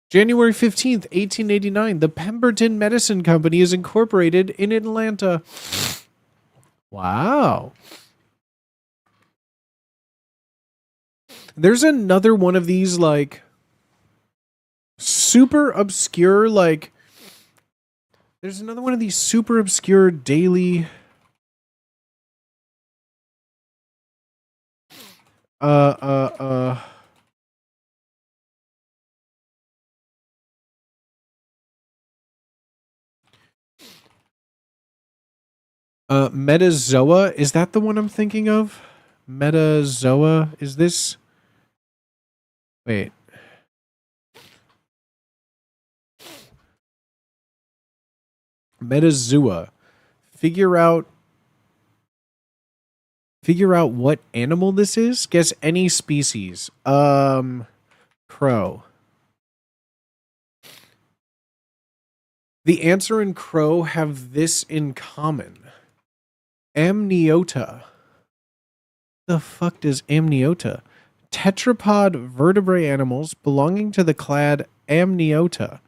January 15th, 1889, the Pemberton Medicine Company is incorporated in Atlanta. Wow. There's another one of these, like, super obscure, like, there's another one of these super obscure daily... Metazoa, is that the one I'm thinking of? Metazoa, is this? Wait. Metazoa. Figure out what animal this is? Guess any species. Crow. The answer and crow have this in common. Amniota. The fuck does amniota? tetrapod vertebrate animals belonging to the clade Amniota,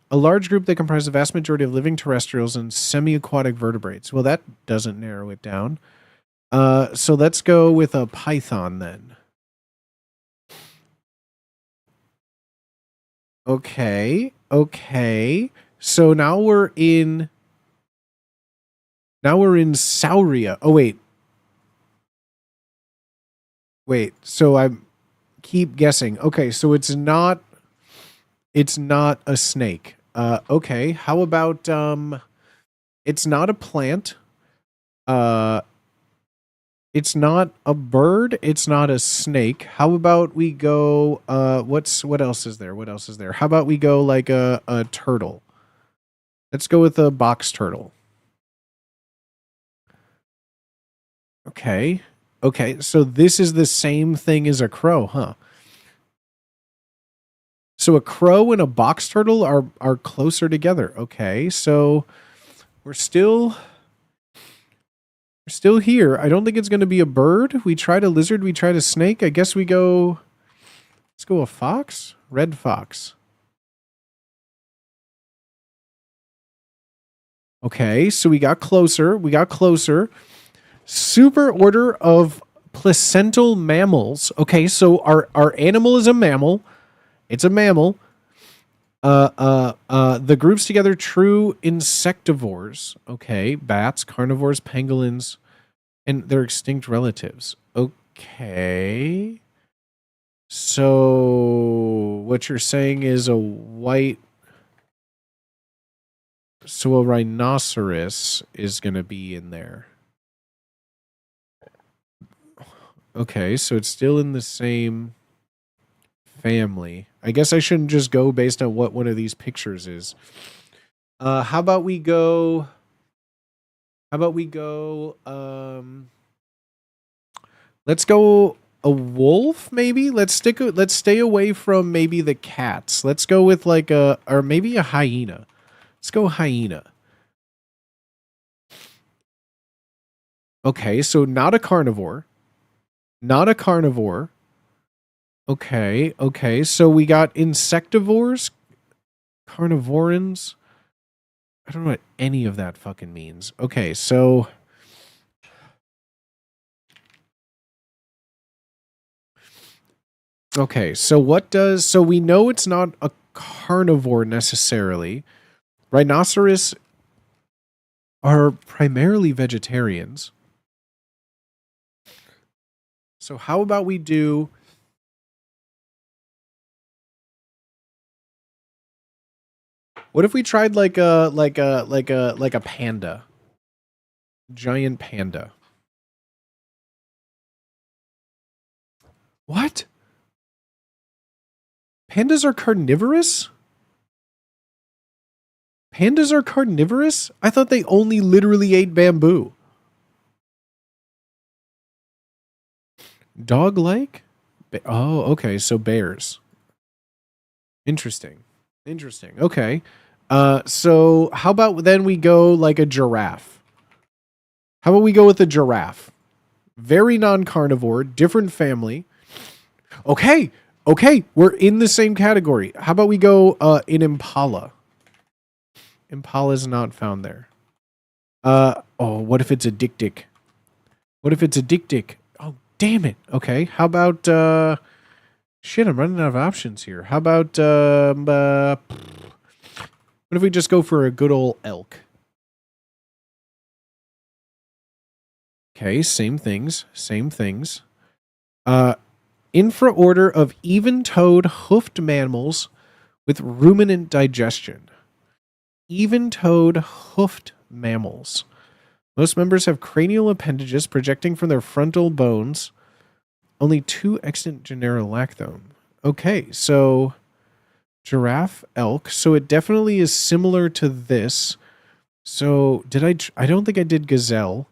a large group that comprises the vast majority of living terrestrials and semi-aquatic vertebrates. Well, that doesn't narrow it down. So let's go with a python then. Okay. So now we're in Sauria. Oh, wait. So I keep guessing. Okay, so it's not a snake. Okay. How about it's not a plant. It's not a bird. It's not a snake. How about we go what else is there? How about we go like a turtle? Let's go with a box turtle. Okay. So this is the same thing as a crow, huh? So a crow and a box turtle are closer together. Okay. So we're still here. I don't think it's going to be a bird. We tried a lizard. We tried a snake. I guess let's go a fox. Red fox. Okay, so we got closer. Super order of placental mammals. Okay, so our animal is a mammal. It's a mammal. The groups together true insectivores. Okay, bats, carnivores, pangolins, and their extinct relatives. Okay. So what you're saying is a rhinoceros is going to be in there. Okay, so it's still in the same family. I guess I shouldn't just go based on what one of these pictures is. How about we go let's go a wolf maybe? Let's stay away from maybe the cats. Let's go with or maybe a hyena. Let's go hyena. Okay, so not a carnivore. Okay, so we got insectivores, carnivorans. I don't know what any of that fucking means. Okay, so so we know it's not a carnivore necessarily. Rhinoceros are primarily vegetarians. So how about we do what if we tried like a panda? Giant panda. What? Pandas are carnivorous? I thought they only literally ate bamboo. Dog-like? Oh, okay, so bears. Interesting. Okay. So how about then we go like a giraffe? How about we go with a giraffe? Very non-carnivore, different family. Okay, we're in the same category. How about we go an impala? Impala is not found there. What if it's a dik-dik? Oh, damn it. Okay, how about shit, I'm running out of options here. How about what if we just go for a good old elk? Okay, same things. Infraorder of even-toed hoofed mammals with ruminant digestion. Even-toed hoofed mammals. Most members have cranial appendages projecting from their frontal bones. Only 2 extant genera lack them. Okay, so giraffe, elk. So it definitely is similar to this. So I don't think I did gazelle.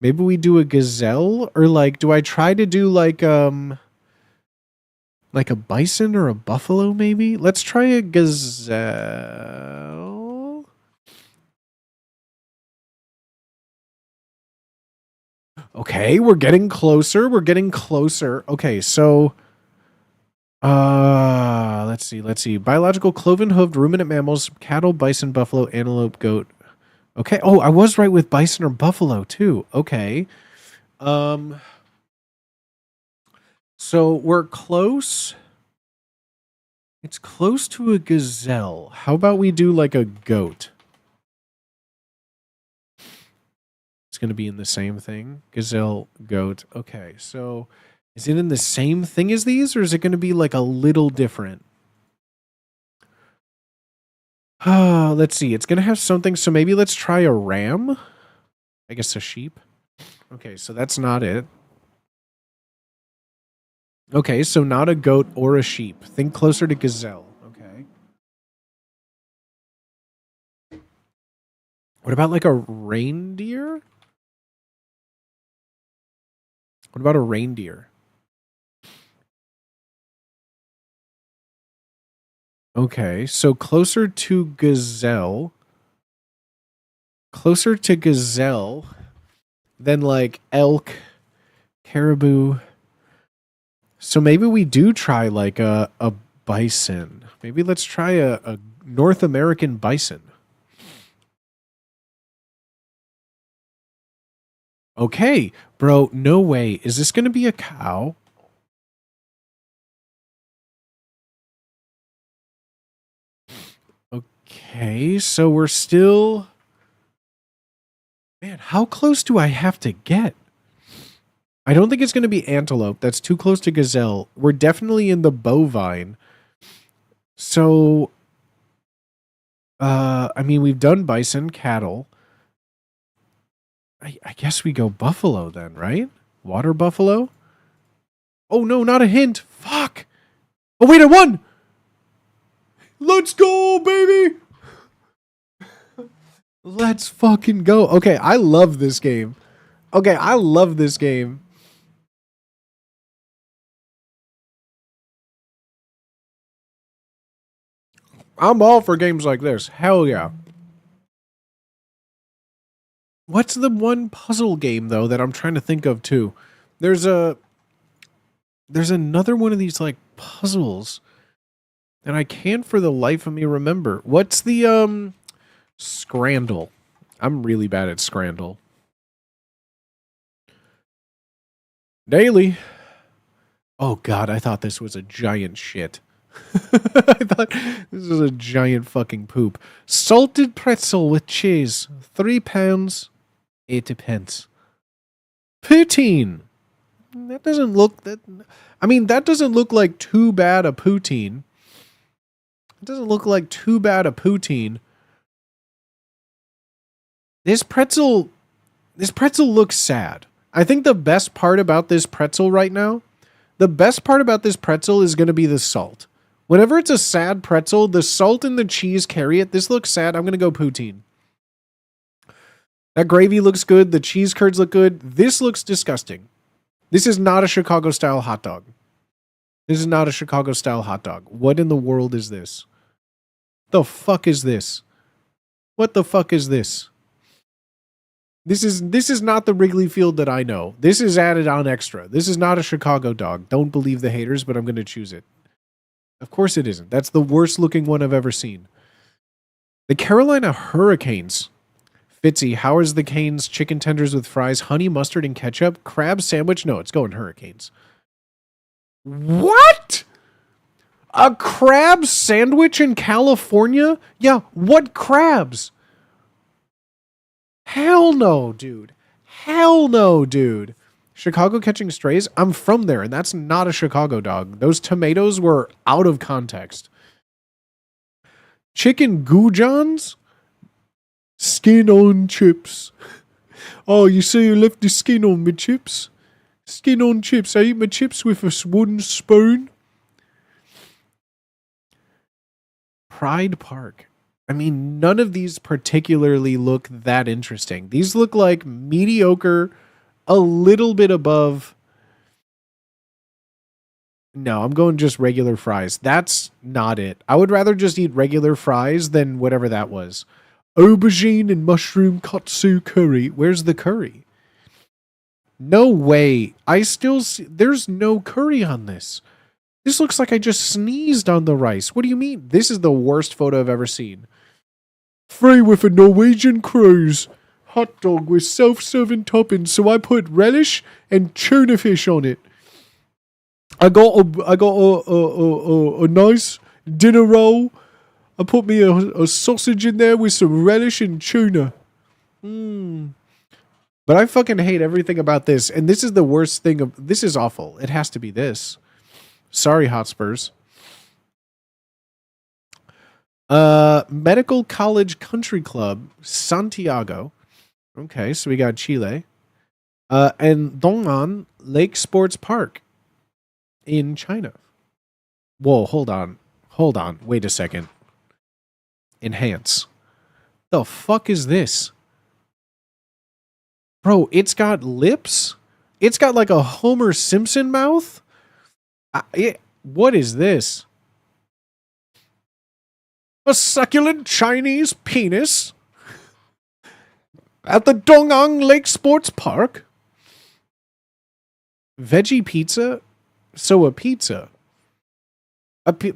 Maybe we do a gazelle, or do I try to do like a bison or a buffalo maybe? Let's try a gazelle. Okay, we're getting closer. We're getting closer. Okay, so let's see. Biological cloven-hooved ruminant mammals, cattle, bison, buffalo, antelope, goat. Okay. Oh, I was right with bison or buffalo too. Okay. So we're close. It's close to a gazelle. How about we do like a goat? It's going to be in the same thing. Gazelle, goat. Okay, so is it in the same thing as these, or is it going to be like a little different? Let's see. It's going to have something, so maybe let's try a ram. I guess a sheep. Okay, so that's not it. Okay, so not a goat or a sheep. Think closer to gazelle. Okay. What about like a reindeer? What about a reindeer? Okay, so closer to gazelle. Closer to gazelle than like elk, caribou. So maybe we do try like a bison. Maybe let's try a North American bison. Okay, bro, no way. Is this going to be a cow? Okay, so we're still... Man, how close do I have to get? I don't think it's going to be antelope. That's too close to gazelle. We're definitely in the bovine. So, I mean, we've done bison, cattle. I guess we go buffalo then, right? Water buffalo? Oh, no, not a hint. Fuck. Oh, wait, I won. Let's go, baby. Let's fucking go. Okay, I love this game. Okay, I love this game. I'm all for games like this. Hell yeah. What's the one puzzle game, though, that I'm trying to think of, too? There's another one of these, like, puzzles. And I can't for the life of me remember. What's the, Scrandle? I'm really bad at Scrandle. Daily. Oh, God, I thought this was a giant shit. I thought this was a giant fucking poop. Salted pretzel with cheese. 3 pounds, 80 pence. Poutine. That doesn't look that... I mean, that doesn't look like too bad a poutine. It doesn't look like too bad a poutine. This pretzel looks sad. I think the best part about this pretzel right now, the best part about this pretzel is going to be the salt. Whenever it's a sad pretzel, the salt and the cheese carry it. This looks sad. I'm going to go poutine. That gravy looks good. The cheese curds look good. This looks disgusting. This is not a Chicago-style hot dog. This is not a Chicago-style hot dog. What in the world is this? The fuck is this? What the fuck is this? This is not the Wrigley Field that I know. This is added on extra. This is not a Chicago dog. Don't believe the haters, but I'm going to choose it. Of course it isn't. That's the worst looking one I've ever seen. The Carolina Hurricanes. Fitzy, how is the Canes chicken tenders with fries, honey mustard and ketchup, crab sandwich? No, it's going Hurricanes. What? A crab sandwich in California? Yeah, what crabs? Hell no, dude. Hell no, dude. Chicago catching strays? I'm from there, and that's not a Chicago dog. Those tomatoes were out of context. Chicken goujons? Skin on chips. Oh, you say you left the skin on my chips? Skin on chips. I eat my chips with a wooden spoon. Pride Park. I mean, none of these particularly look that interesting. These look like mediocre, a little bit above. No, I'm going just regular fries. That's not it. I would rather just eat regular fries than whatever that was. Aubergine and mushroom katsu curry. Where's the curry? No way. I still see, there's no curry on this. This looks like I just sneezed on the rice. What do you mean? This is the worst photo I've ever seen. Free with a Norwegian cruise. Hot dog with self-serving toppings, so I put relish and tuna fish on it. I got a nice dinner roll. I put me a sausage in there with some relish and tuna. But I fucking hate everything about this, and this is the worst thing. This is awful. It has to be this. Sorry, Hotspurs. Medical College Country Club, Santiago. Okay, so we got Chile. And Dong'an Lake Sports Park in China. Whoa, hold on. Hold on. Wait a second. Enhance. The fuck is this? Bro, it's got lips? It's got like a Homer Simpson mouth? What is this? A succulent Chinese penis at the Dong'an Lake Sports Park? Veggie pizza? So a pizza.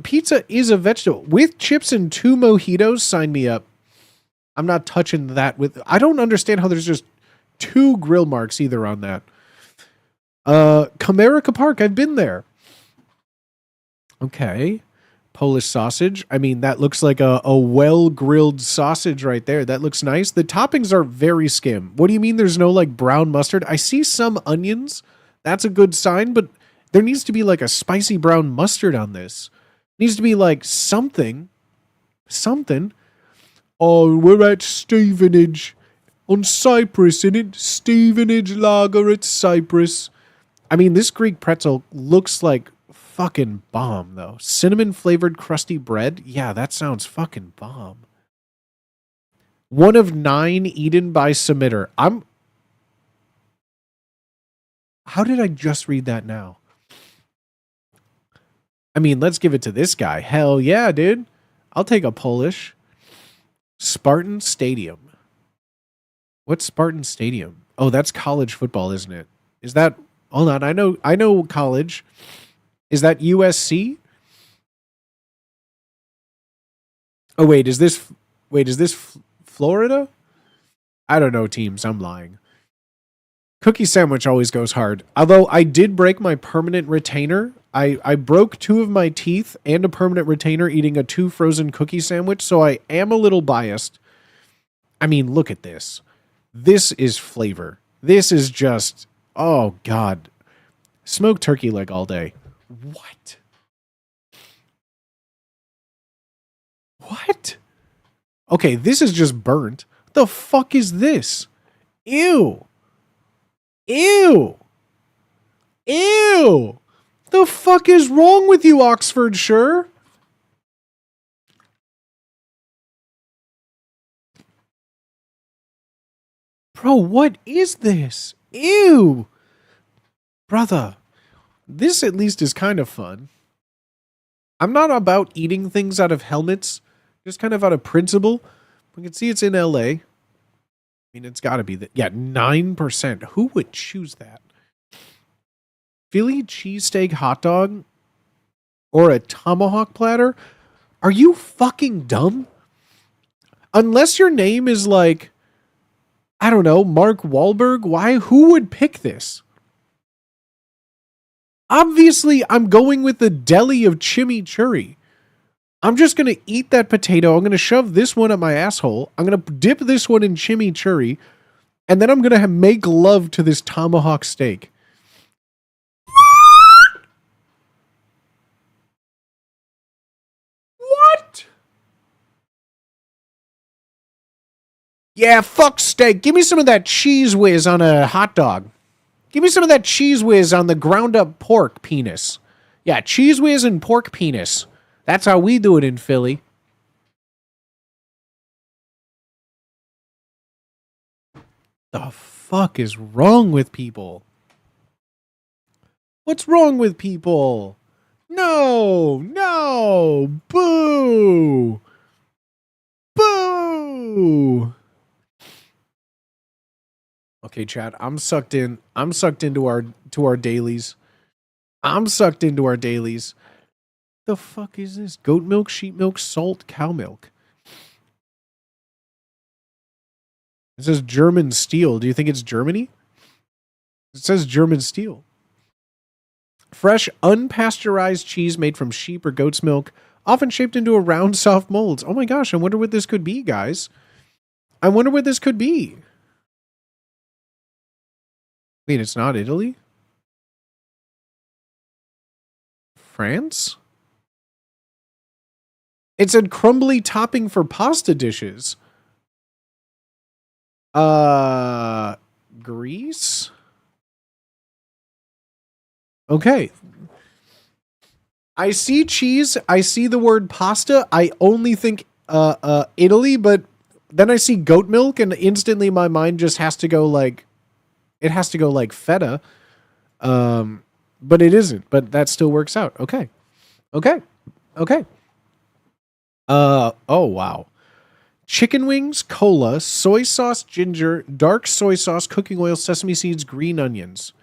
Pizza is a vegetable. With chips and 2 mojitos, sign me up. I'm not touching that with... I don't understand how there's just 2 grill marks either on that. Comerica Park, I've been there. Okay. Polish sausage. I mean, that looks like a well-grilled sausage right there. That looks nice. The toppings are very skim. What do you mean there's no, like, brown mustard? I see some onions. That's a good sign, but there needs to be, like, a spicy brown mustard on this. Needs to be, like, something. Something. Oh, we're at Stevenage. On Cyprus, innit? Stevenage Lager at Cyprus. I mean, this Greek pretzel looks like fucking bomb, though. Cinnamon flavored crusty bread? Yeah, that sounds fucking bomb. 1 of 9 eaten by submitter. How did I just read that now? I mean, let's give it to this guy. Hell yeah, dude. I'll take a Polish. Spartan Stadium. What's Spartan Stadium? Oh, that's college football, isn't it? Is that... Hold on, I know college. Is that USC? Oh, wait, is this Florida? I don't know teams, I'm lying. Cookie sandwich always goes hard. Although I did break my permanent retainer. I broke 2 of my teeth and a permanent retainer eating a 2 frozen cookie sandwich, so I am a little biased. I mean, look at this. This is flavor. This is just, oh God. Smoked turkey leg all day. What? What? Okay, this is just burnt. The fuck is this? Ew. Ew. Ew. The fuck is wrong with you, Oxfordshire? Bro, what is this? Ew. Brother, this at least is kind of fun. I'm not about eating things out of helmets, just kind of out of principle. We can see it's in LA. I mean, it's got to be that. Yeah, 9%. Who would choose that? Philly cheesesteak hot dog or a tomahawk platter? Are you fucking dumb? Unless your name is like, I don't know, Mark Wahlberg, who would pick this? Obviously, I'm going with the deli of chimichurri. I'm just going to eat that potato. I'm going to shove this one up my asshole. I'm going to dip this one in chimichurri. And then I'm going to make love to this tomahawk steak. What? Yeah, fuck steak. Give me some of that cheese whiz on a hot dog. Give me some of that cheese whiz on the ground up pork penis. Yeah, cheese whiz and pork penis. That's how we do it in Philly. The fuck is wrong with people? What's wrong with people? No, boo, boo. Okay, chat. I'm sucked in. I'm sucked into our dailies. I'm sucked into our dailies. The fuck is this? Goat milk, sheep milk, salt, cow milk. It says German steel. Do you think it's Germany? It says German steel. Fresh, unpasteurized cheese made from sheep or goat's milk, often shaped into a round, soft molds. Oh my gosh, I wonder what this could be, guys. I wonder what this could be. Wait, it's not Italy? France? It said crumbly topping for pasta dishes. Greece? Okay. I see cheese. I see the word pasta. I only think Italy, but then I see goat milk and instantly my mind just has to go like, it has to go like feta. But it isn't, but that still works out. Okay. Okay. Okay. Oh wow. Chicken wings, cola, soy sauce, ginger, dark soy sauce, cooking oil, sesame seeds, green onions.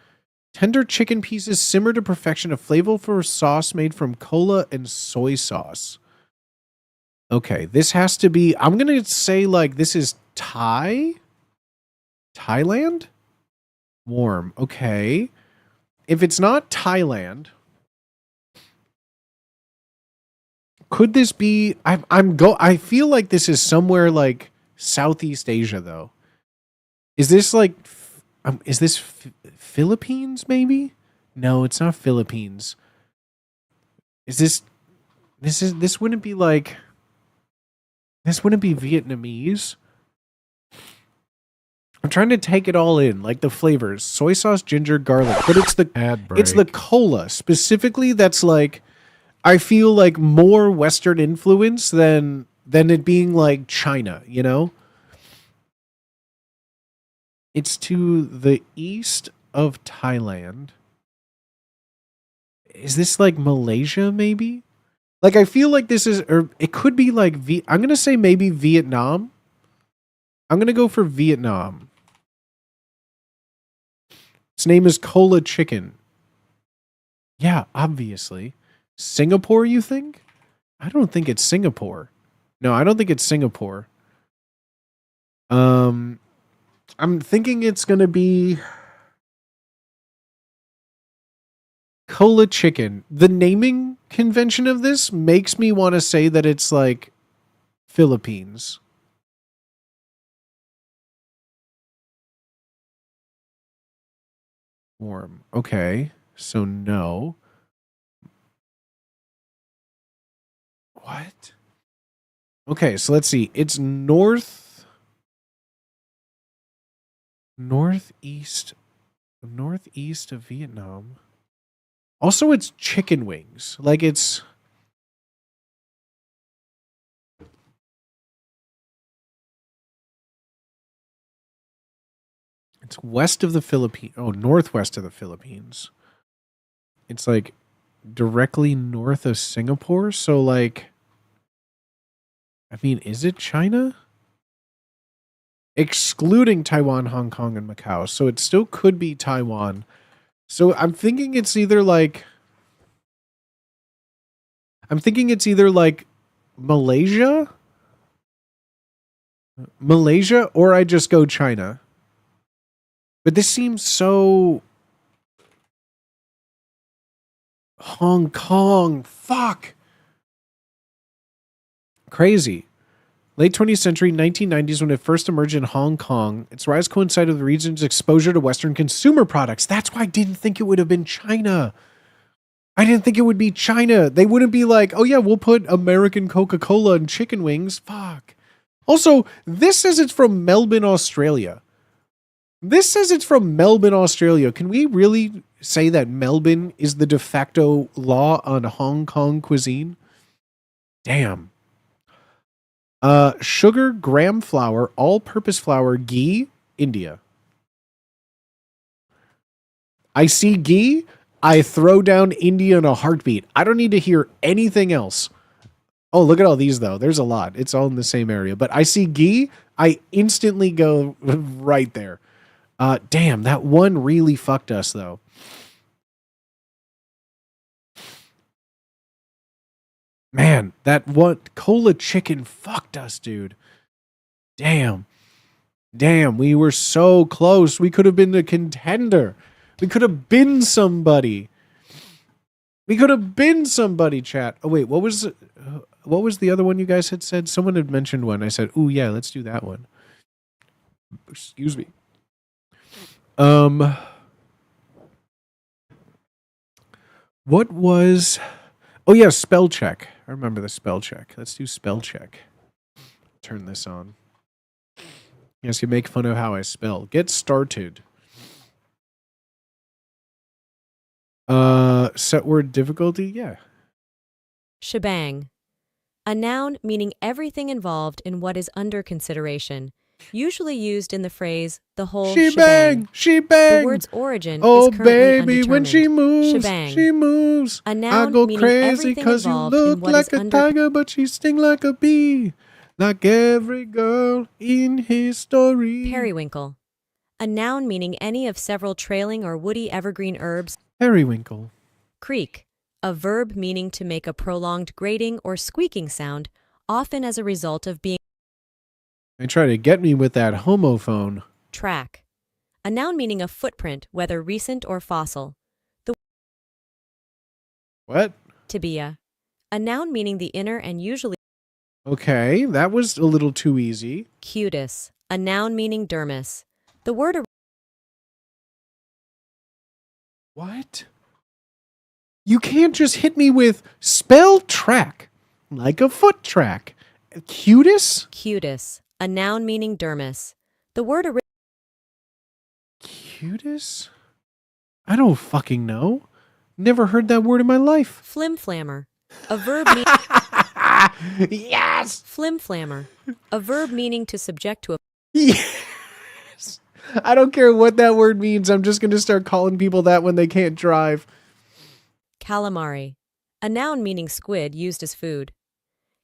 Tender chicken pieces simmer to perfection, a flavorful sauce made from cola and soy sauce. Okay, this has to be, I'm going to say like this is Thailand? Warm. Okay. If it's not Thailand, could this be, I feel like this is somewhere like Southeast Asia though. Is this like, is this Philippines maybe? No, it's not Philippines. This wouldn't be like, this wouldn't be Vietnamese. I'm trying to take it all in, like the flavors, soy sauce, ginger, garlic, but it's the cola specifically that's like, I feel like more Western influence than it being like China, you know? It's to the east of Thailand. Is this like Malaysia maybe? Like I feel like this is, or it could be like, I'm going to say maybe Vietnam. I'm going to go for Vietnam. Its name is Cola Chicken. Yeah, obviously. Singapore, you think? I don't think it's Singapore. No, I don't think it's Singapore. I'm thinking it's going to be Cola Chicken. The naming convention of this makes me want to say that it's like Philippines. Warm. Okay. So no. What? Okay, so let's see. It's northeast of Vietnam. Also, it's chicken wings. Like it's west of the Philippines. Oh, northwest of the Philippines. It's like directly north of Singapore. So like, I mean, is it China? Excluding Taiwan, Hong Kong, and Macau. So it still could be Taiwan. So I'm thinking it's either like Malaysia or I just go China. But this seems so Hong Kong. Fuck. Crazy. Late 20th century, 1990s, when it first emerged in Hong Kong, its rise coincided with the region's exposure to Western consumer products. That's why I didn't think it would have been China. I didn't think it would be China. They wouldn't be like, oh yeah, we'll put American Coca-Cola and chicken wings. Fuck. Also, this says it's from Melbourne, Australia. This says it's from Melbourne, Australia. Can we really say that Melbourne is the de facto law on Hong Kong cuisine? Damn. Sugar, gram flour, all-purpose flour, ghee, India. I see ghee, I throw down India in a heartbeat. I don't need to hear anything else. Oh, look at all these, though. There's a lot. It's all in the same area. But I see ghee, I instantly go right there. Damn, that one really fucked us though. Man, that one cola chicken fucked us, dude. Damn. Damn, we were so close. We could have been a contender. We could have been somebody. We could have been somebody, chat. Oh, wait, what was the other one you guys had said? Someone had mentioned one. I said, ooh, yeah, let's do that one. Excuse me. What was... Oh, yeah, spell check. I remember the spell check. Let's do spell check. Turn this on. Yes, you make fun of how I spell. Get started. Set word difficulty? Yeah. Shebang. A noun meaning everything involved in what is under consideration, usually used in the phrase the whole shebang. Shebang. The word's origin Oh, is currently baby, when she moves, Shebang. she moves. A I noun go meaning crazy everything because you involved in look what like is a under tiger, but she sting like a bee. Like every girl in history. Periwinkle. A noun meaning any of several trailing or woody evergreen herbs. Periwinkle. Creak. A verb meaning to make a prolonged grating or squeaking sound, often as a result of being They try to get me with that homophone. track. A noun meaning a footprint, whether recent or fossil. What? Tibia. A noun meaning the inner and usually Okay, that was a little too easy. cutis. A noun meaning dermis. The word What? You can't just hit me with spell track, like a foot track. Cutis? cutis. A noun meaning dermis. The word Cutis? I don't fucking know. Never heard that word in my life. flimflammer. A verb Yes! flimflammer. A verb meaning to subject to a Yes! I don't care what that word means. I'm just going to start calling people that when they can't drive. calamari. A noun meaning squid used as food.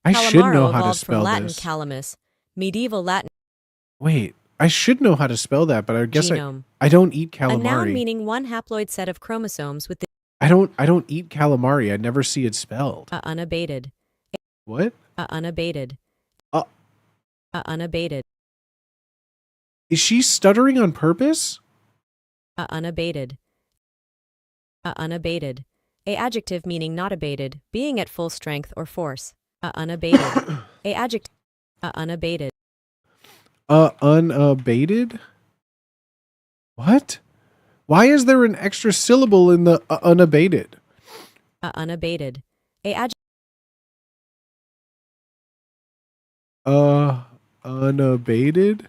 I should know how to evolved spell from Latin this. calamus, medieval Latin Wait, I should know how to spell that, but I guess genome. I don't eat A noun calamari. meaning one haploid set of chromosomes with the I don't eat calamari. I never see it spelled. unabated. What? Unabated. Uh. Unabated. Is she stuttering on purpose? Unabated. Unabated. A adjective meaning not abated, being at full strength or force. Unabated. A adjective. Unabated. Unabated? What? Why is there an extra syllable in the unabated? Unabated. A adjective. Unabated?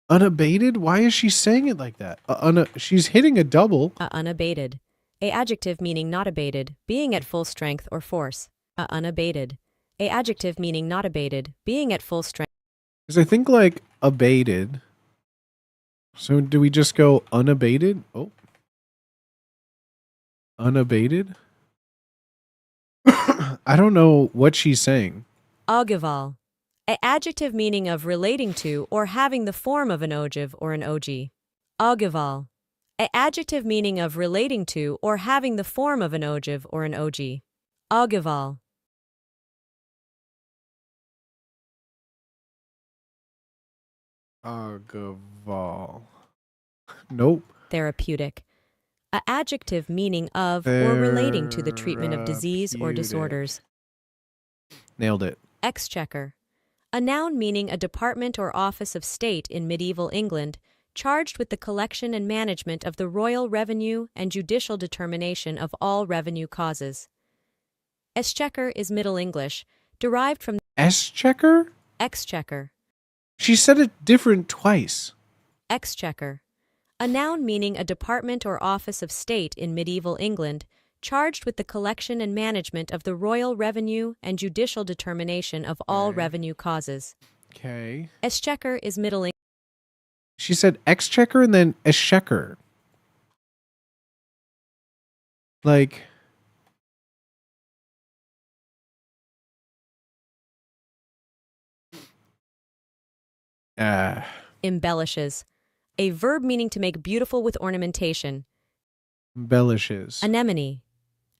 Unabated? Why is she saying it like that? She's hitting a double. Unabated. A adjective meaning not abated, being at full strength or force. Unabated. A adjective meaning not abated, being at full strength. Because I think like abated. So do we just go unabated? Oh. Unabated? I don't know what she's saying. Ogival. A adjective meaning of relating to or having the form of an ogive or an ogi. Ogival. A adjective meaning of relating to or having the form of an ogive or an ogi. Ogival. Agaval. Nope. Therapeutic. A adjective meaning of or relating to the treatment of disease or Therapeutic. disorders. Nailed it. Exchequer. A noun meaning a department or office of state in medieval England, charged with the collection and management of the royal revenue and judicial determination of all revenue causes. Exchequer is Middle English, derived from Exchequer? exchequer. She said it different twice. Exchequer. A noun meaning a department or office of state in medieval England, charged with the collection and management of the royal revenue and judicial determination of all Okay. revenue causes. Okay. Exchequer is Middle English. She said exchequer and then exchequer. Like... embellishes. A verb meaning to make beautiful with ornamentation. Embellishes. Anemone.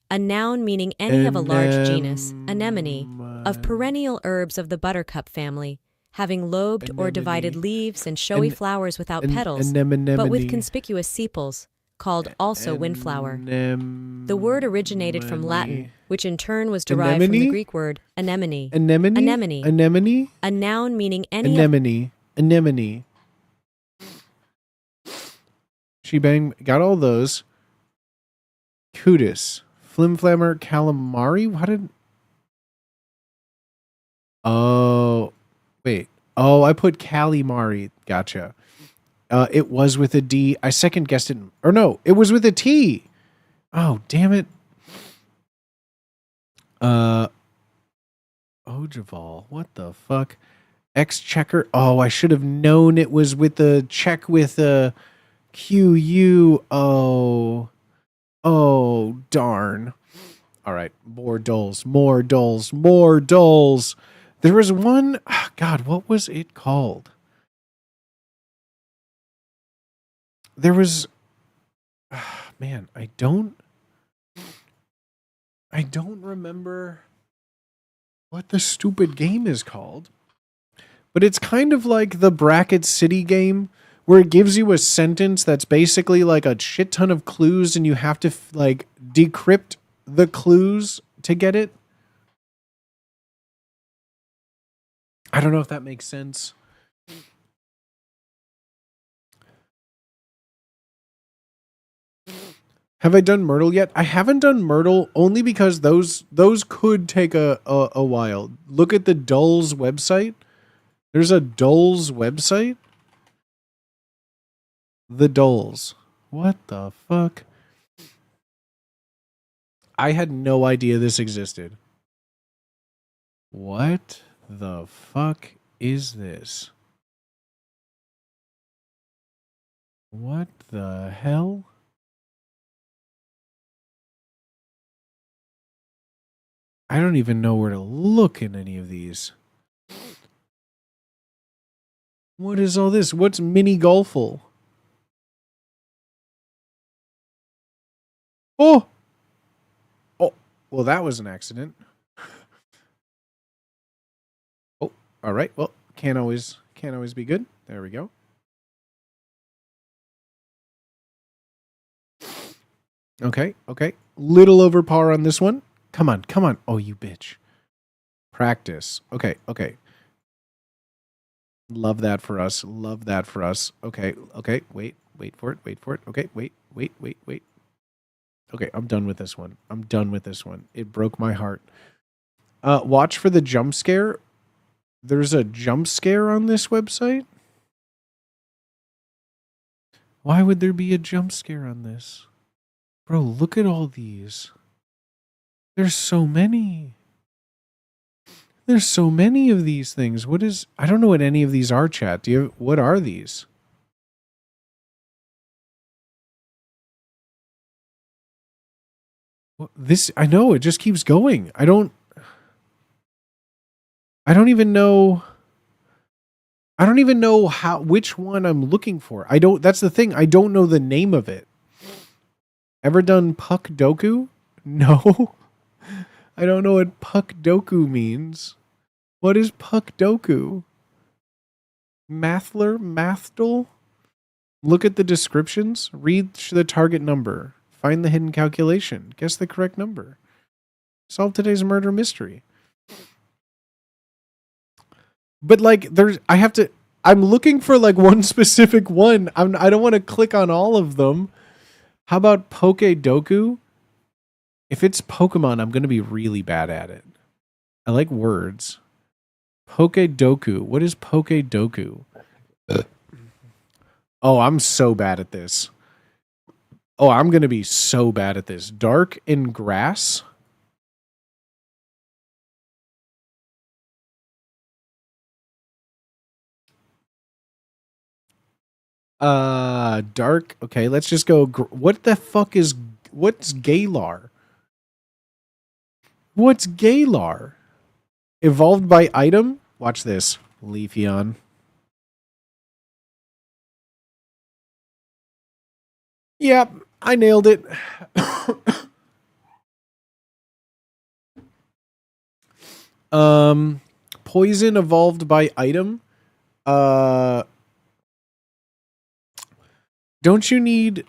A noun meaning any of a large genus, anemone, of perennial herbs of the buttercup family, having lobed or divided leaves and showy flowers without petals, but with conspicuous sepals, called also windflower. The word originated from Latin, which in turn was derived from the Greek word anemone. Anemone? Anemone. Anemone? A noun meaning any Anemone. Anemone. She bang got all those. Cudis. Flimflammer calamari? What did... Oh, wait. Oh, I put calamari. Gotcha. It was with a D. I second guessed it. Or no, it was with a T. Oh, damn it. Ojaval. What the fuck? Exchequer. Oh, I should have known it was with the check with a QU. Oh, darn. All right. More dulls. More dulls. More dulls. There was one. Oh, God, what was it called? There was. Man, I don't remember what the stupid game is called. But it's kind of like the Bracket City game, where it gives you a sentence that's basically like a shit ton of clues and you have to like decrypt the clues to get it. I don't know if that makes sense. Have I done Myrtle yet? I haven't done Myrtle only because those could take a while. Look at the Dulls website. There's a Dulls website. The Dulls. What the fuck? I had no idea this existed. What the fuck is this? What the hell? I don't even know where to look in any of these. What is all this? What's Mini Golful? Oh! Oh, well, that was an accident. Oh, all right. Well, can't always be good. There we go. Okay. Little over par on this one. Come on. Oh, you bitch. Practice. Okay. Love that for us. Okay. Wait for it. Okay, wait. Okay, I'm done with this one. It broke my heart. Watch for the jump scare. There's a jump scare on this website? Why would there be a jump scare on this? Bro, look at all these. There's so many. There's so many of these things. I don't know what any of these are, chat. What are these? I know, it just keeps going. I don't even know which one I'm looking for. That's the thing. I don't know the name of it. Ever done Puck Doku? No. I don't know what Puck Doku means. What is Puck Doku? Mathdle? Look at the descriptions. Read the target number. Find the hidden calculation. Guess the correct number. Solve today's murder mystery. But like, I'm looking for like one specific one. I don't want to click on all of them. How about Pokedoku? If it's Pokemon, I'm going to be really bad at it. I like words. Pokedoku. What is Pokedoku? Oh, I'm so bad at this. Oh, I'm going to be so bad at this. Dark in grass? Dark. Okay, let's just go. What the fuck what's Galar? What's Galar? Evolved by item? Watch this. Leafeon. Yep, I nailed it. Poison evolved by item. Don't you need...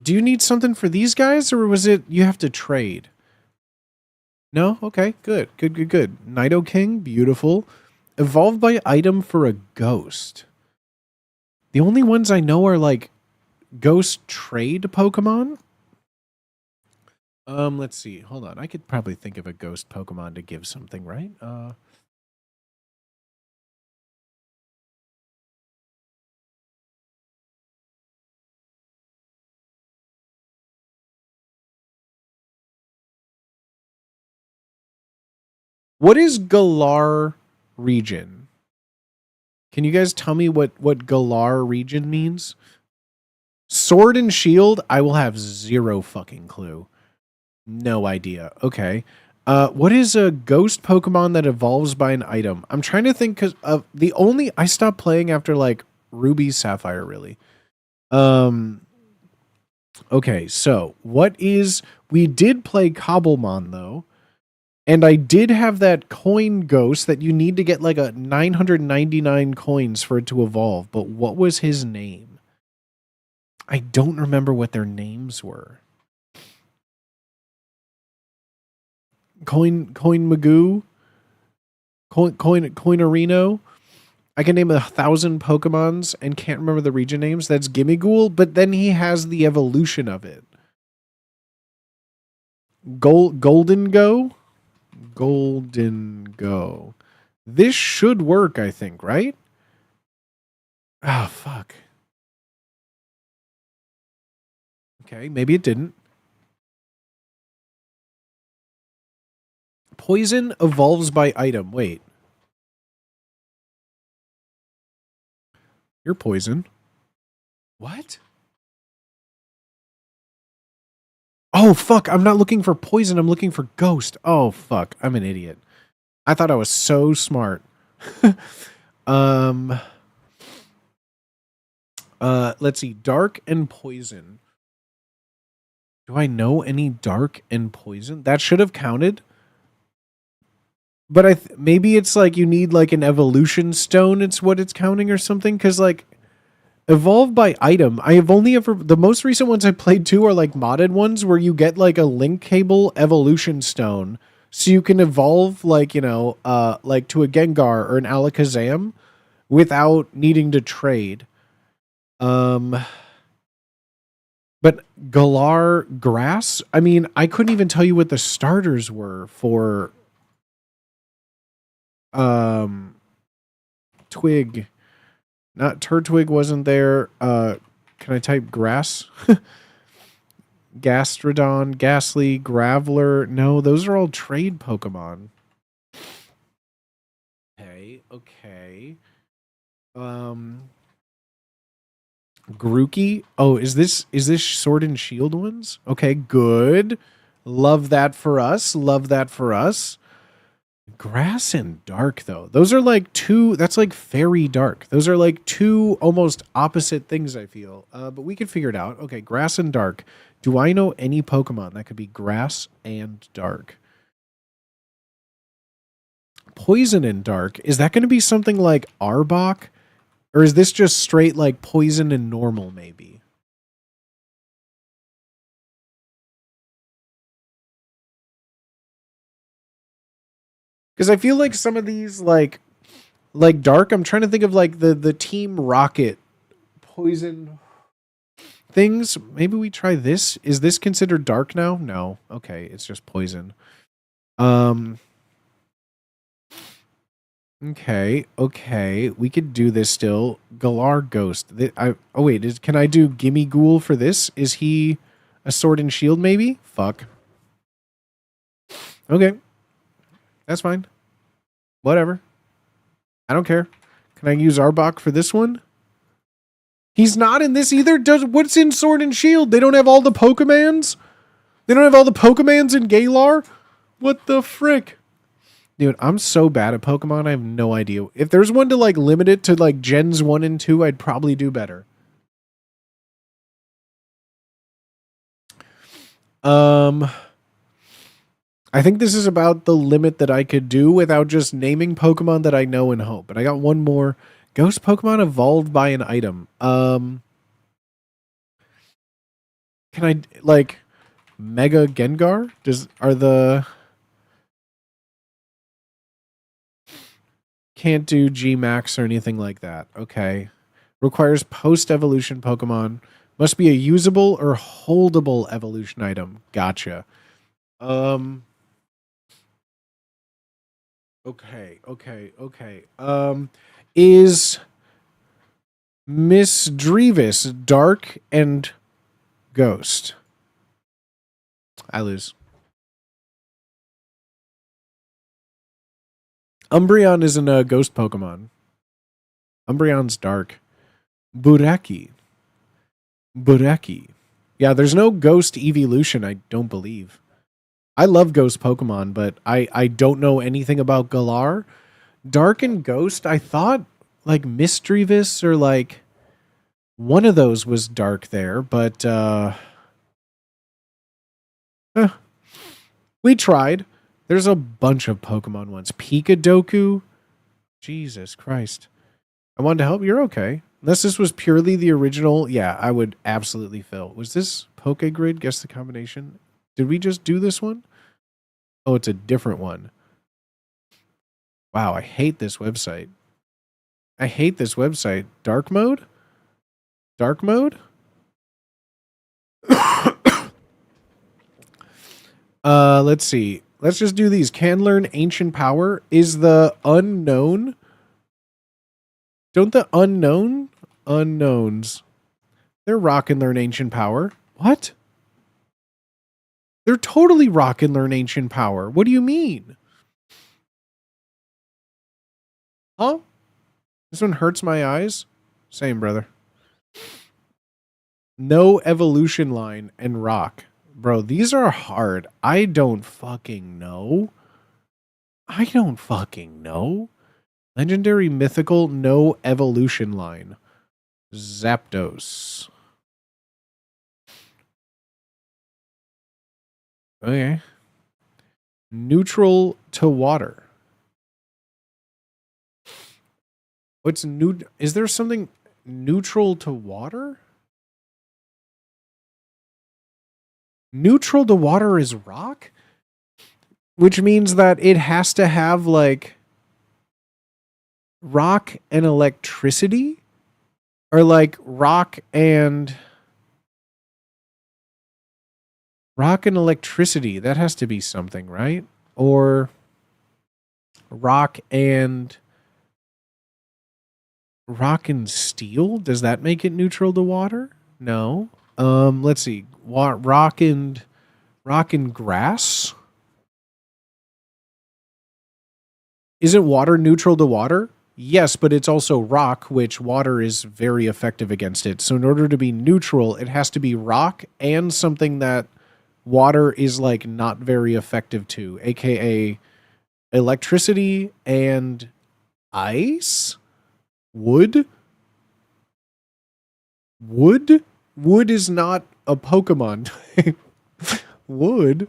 Do you need something for these guys, or was it you have to trade? No? Okay, good. Nido King, beautiful. Evolved by item for a ghost. The only ones I know are like ghost trade Pokemon. Let's see. Hold on. I could probably think of a ghost Pokemon to give something, right? What is Galar region? Can you guys tell me what Galar region means? Sword and Shield, I will have zero fucking clue. No idea. Okay. What is a ghost Pokemon that evolves by an item? I'm trying to think because I stopped playing after like Ruby Sapphire, really. Okay, so we did play Cobblemon though. And I did have that coin ghost that you need to get like a 999 coins for it to evolve. But what was his name? I don't remember what their names were. Coin Magoo? Coinerino? I can name 1,000 Pokemons and can't remember the region names. That's Gimmighoul, but then he has the evolution of it. Golden Go? Golden Go. This should work, I think, right? Ah, fuck. Okay, maybe it didn't. Poison evolves by item. Wait. You're poison. What? Oh, fuck. I'm not looking for poison. I'm looking for ghost. Oh, fuck. I'm an idiot. I thought I was so smart. Let's see. Dark and poison. Do I know any dark and poison? That should have counted. But maybe it's like you need like an evolution stone. It's what it's counting or something. Because like evolve by item. I have only ever, the most recent ones I played too are like modded ones where you get like a link cable evolution stone. So you can evolve like, you know, like to a Gengar or an Alakazam without needing to trade. But Galar Grass, I mean, I couldn't even tell you what the starters were for Twig. Not Turtwig wasn't there. Can I type grass? Gastrodon, Ghastly, Graveler. No, those are all trade Pokemon. Okay. Grookey. Oh, is this Sword and Shield ones? Okay, good. Love that for us. Grass and Dark, though. Those are like two... That's like Fairy Dark. Those are like two almost opposite things, I feel. But we can figure it out. Okay, Grass and Dark. Do I know any Pokemon that could be Grass and Dark? Poison and Dark. Is that going to be something like Arbok? Or is this just straight like Poison and Normal, maybe? Because I feel like some of these, like Dark, I'm trying to think of like the Team Rocket Poison things. Maybe we try this. Is this considered Dark now? No. Okay, it's just Poison. Okay. We could do this still. Galar Ghost. Can I do Gimmighoul for this? Is he a Sword and Shield, maybe? Fuck. Okay. That's fine. Whatever. I don't care. Can I use Arbok for this one? He's not in this either? What's in Sword and Shield? They don't have all the Pokemans? They don't have all the Pokemans in Galar? What the frick? Dude, I'm so bad at Pokemon, I have no idea. If there's one to like limit it to like Gens 1 and 2, I'd probably do better. I think this is about the limit that I could do without just naming Pokemon that I know and hope. But I got one more. Ghost Pokemon evolved by an item. Can I, like, Mega Gengar? Can't do G-Max or anything like that. Okay. Requires post-evolution Pokemon. Must be a usable or holdable evolution item. Gotcha. Okay. Is Miss Drevis dark and ghost? I lose. Umbreon isn't a ghost Pokemon. Umbreon's dark. Bureki. Yeah, there's no ghost evolution, I don't believe. I love ghost Pokemon, but I don't know anything about Galar. Dark and Ghost, I thought like Misdreavus or like one of those was dark there, but we tried. There's a bunch of Pokemon ones. Pikadoku. Jesus Christ. I wanted to help. You're okay. Unless this was purely the original, yeah, I would absolutely fill. Was this Pokegrid? Guess the combination. Did we just do this one? Oh, it's a different one. Wow, I hate this website. Dark mode? Let's see. Let's just do these. Can learn ancient power. Is the unknown? Don't the unknowns? They're rock and learn ancient power. What? They're totally rock and learn ancient power. What do you mean? Huh? This one hurts my eyes? Same, brother. No evolution line and rock. Bro, these are hard. I don't fucking know. Legendary, mythical, no evolution line. Zapdos. Okay. Neutral to water. What's new? Is there something neutral to water? Neutral to water is rock? Which means that it has to have like rock and electricity? Or like rock and electricity. That has to be something, right? Or rock and steel? Does that make it neutral to water? No. Let's see. Rock and grass? Isn't water neutral to water? Yes, but it's also rock, which water is very effective against it. So in order to be neutral, it has to be rock and something that water is like not very effective to, aka electricity and ice? Wood is not a Pokemon. Wood.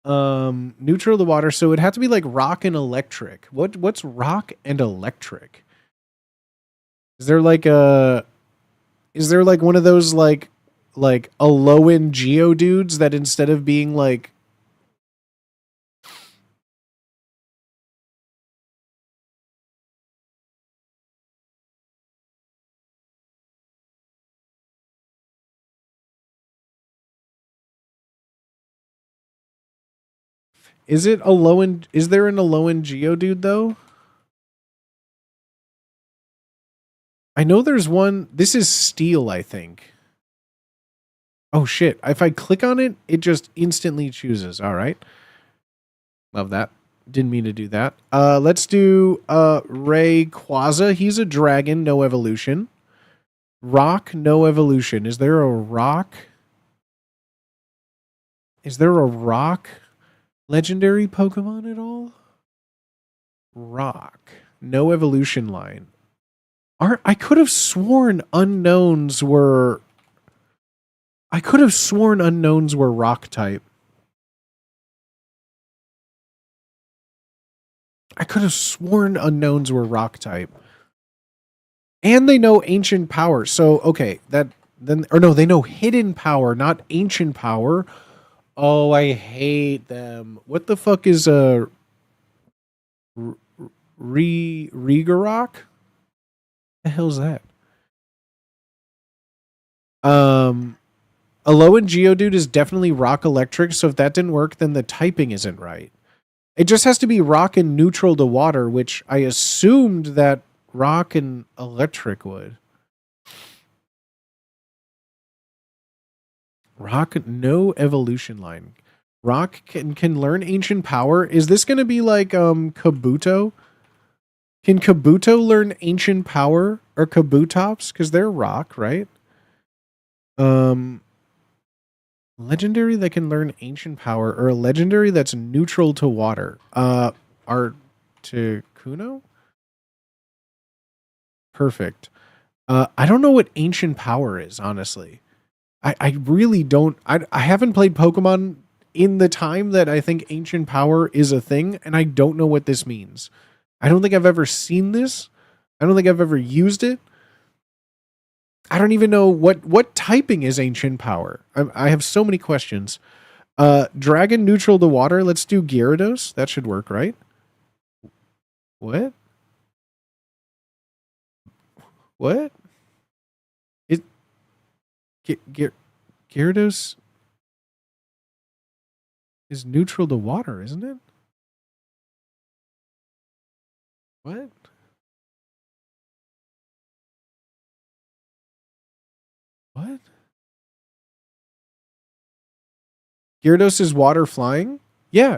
Neutral to water, so it'd have to be like rock and electric. What's rock and electric? Is there like one of those like a low-end Geodudes that instead of being like is there an Alolan Geodude though? I know there's one. This is steel, I think. Oh shit. If I click on it, it just instantly chooses. All right. Love that. Didn't mean to do that. Let's do Rayquaza. He's a dragon, no evolution. Rock, no evolution. Is there a rock? Legendary Pokemon at all? Rock. No evolution line. I could have sworn unknowns were I could have sworn unknowns were rock type. I could have sworn unknowns were rock type. And they know ancient power. So, okay, they know hidden power, not ancient power. Oh, I hate them. What the fuck is Regarok? The hell's that? Alolan Geodude is definitely rock electric, so if that didn't work, then the typing isn't right. It just has to be rock and neutral to water, which I assumed that rock and electric would. Rock, no evolution line. Rock can learn ancient power. Is this going to be like Kabuto? Can Kabuto learn ancient power or Kabutops? Because they're rock, right? Legendary that can learn ancient power, or a legendary that's neutral to water. Articuno? Perfect. I don't know what ancient power is, honestly. I really don't. I haven't played Pokemon in the time that I think ancient power is a thing, and I don't know what this means. I don't think I've ever seen this. I don't think I've ever used it. I don't even know what typing is ancient power. I have so many questions. Dragon neutral to water. Let's do Gyarados. That should work, right? What? What? Gyarados is neutral to water, isn't it? What? What? Gyarados is water flying? Yeah.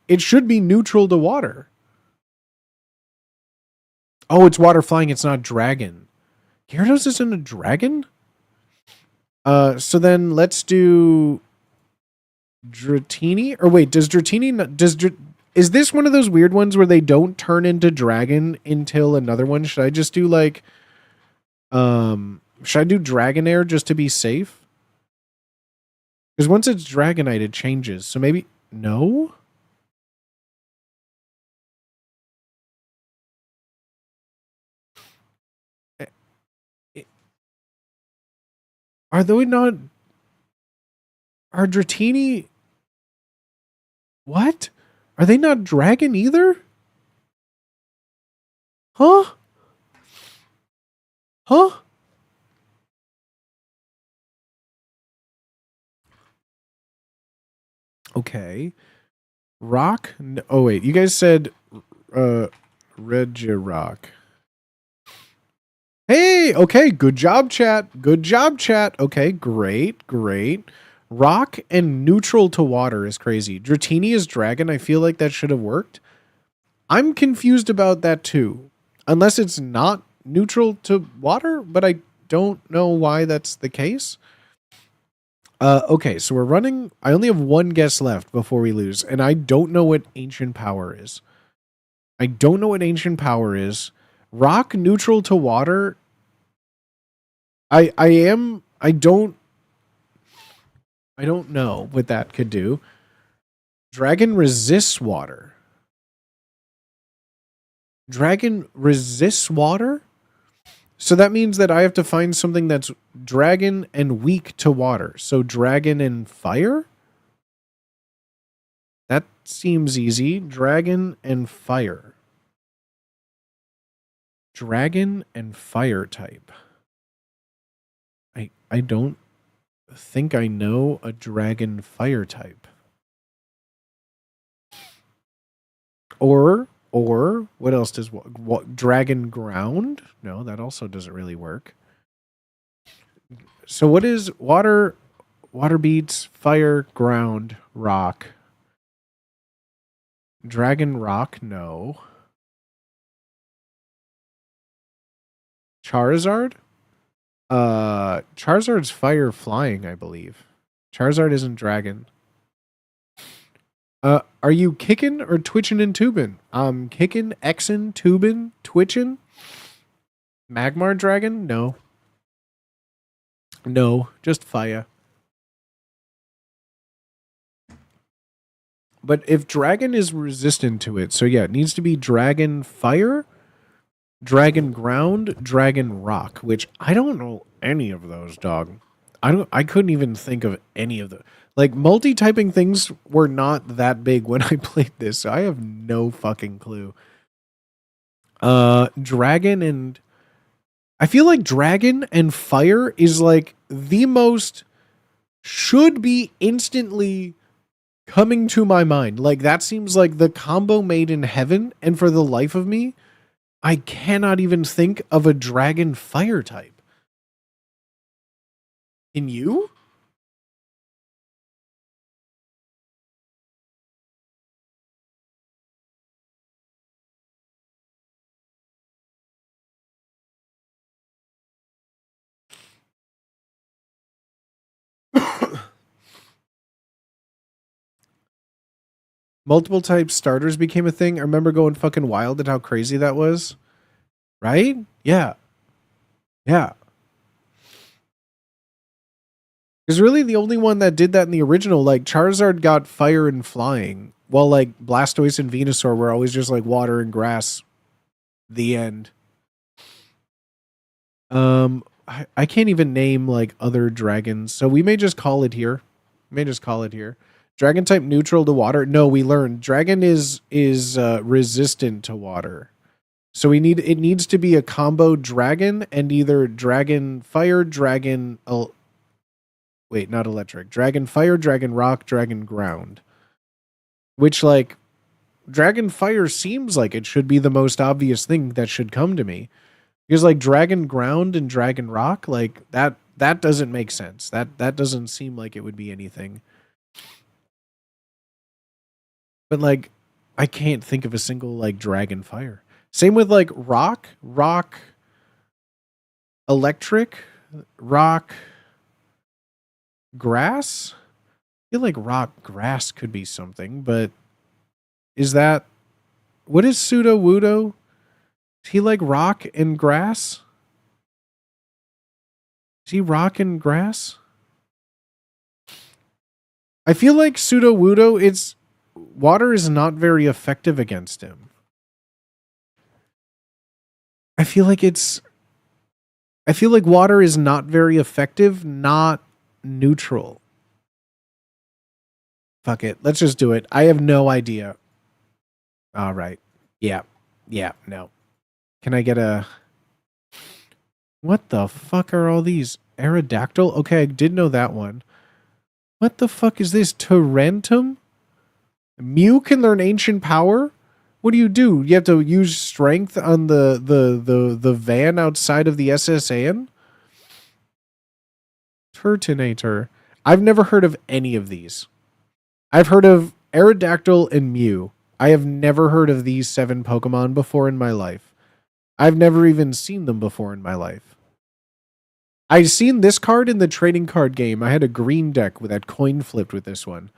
It should be neutral to water. Oh, it's water flying. It's not dragon. Gyarados isn't a dragon? So then let's do Dratini. Or wait, does Dratini... Is this one of those weird ones where they don't turn into dragon until another one? Should I just do like... should I do Dragonair just to be safe? Because once it's Dragonite, it changes. So maybe... No? Are they not... Are Dratini... What? Are they not dragon either? Huh? Huh? Okay. Rock? No, oh, wait. You guys said Regirock. Hey, okay. Good job, chat. Good job, chat. Okay, great, great. Rock and neutral to water is crazy. Dratini is dragon. I feel like that should have worked. I'm confused about that too. Unless it's not neutral to water, but I don't know why that's the case. Okay, so we're running... I only have one guess left before we lose, and I don't know what ancient power is. I don't know what ancient power is. Rock neutral to water. I don't know what that could do. Dragon resists water. Dragon resists water? So that means that I have to find something that's dragon and weak to water. So dragon and fire? That seems easy. Dragon and fire. Dragon and fire type. I don't think I know a dragon fire type. Or what else does what dragon ground? No, that also doesn't really work. So what is water beats, fire, ground, rock? Dragon rock, no. Charizard? Charizard's fire flying, I believe. Charizard isn't dragon. Are you kicking or twitching and tubing? Kicking, Xing, tubing, twitching? Magmar dragon? No. No, just fire. But if dragon is resistant to it, so yeah, it needs to be dragon fire, dragon ground, dragon rock, which I don't know any of those, dog. I couldn't even think of any of the, like, multi-typing things were not that big when I played this, so I have no fucking clue. Dragon and I feel like dragon and fire is like the most should be instantly coming to my mind. Like that seems like the combo made in heaven, and for the life of me, I cannot even think of a dragon fire type. Can you? Multiple type starters became a thing. I remember going fucking wild at how crazy that was. Right? Yeah. Yeah. Because really the only one that did that in the original, like Charizard got fire and flying, while like Blastoise and Venusaur were always just like water and grass. The end. I can't even name like other dragons, so we may just call it here. Dragon type neutral to water. No, we learned dragon is resistant to water. So it needs to be a combo dragon and either dragon fire, dragon not electric. Dragon fire, dragon rock, dragon ground. Which like dragon fire seems like it should be the most obvious thing that should come to me. Because like dragon ground and dragon rock, like that doesn't make sense. That doesn't seem like it would be anything. But like I can't think of a single like dragon fire. Same with like rock, electric, rock, grass. I feel like rock grass could be something, but is that what is Pseudo Wudo? Is he like rock and grass? Is he rock and grass? I feel like Pseudo Wudo, it's water is not very effective against him. I feel like water is not very effective, not neutral. Fuck it. Let's just do it. I have no idea. All right. Yeah. No. Can I get a... What the fuck are all these? Aerodactyl? Okay, I did know that one. What the fuck is this? Tarentum? Mew can learn ancient power? What do? You have to use strength on the van outside of the SSAN? Turtonator. I've never heard of any of these. I've heard of Aerodactyl and Mew. I have never heard of these 7 Pokemon before in my life. I've never even seen them before in my life. I've seen this card in the trading card game. I had a green deck with that coin flipped with this one.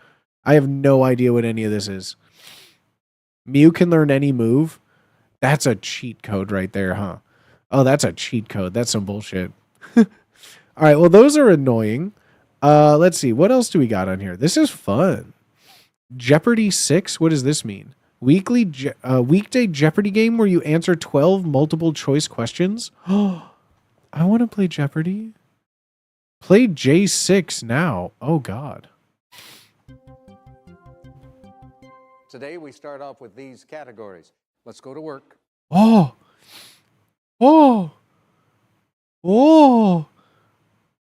I have no idea what any of this is. Mew can learn any move. That's a cheat code right there, huh? Oh, that's a cheat code. That's some bullshit. All right, well, those are annoying. Let's see. What else do we got on here? This is fun. Jeopardy 6? What does this mean? Weekday Jeopardy game where you answer 12 multiple choice questions? Oh, I want to play Jeopardy. Play J6 now. Oh, God. Today we start off with these categories. Let's go to work. Oh.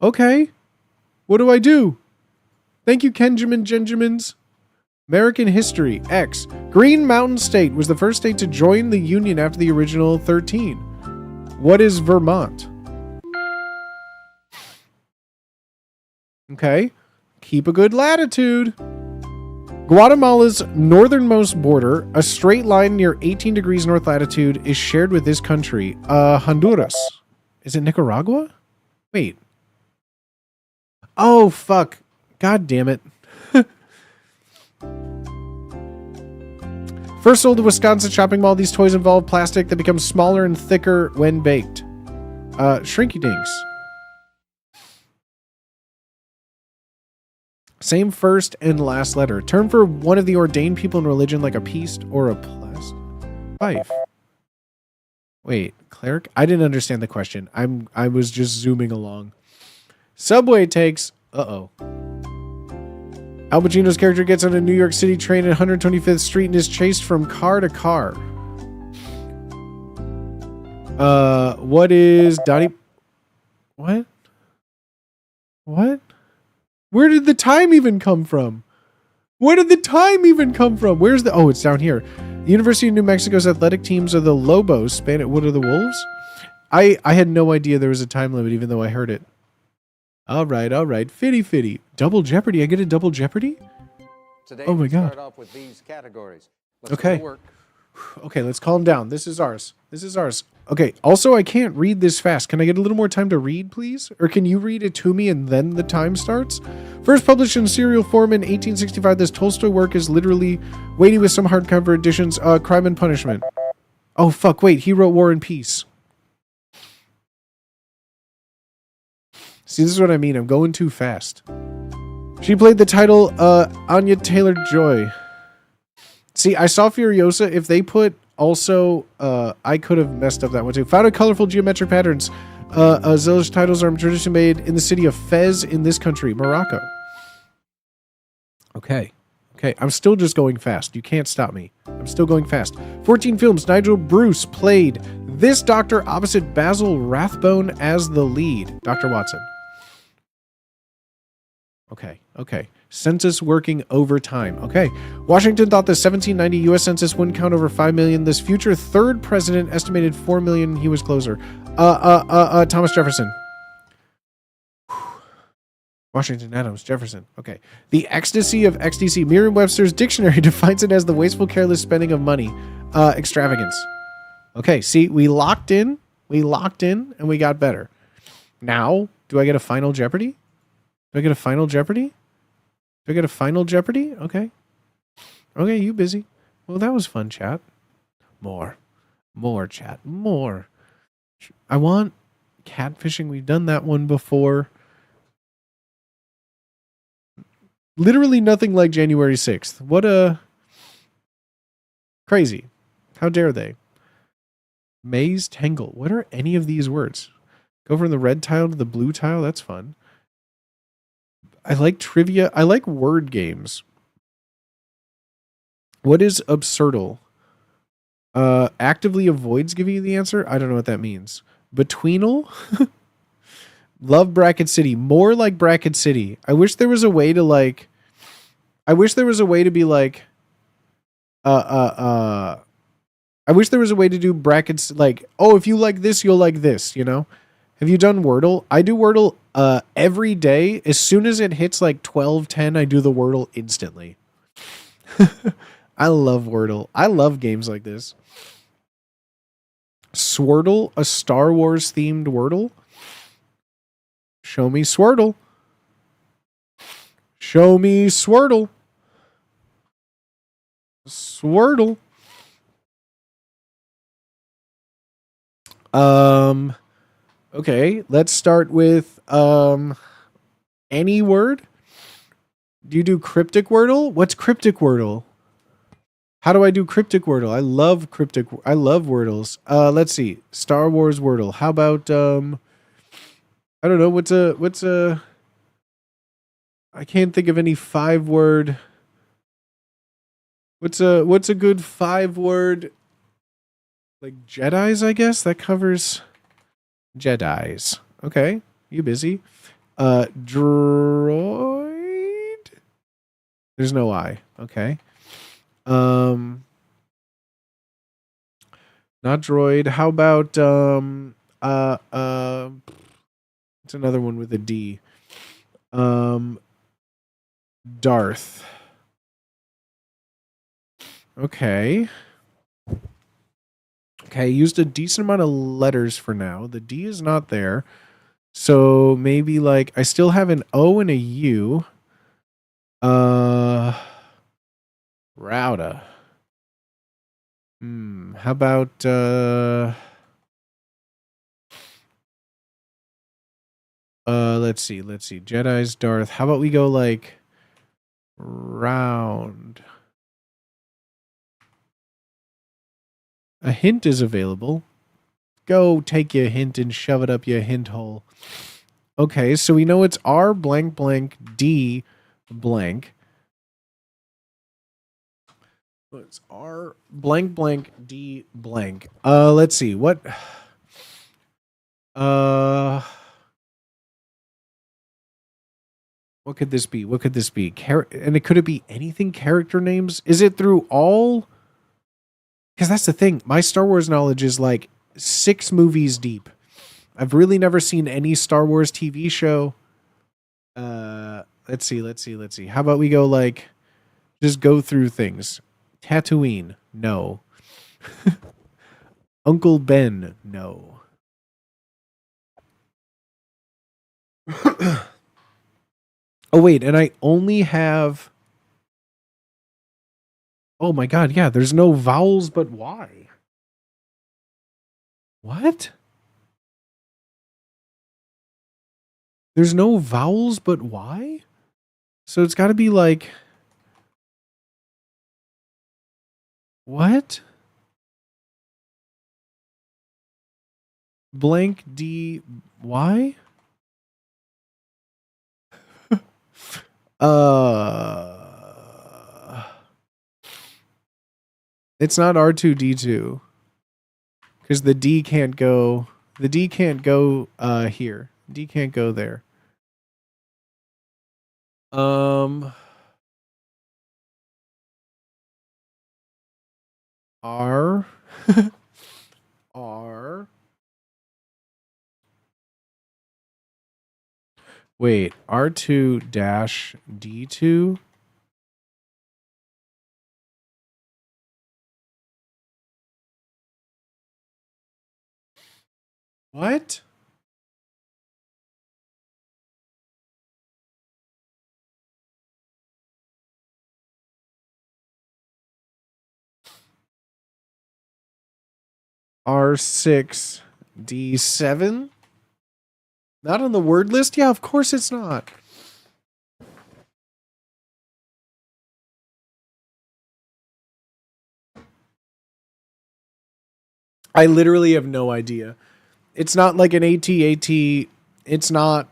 Okay. What do I do? Thank you, Kenjamin. American history. X. Green Mountain State was the first state to join the Union after the original 13. What is Vermont? Okay. Keep a good latitude. Guatemala's northernmost border, a straight line near 18 degrees north latitude, is shared with this country. Honduras. Is it Nicaragua? Wait. Oh, fuck. God damn it. First sold at Wisconsin shopping mall, these toys involve plastic that becomes smaller and thicker when baked. Shrinky Dinks. Same first and last letter. Term for one of the ordained people in religion, like a priest or a plast. Fife. Wait, cleric? I didn't understand the question. I was just zooming along. Subway takes. Uh-oh. Al Pacino's character gets on a New York City train at 125th Street and is chased from car to car. What is Donnie? What? What? Where did the time even come from? Where did the time even come from? Where's the... Oh, it's down here. The University of New Mexico's athletic teams are the Lobos. What are the Wolves? I had no idea there was a time limit, even though I heard it. All right. Fitty. Double Jeopardy. I get a double Jeopardy? Today, Oh my we God. start off with these categories. Let's Okay. go to work. Okay, let's calm down. This is ours. Okay, also, I can't read this fast. Can I get a little more time to read, please? Or can you read it to me and then the time starts? First published in serial form in 1865, this Tolstoy work is literally weighty with some hardcover editions. Crime and Punishment. Oh, fuck, wait. He wrote War and Peace. See, this is what I mean. I'm going too fast. She played the title, Anya Taylor-Joy. See, I saw Furiosa. If they put also, I could have messed up that one too. Found colorful geometric patterns. Zelish titles are traditionally made in the city of Fez in this country, Morocco. Okay. I'm still just going fast. You can't stop me. I'm still going fast. 14 films. Nigel Bruce played this doctor opposite Basil Rathbone as the lead. Dr. Watson. Okay. Census working overtime. Okay. Washington thought the 1790 U.S. Census wouldn't count over 5 million. This future third president estimated 4 million. He was closer. Thomas Jefferson. Washington, Adams, Jefferson. Okay. The ecstasy of XTC. Merriam-Webster's dictionary defines it as the wasteful, careless spending of money. Extravagance. Okay. See, we locked in, and we got better. Now, do I get a final Jeopardy? Okay. Okay, you busy. Well, that was fun, chat. More chat. I want catfishing. We've done that one before. Literally nothing like January 6th. What a... Crazy. How dare they? Maze Tangle. What are any of these words? Go from the red tile to the blue tile. That's fun. I like trivia. I like word games. What is absurdal? Actively avoids giving you the answer? I don't know what that means. Betweenal? Love Bracket City. More like Bracket City. I wish there was a way to like... I wish there was a way to be like... I wish there was a way to do brackets like, oh, if you like this, you'll like this, you know? Have you done Wordle? I do Wordle every day. As soon as it hits like 12:10, I do the Wordle instantly. I love Wordle. I love games like this. Swirtle, a Star Wars themed Wordle. Show me Swirtle. Show me Swirtle. Swirtle. Okay, let's start with any word. Do you do cryptic Wordle? What's cryptic Wordle? How do I do cryptic Wordle? I love Wordles. Let's see. Star Wars Wordle. How about I don't know, what's a I can't think of any 5-word. What's a good 5-word, like Jedis, I guess? That covers Jedis. Okay, you busy. Droid? There's no I. Okay. Not droid. How about it's another one with a D. Darth. Okay. Okay, used a decent amount of letters for now. The D is not there. So maybe like I still have an O and a U. Rowda. How about let's see. Jedi's Darth. How about we go like round. A hint is available. Go take your hint and shove it up your hint hole. Okay, so we know it's R blank blank D blank. It's R blank blank D blank. Let's see. What could this be? What could this be? And could it be anything? Character names? Is it through all? Because that's the thing. My Star Wars knowledge is like 6 movies deep. I've really never seen any Star Wars TV show. Let's see. How about we go like, just go through things. Tatooine, no. Uncle Ben, no. Oh wait, and I only have. Oh my god, yeah, there's no vowels but Y. What? There's no vowels but Y? So it's got to be like... What? Blank D Y? It's not R2D2. Because the D can't go here. D can't go there. R R Wait, R2 dash D2? What? R6 D7? Not on the word list? Yeah, of course it's not. I literally have no idea. It's not like an AT-AT. It's not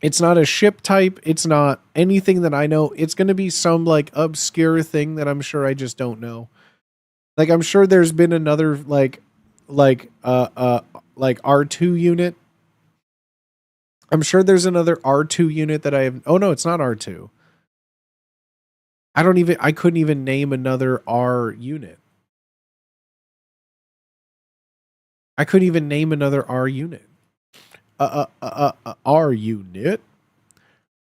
a ship type. It's not anything that I know. It's going to be some like obscure thing that I'm sure I just don't know. Like I'm sure there's been another like R2 unit. I'm sure there's another R2 unit that I have. Oh no, it's not R2. I couldn't even name another R unit. I couldn't even name another R unit. R unit.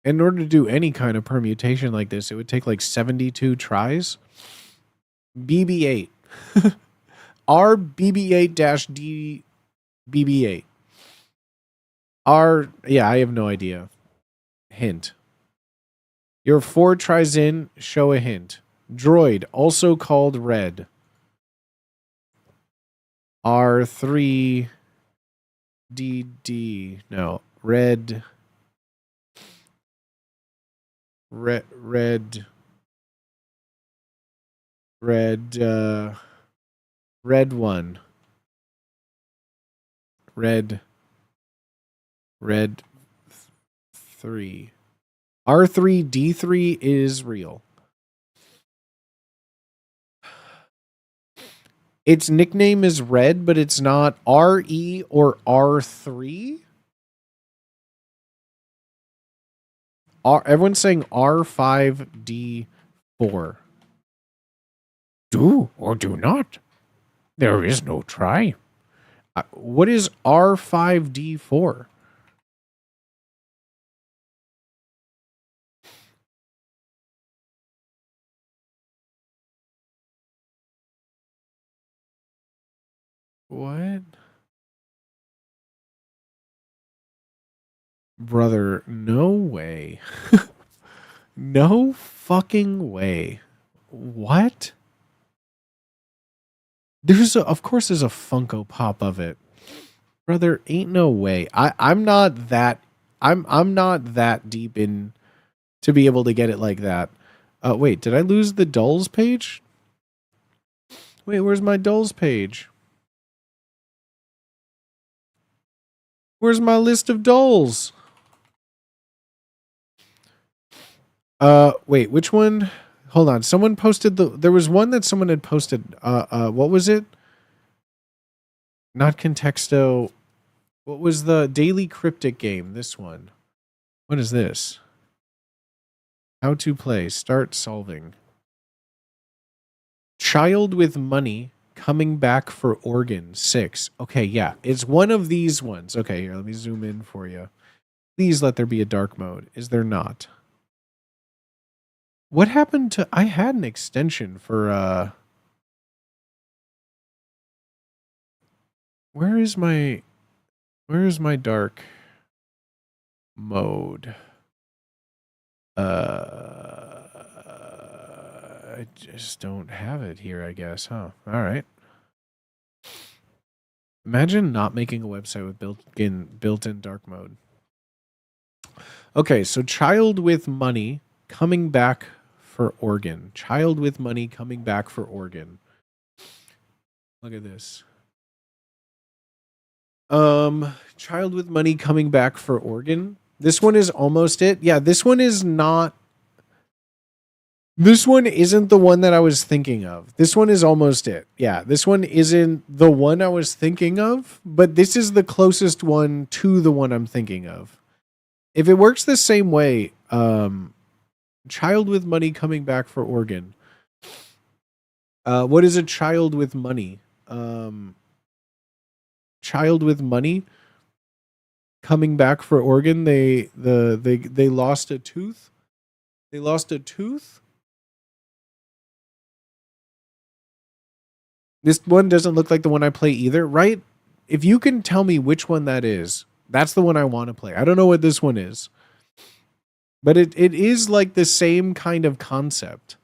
In order to do any kind of permutation like this, it would take like 72 tries. BB8. R BB8-D BB8. Yeah, I have no idea. Hint. You're 4 tries in, show a hint. Droid, also called red. R3 DD. No, red. Red one. Red 3. R3D3 is real. Its nickname is Red, but it's not RE or R3. Everyone's saying R5D4. Do or do not. There is no try. What is R5D4? What? Brother, no way. No fucking way. What? Of course there's a Funko Pop of it. Brother, ain't no way. I'm not that deep in to be able to get it like that. Wait, did I lose the dulls page? Wait, where's my dulls page? Where's my list of dulls? Wait, which one? Hold on. Someone posted there was one that someone had posted. What was it? Not Contexto. What was the daily cryptic game? This one. What is this? How to play. Start solving. Child with money coming back for organ 6. Okay, yeah. It's one of these ones. Okay, here, let me zoom in for you. Please let there be a dark mode. Is there not? What happened to... I had an extension for... Where is my dark mode? I just don't have it here, I guess, huh? All right. Imagine not making a website with built-in dark mode. Okay, so child with money coming back for organ. Child with money coming back for organ. Look at this. Child with money coming back for organ. This one is almost it. Yeah, this one is not. This one isn't the one that I was thinking of. This one is almost it. Yeah, this one isn't the one I was thinking of, but this is the closest one to the one I'm thinking of. If it works the same way, child with money coming back for organ. What is a child with money? Child with money coming back for organ. They lost a tooth. They lost a tooth. This one doesn't look like the one I play either, right? If you can tell me which one that is, that's the one I want to play. I don't know what this one is. But it is like the same kind of concept.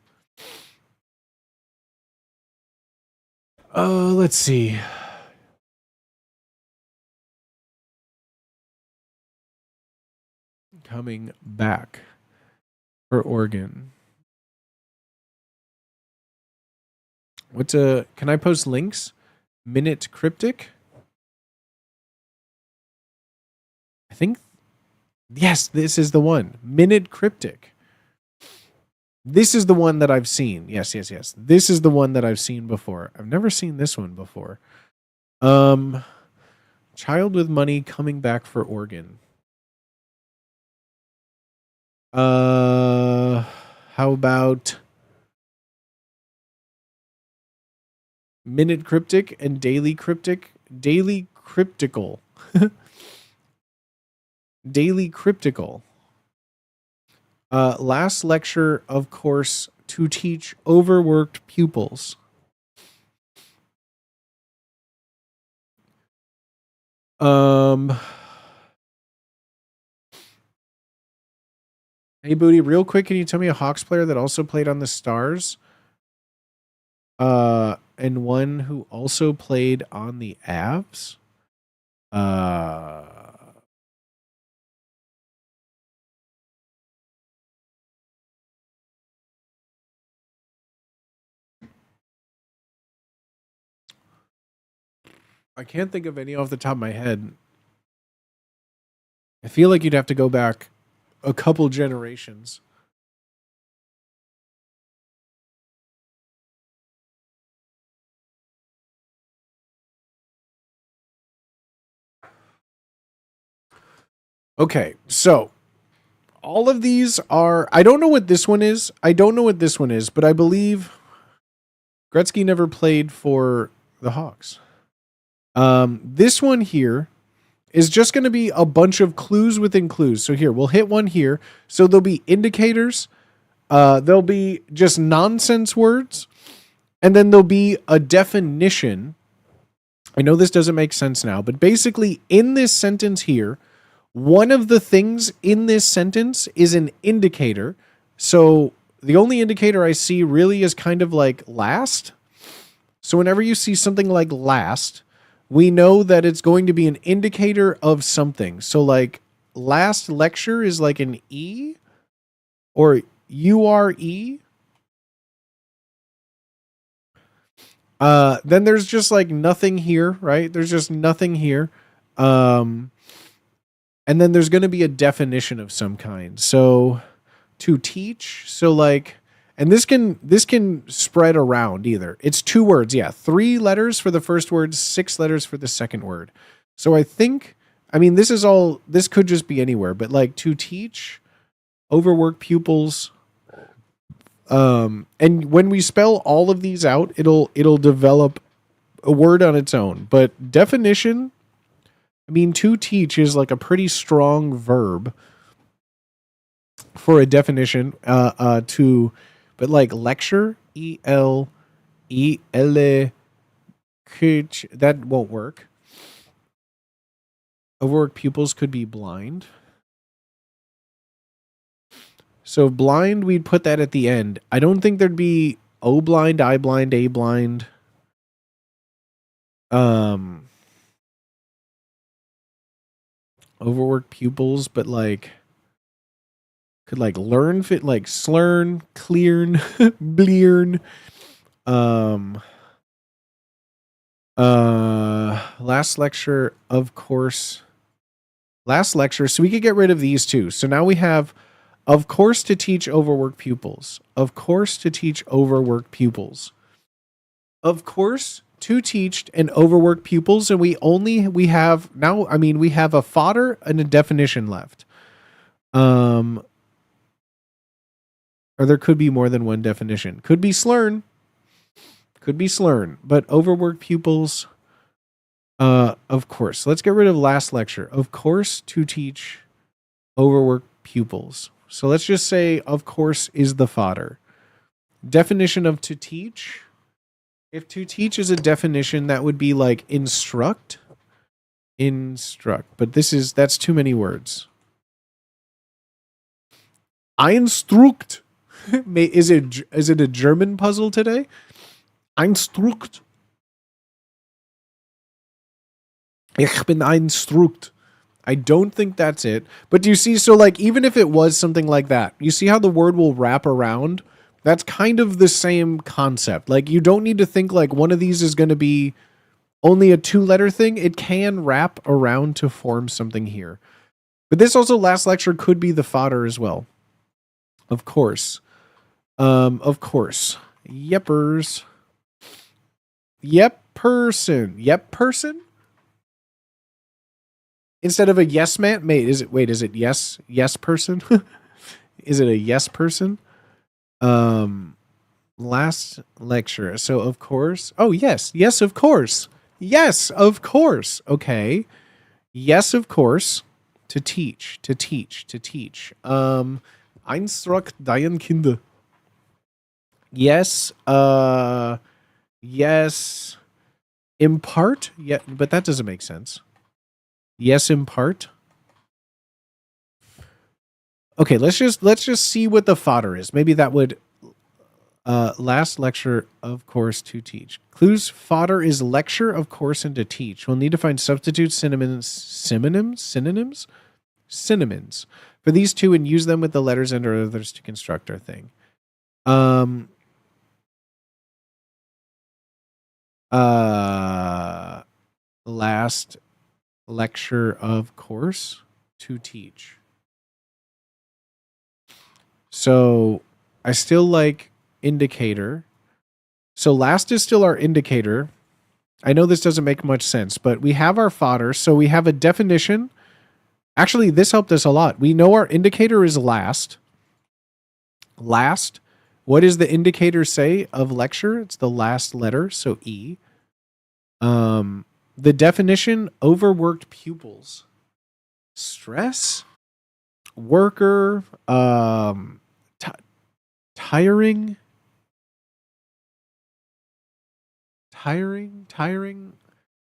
Let's see. Coming back for organ. Can I post links? Minute Cryptic? I think, yes, this is the one. Minute Cryptic. This is the one that I've seen. Yes. This is the one that I've seen before. I've never seen this one before. Child with money coming back for organ. How about Minute Cryptic and Daily Cryptic? Daily Cryptical. Daily Cryptical. Last lecture, of course, to teach overworked pupils. Hey, Booty, real quick, can you tell me a Hawks player that also played on the Stars? And one who also played on the Avs? I can't think of any off the top of my head. I feel like you'd have to go back a couple generations. Okay, so all of these are... I don't know what this one is. But I believe Gretzky never played for the Hawks. This one here is just going to be a bunch of clues within clues. So here, we'll hit one here. So there'll be indicators. There'll be just nonsense words. And then there'll be a definition. I know this doesn't make sense now, but basically in this sentence here, one of the things in this sentence is an indicator. So the only indicator I see really is kind of like last. So whenever you see something like last, we know that it's going to be an indicator of something. So like last lecture is like an E. or URE. Then there's just like nothing here, right? There's just nothing here. And then there's going to be a definition of some kind. So to teach, so like, and this can spread around either. It's 2 words, yeah. 3 letters for the first word, 6 letters for the second word. So I think, I mean, this could just be anywhere, but like to teach, overwork pupils. And when we spell all of these out, it'll develop a word on its own. But definition, I mean, to teach is like a pretty strong verb for a definition. But like lecture, ELELE, that won't work. Overwork pupils could be blind. So blind, we'd put that at the end. I don't think there'd be O blind, I blind, A blind. Overwork pupils, but like could like learn fit like slurn, clearn, blearn. Last lecture, of course. Last lecture, so we could get rid of these 2. So now we have of course to teach overwork pupils. Of course to teach overwork pupils. Of course to teach and overwork pupils, and we have now, I mean, we have a fodder and a definition left. Or there could be more than one definition. Could be slurn. But overwork pupils, of course. Let's get rid of last lecture. Of course to teach overwork pupils. So let's just say, of course, is the fodder. Definition of to teach. If to teach is a definition, that would be like instruct. But that's too many words. I instruct. Is it a German puzzle today? Instruct. Ich bin instruct. I don't think that's it. But do you see, so like even if it was something like that, you see how the word will wrap around? That's kind of the same concept. Like you don't need to think like one of these is going to be only a 2-letter thing. It can wrap around to form something here. But this also, last lecture, could be the fodder as well. Of course. Yeppers. Yep person. Instead of a yes man, is it yes person? Is it a yes person? Last lecture. So of course. Oh yes, of course. Okay. Yes, of course. To teach. Instruct dein Kinder. Yes. Yes. Impart. Yeah, but that doesn't make sense. Yes, impart. Okay, let's just see what the fodder is. Maybe that would. Last lecture, of course, to teach. Clues fodder is lecture, of course, and to teach. We'll need to find substitutes, synonyms for these 2 and use them with the letters and or others to construct our thing. Last lecture, of course, to teach. So I still like indicator. So last is still our indicator. I know this doesn't make much sense, but we have our fodder. So we have a definition. Actually, this helped us a lot. We know our indicator is last. Last. What does the indicator say of lecture? It's the last letter, so E. The definition, overworked pupils. Stress, worker, tiring,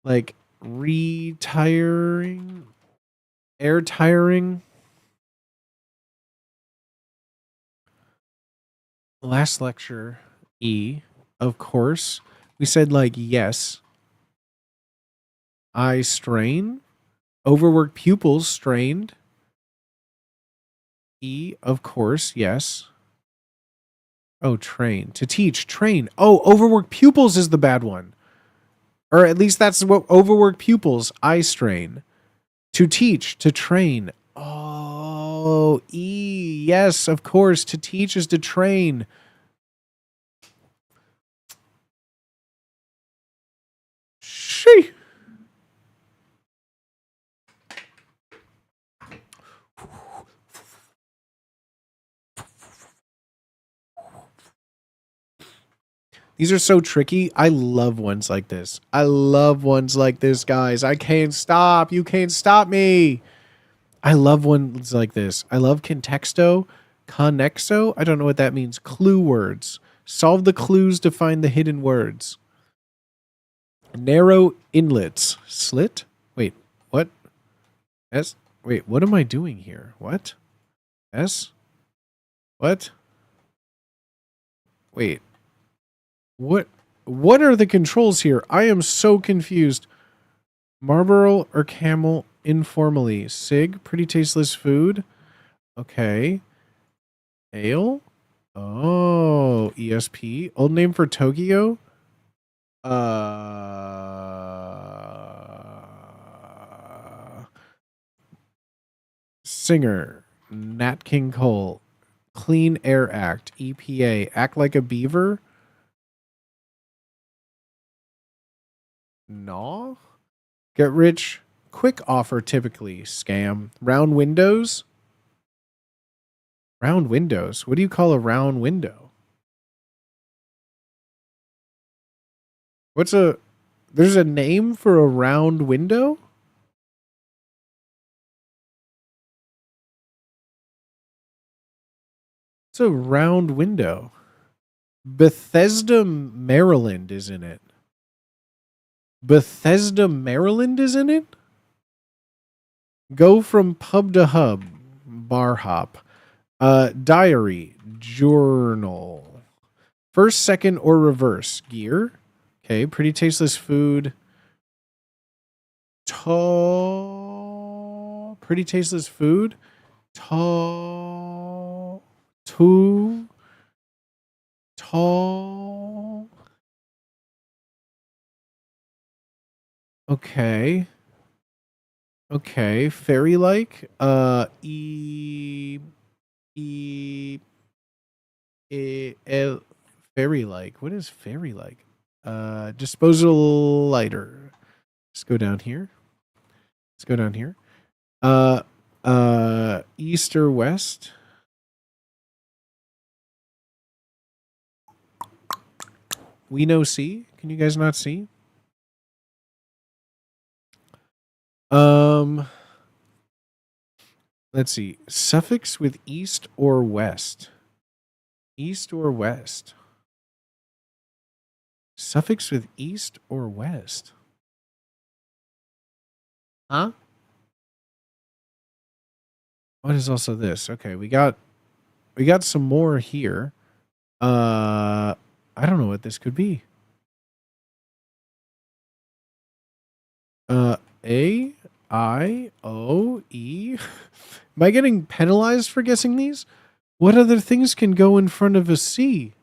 like retiring, air tiring. Last lecture, E, of course. We said like yes. I strain. Overworked pupils, strained. E, of course, yes. Oh, train. To teach, train. Oh, overwork pupils is the bad one. Or at least that's what overwork pupils, eye strain. To teach, to train. Oh, E, yes, of course. To teach is to train. She. These are so tricky. I love ones like this. I love ones like this, guys. I can't stop. You can't stop me. I love ones like this. I love contexto, connexo. I don't know what that means. Clue words. Solve the clues to find the hidden words. Narrow inlets. Slit? Wait, what? S? Wait, what am I doing here? What? S? What? Wait. What are the controls here? I am so confused. Marlboro or Camel informally. Sig, pretty tasteless food. Okay. Ale? Oh, ESP. Old name for Tokyo? Singer. Nat King Cole. Clean Air Act. EPA. Act like a beaver? No. Get rich quick offer typically. Scam. Round windows? Round windows? What do you call a round window? There's a name for a round window? It's a round window. Bethesda, Maryland is in it. Bethesda, Maryland is in it? Go from pub to hub. Bar hop. Diary. Journal. First, second, or reverse. Gear. Okay, pretty tasteless food. Tall. Pretty tasteless food. Tall. Too. Tall. Okay. Okay, fairy-like. Fairy-like. What is fairy-like? Disposal lighter. Let's go down here. Let's go down here. East or west? We know C. Can you guys not see? Let's see. Suffix with east or west. East or west. Suffix with east or west. Huh? What is also this? Okay, we got some more here. I don't know what this could be. A, I, O, E. Am I getting penalized for guessing these? What other things can go in front of a C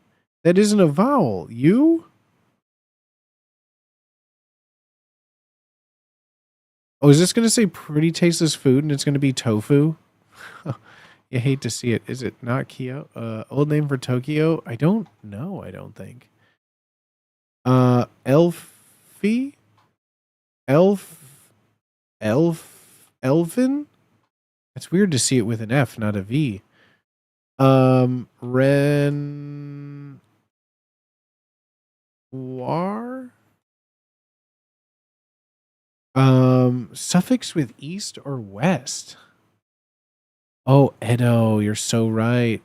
that isn't a vowel? U? Oh, is this going to say pretty tasteless food and it's going to be tofu? You hate to see it. Is it not Kyo? Old name for Tokyo? I don't know, I don't think. Elfie? Elfin? It's weird to see it with an F, not a V. Renoir? Suffix with east or west? Oh, Edo, you're so right.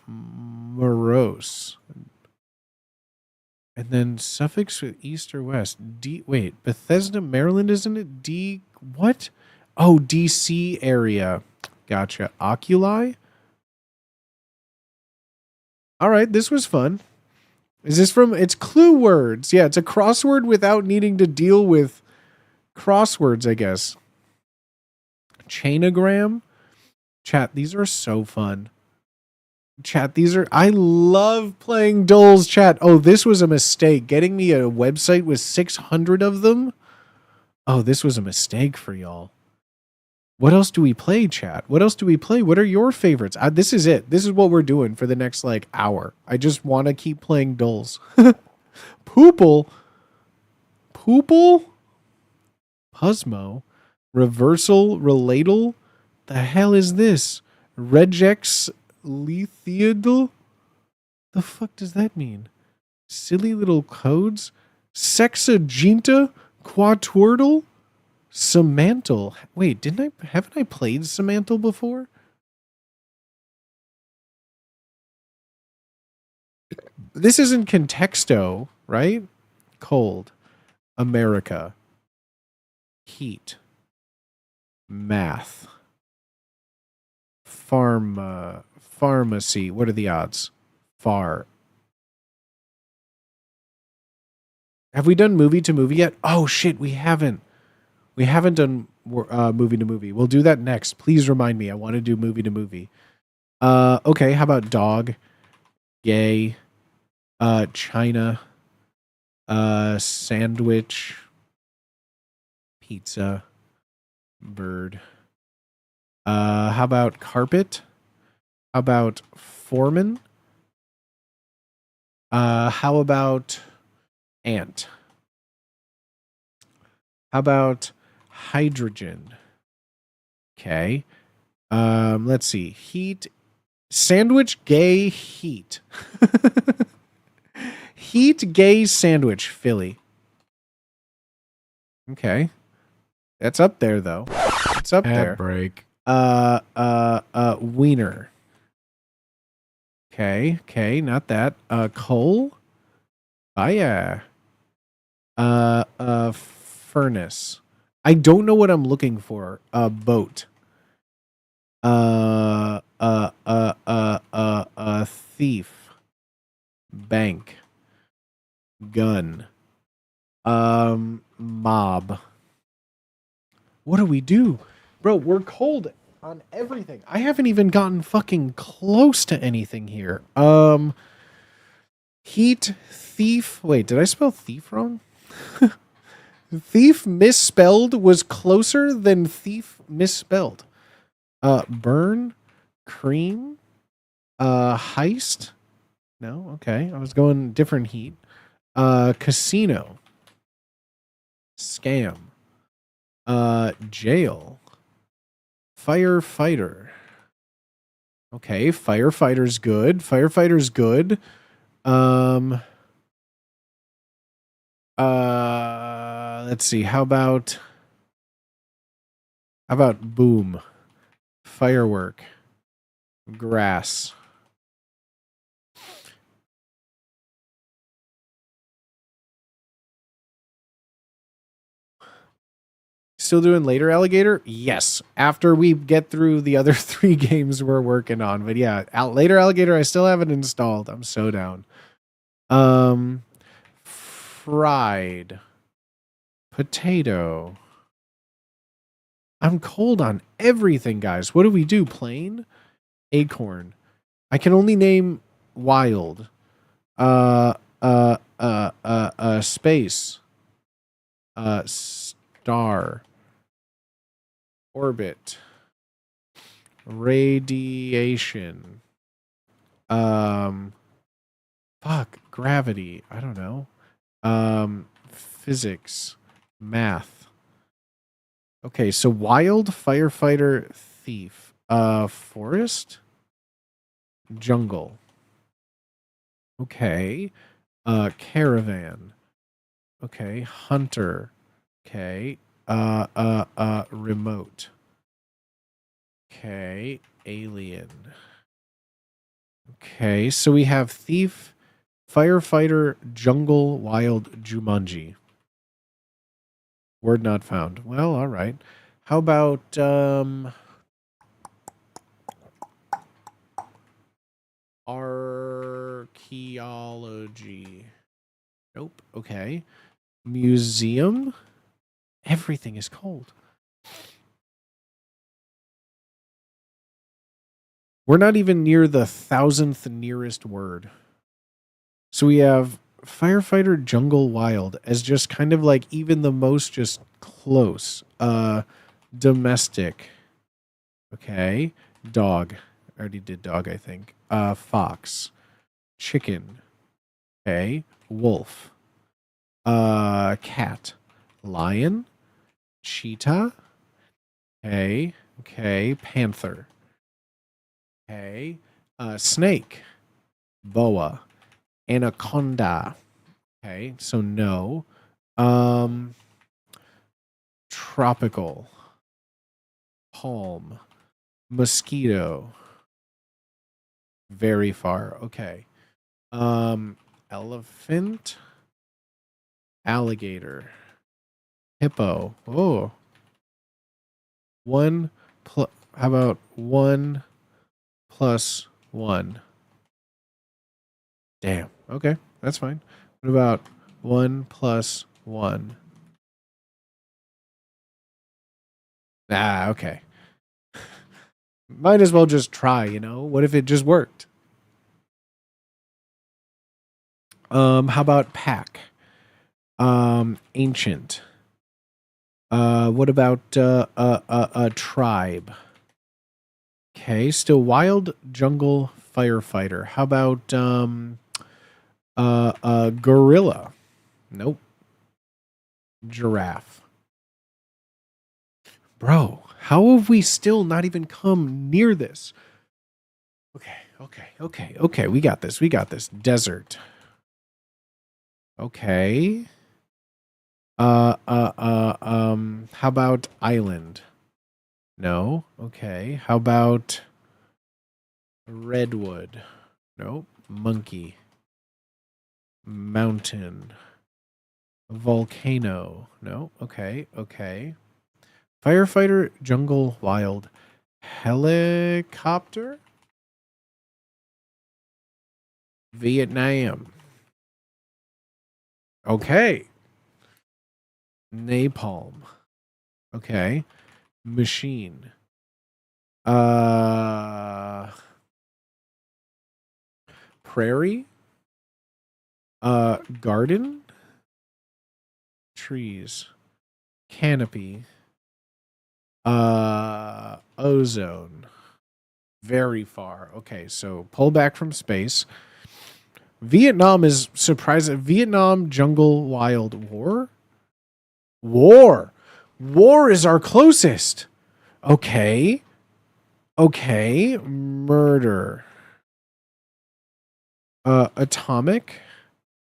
Morose. And then suffix with east or west. Wait, Bethesda, Maryland, isn't it? What? Oh, DC area. Gotcha. Oculi? All right, this was fun. Is this from, it's clue words. Yeah, it's a crossword without needing to deal with crosswords, I guess. Chainogram? Chat, these are so fun. Chat, I love playing Dulls, chat. Oh, this was a mistake. Getting me a website with 600 of them. Oh, this was a mistake for y'all. What else do we play, chat? What else do we play? What are your favorites? This is it. This is what we're doing for the next, like, hour. I just want to keep playing Dulls. Poople? Poople? Pusmo? Reversal? Relatal? The hell is this? Regex Lethiadal? The fuck does that mean? Silly little codes? Sexaginta? Quatwordle? Semantle. Wait, haven't I played Semantle before? This isn't Contexto, right? Cold. America. Heat. Math. Pharmacy. What are the odds? Far. Have we done movie to movie yet? Oh shit, we haven't. We haven't done movie to movie. We'll do that next. Please remind me. I want to do movie to movie. Okay, how about dog? Gay. China. Sandwich. Pizza. Bird. How about carpet? How about foreman? How about ant? How about hydrogen? Okay. Let's see. Heat. Sandwich, gay, heat. Heat, gay, sandwich, Philly. Okay. That's up there, though. It's up there. Break. Wiener. Okay, not that. Coal. Fire. Furnace. I don't know what I'm looking for. Boat. Thief. Bank. Gun. Mob. What do we do? Bro, we're cold on everything. I haven't even gotten fucking close to anything here. Heat, thief. Wait, did I spell thief wrong? Thief misspelled was closer than thief misspelled. Burn, cream, heist. No, okay. I was going different heat. Casino. Scam. Jail. Firefighter. Okay, firefighter's good. Firefighter's good. Let's see. How about boom? Firework. Grass. Still doing later alligator? Yes. After we get through the other 3 games we're working on. But yeah, later alligator, I still haven't installed. I'm so down. Fried. Potato. I'm cold on everything, guys. What do we do? Plain? Acorn. I can only name wild. Space. Star. Orbit. Radiation. Gravity. I don't know. Physics. Math. Okay, so wild, firefighter, thief. Forest? Jungle. Okay. Caravan. Okay, hunter. Okay. Remote. Okay, alien. Okay, so we have thief, firefighter, jungle, wild, Jumanji. Word not found. Well, all right. How about archaeology? Nope. Okay. Museum? Everything is cold. We're not even near the 1,000th nearest word. So we have firefighter jungle wild as just kind of like even the most just close. Domestic. Okay. Dog. I already did dog, I think. Fox. Chicken. Okay. Wolf. Cat. Lion. Cheetah. Okay. Okay. Panther. Okay. Snake. Boa. Anaconda. Okay. So no. Tropical. Palm. Mosquito. Very far. Okay. Elephant. Alligator. Hippo. Oh. How about 1 plus 1? Damn. Okay. That's fine. What about 1 plus 1? Ah, okay. Might as well just try, you know? What if it just worked? How about pack? Ancient. What about a tribe? Okay, still wild jungle firefighter. How about gorilla? Nope. Giraffe. Bro, how have we still not even come near this? Okay. We got this. Desert. Okay. How about island? No. Okay. How about redwood? Nope. Monkey. Mountain. Volcano. No. Okay. Firefighter, jungle, wild. Helicopter? Vietnam. Okay. Napalm. Okay. Machine. Prairie. Garden. Trees. Canopy. Ozone. Very far. Okay, so pull back from space. Vietnam is surprising. Vietnam jungle wild war. War is our closest. Okay. Murder. Atomic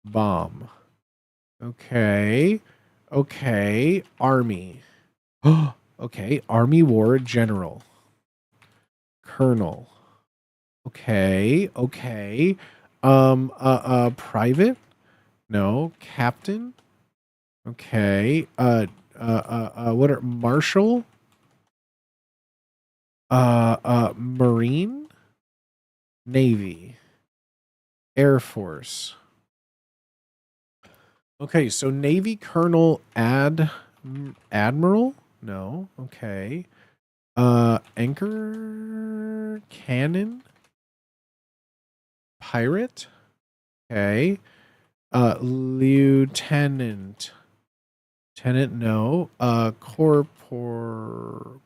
bomb. Okay. Army. Okay. Army war general. Colonel. Okay. Private? No. Captain? Okay. What are Marshal? Marine? Navy. Air Force. Okay, so Navy Colonel Admiral? No. Okay. Anchor? Cannon? Pirate? Okay. Lieutenant. Tenant, no. Corporal.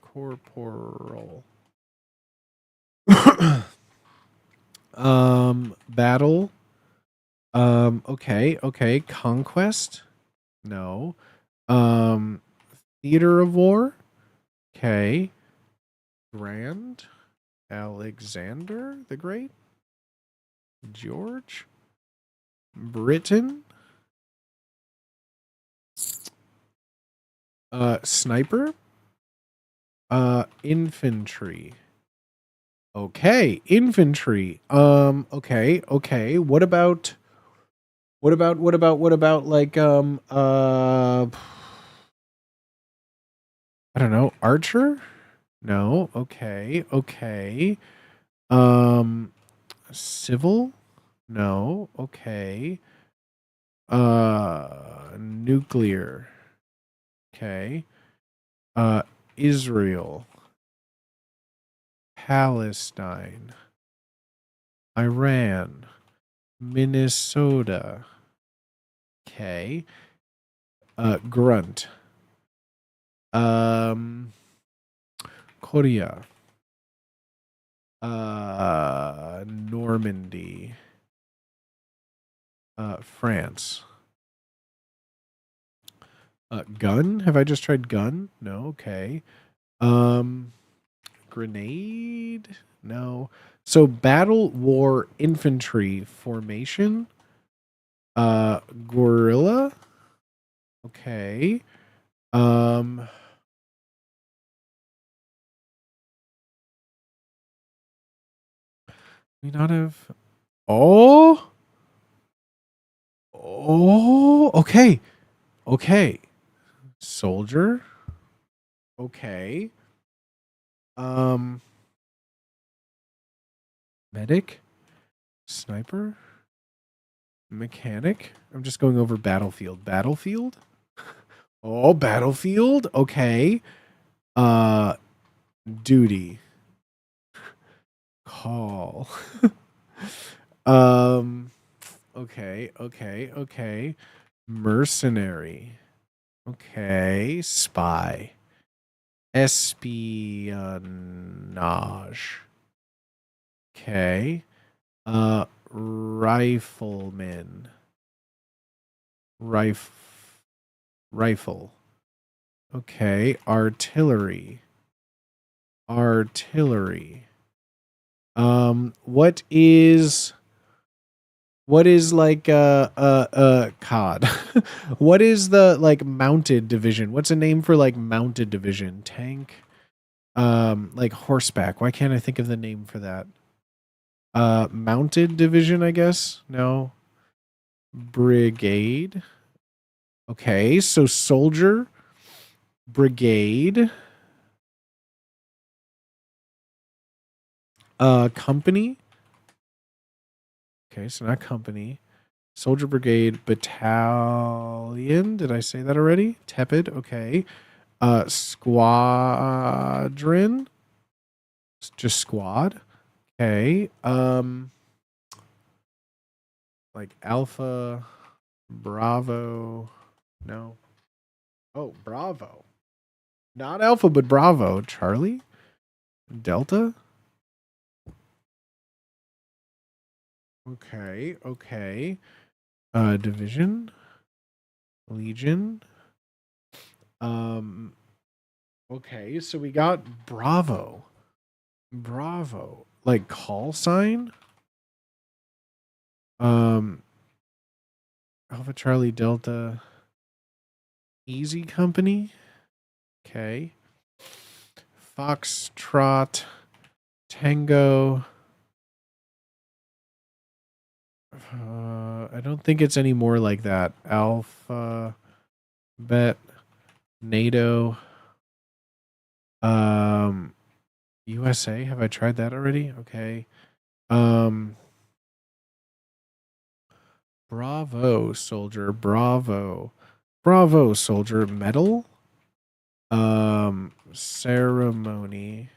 Battle. Okay. Conquest? No. Theater of war? Okay. Grand? Alexander the Great? George? Britain? Sniper? Infantry. Okay, infantry. Okay. What about like I don't know, archer? No. Okay. Civil? No. Okay. Nuclear. Okay. Israel. Palestine, Iran, Minnesota. Okay. Grunt. Korea. Normandy. France. Gun? Have I just tried gun? No, okay. Grenade? No. So battle war infantry formation. Guerrilla? Okay. We not have. Oh, okay. Okay. Soldier. Okay. Medic. Sniper. Mechanic. I'm just going over battlefield. Battlefield. Oh, battlefield. Okay. Duty. Call. Okay. Mercenary. Okay. Spy. Espionage. Okay. Rifleman. Rifle. Okay. Artillery. What is like COD? What is the like mounted division? What's a name for like mounted division? Tank? Like horseback. Why can't I think of the name for that? Mounted division, I guess? No. Brigade. Okay, so soldier, brigade, company. Okay, so not company. Soldier brigade, battalion. Did I say that already? Tepid. Okay. Squadron. It's just squad. Okay. Like Alpha, Bravo. No. Oh, Bravo. Not Alpha, but Bravo. Charlie? Delta? Okay. Division? Legion? Okay, so we got Bravo. Like call sign? Alpha Charlie Delta Easy Company. Okay. Foxtrot Tango. I don't think it's any more like that. Alpha Bet NATO. USA. Have I tried that already? Okay. Bravo soldier. Bravo soldier. Medal. Ceremony.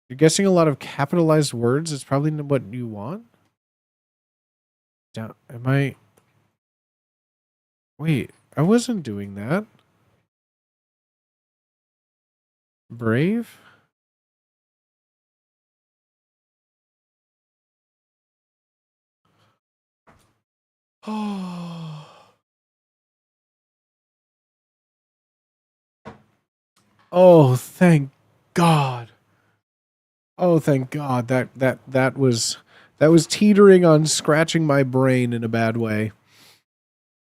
You're guessing a lot of capitalized words. It's probably what you want. Am I? Wait, I wasn't doing that. Brave? Oh, thank God. Oh, thank God. That was teetering on scratching my brain in a bad way.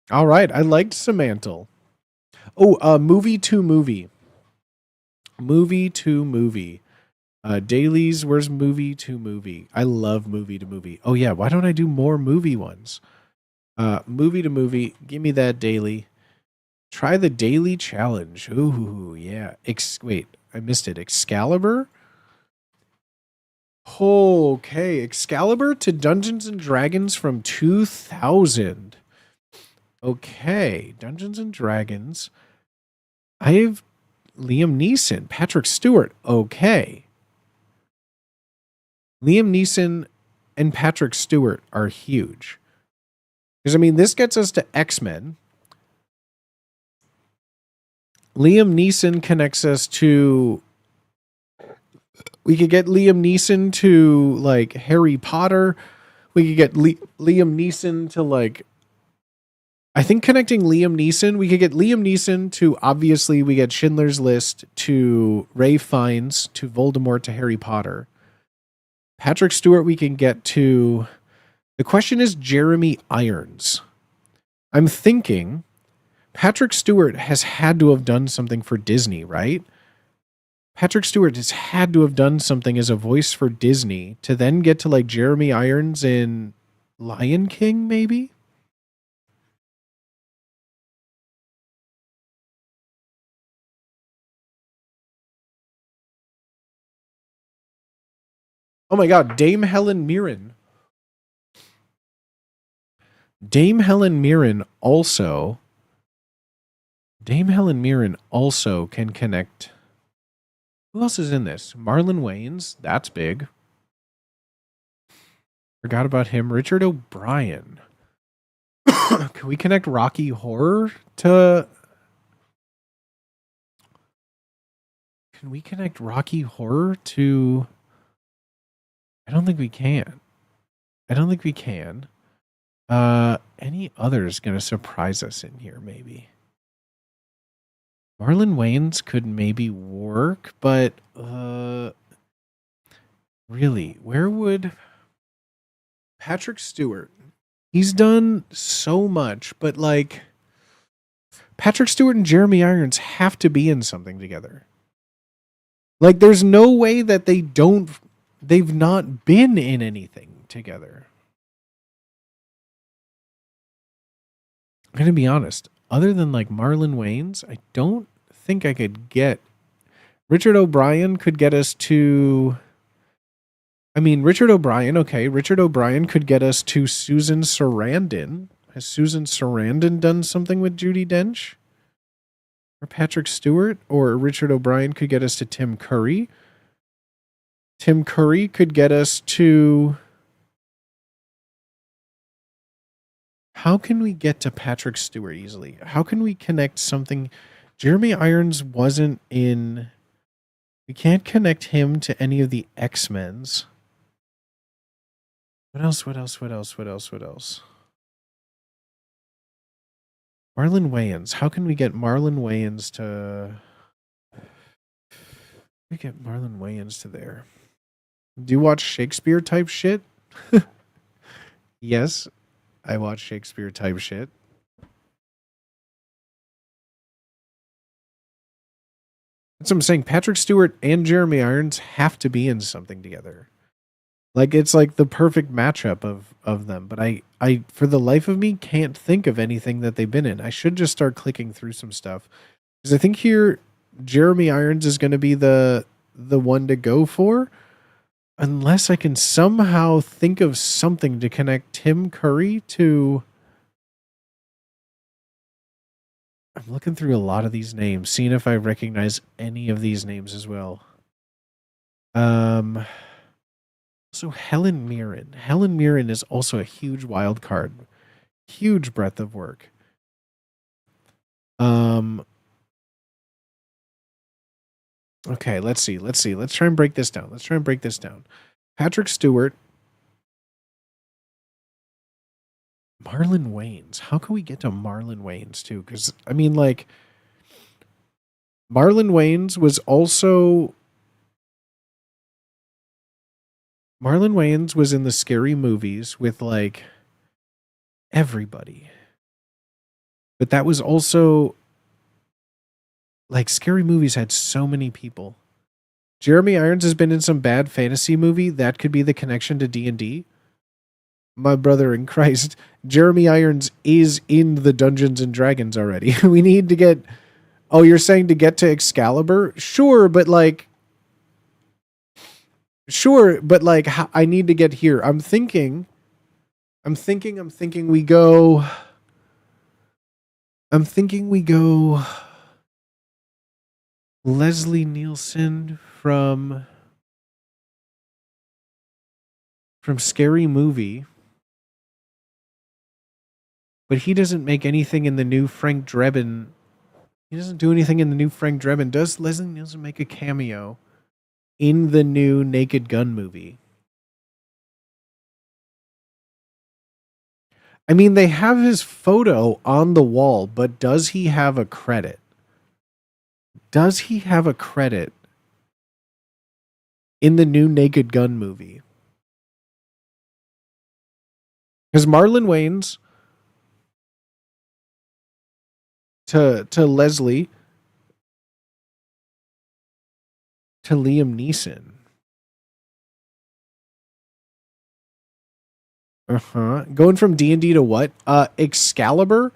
All right, I liked Samantle. Oh, movie to movie. Movie to movie. Dailies, where's movie to movie? I love movie to movie. Oh yeah, why don't I do more movie ones? Movie to movie, give me that daily. Try the daily challenge. Ooh, yeah. Wait, I missed it. Excalibur? Okay, Excalibur to Dungeons and Dragons from 2000. Okay, Dungeons and Dragons. I have Liam Neeson, Patrick Stewart. Okay. Liam Neeson and Patrick Stewart are huge. Because, I mean, this gets us to X-Men. Liam Neeson connects us to... We could get Liam Neeson to, like, Harry Potter. We could get Liam Neeson to, like... I think connecting Liam Neeson, we could get Liam Neeson to, obviously, we get Schindler's List to Ralph Fiennes to Voldemort to Harry Potter. Patrick Stewart, we can get to... The question is Jeremy Irons. I'm thinking Patrick Stewart has had to have done something for Disney, right? Patrick Stewart has had to have done something as a voice for Disney to then get to like Jeremy Irons in Lion King, maybe? Oh my God, Dame Helen Mirren. Dame Helen Mirren also can connect. Who else is in this? Marlon Wayans, that's big. Forgot about him. Richard O'Brien. Can we connect Rocky Horror to... Can we connect Rocky Horror to... I don't think we can. Any others going to surprise us in here, maybe? Marlon Wayans could maybe work, but really, where would Patrick Stewart? He's done so much, but like Patrick Stewart and Jeremy Irons have to be in something together. Like there's no way that they've not been in anything together. I'm going to be honest. Other than like Marlon Wayans, I don't think I could get... Richard O'Brien could get us to... I mean, Richard O'Brien, okay. Richard O'Brien could get us to Susan Sarandon. Has Susan Sarandon done something with Judi Dench? Or Patrick Stewart? Or Richard O'Brien could get us to Tim Curry. Tim Curry could get us to... How can we get to Patrick Stewart easily? How can we connect something? Jeremy Irons wasn't in... We can't connect him to any of the X-Men's. What else? Marlon Wayans. How can we get Marlon Wayans to... We get Marlon Wayans to there. Do you watch Shakespeare type shit? Yes. I watch Shakespeare type shit. That's what I'm saying. Patrick Stewart and Jeremy Irons have to be in something together. Like it's like the perfect matchup of them. But I for the life of me can't think of anything that they've been in. I should just start clicking through some stuff. Because I think here Jeremy Irons is going to be the one to go for. Unless I can somehow think of something to connect Tim Curry to... I'm looking through a lot of these names, seeing if I recognize any of these names as well. So Helen Mirren. Helen Mirren is also a huge wild card. Huge breadth of work. Okay, let's see. Let's try and break this down. Patrick Stewart. Marlon Wayans. How can we get to Marlon Wayans too? Because, I mean, like, Marlon Wayans was in the Scary Movies with, like, everybody. But that was also... Like, Scary Movies had so many people. Jeremy Irons has been in some bad fantasy movie. That could be the connection to D&D. My brother in Christ. Jeremy Irons is in the Dungeons and Dragons already. We need to get... Oh, you're saying to get to Excalibur? Sure, but like... I need to get here. I'm thinking we go... Leslie Nielsen from from Scary Movie. But he doesn't make anything in the new Frank Drebin. He doesn't do anything in the new Frank Drebin. Does Leslie Nielsen make a cameo in the new Naked Gun movie? I mean, they have his photo on the wall, but does he have a credit? Does he have a credit in the new Naked Gun movie? Because Marlon Wayans to Leslie to Liam Neeson. Going from D&D to what? Excalibur?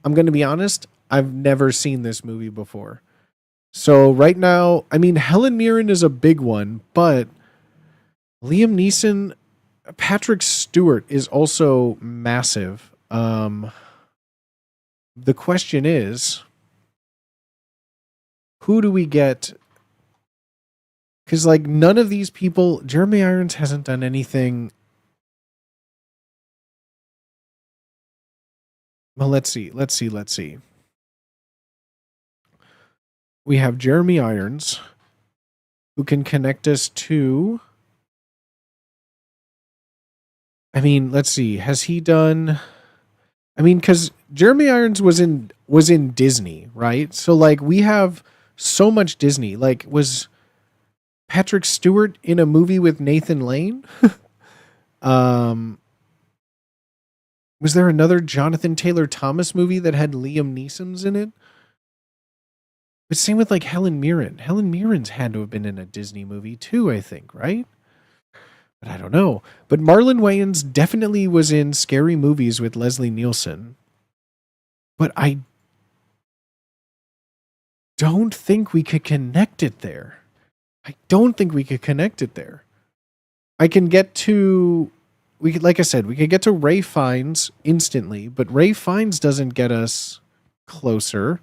I'm going to be honest, I've never seen this movie before. So right now, I mean, Helen Mirren is a big one, but Liam Neeson, Patrick Stewart is also massive. The question is, who do we get? Because, like, none of these people, Jeremy Irons hasn't done anything. Well, let's see. We have Jeremy Irons, who can connect us to. I mean, let's see. Has he done? I mean, because Jeremy Irons was in Disney, right? So, like, we have so much Disney. Like, was Patrick Stewart in a movie with Nathan Lane? Was there another Jonathan Taylor Thomas movie that had Liam Neeson's in it? But same with, like, Helen Mirren. Helen Mirren's had to have been in a Disney movie too, I think, right? But I don't know. But Marlon Wayans definitely was in Scary Movies with Leslie Nielsen. But I don't think we could connect it there. I can get to, like I said, we could get to Ray Fiennes instantly, but Ray Fiennes doesn't get us closer.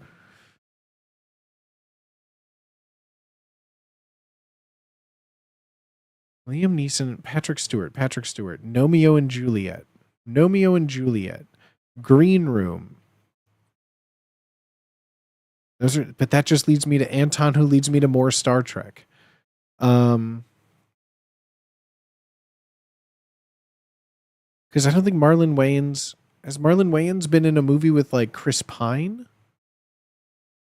Liam Neeson, Patrick Stewart, Romeo and Juliet, Green Room. But that just leads me to Anton, who leads me to more Star Trek. Because I don't think Marlon Wayans been in a movie with, like, Chris Pine?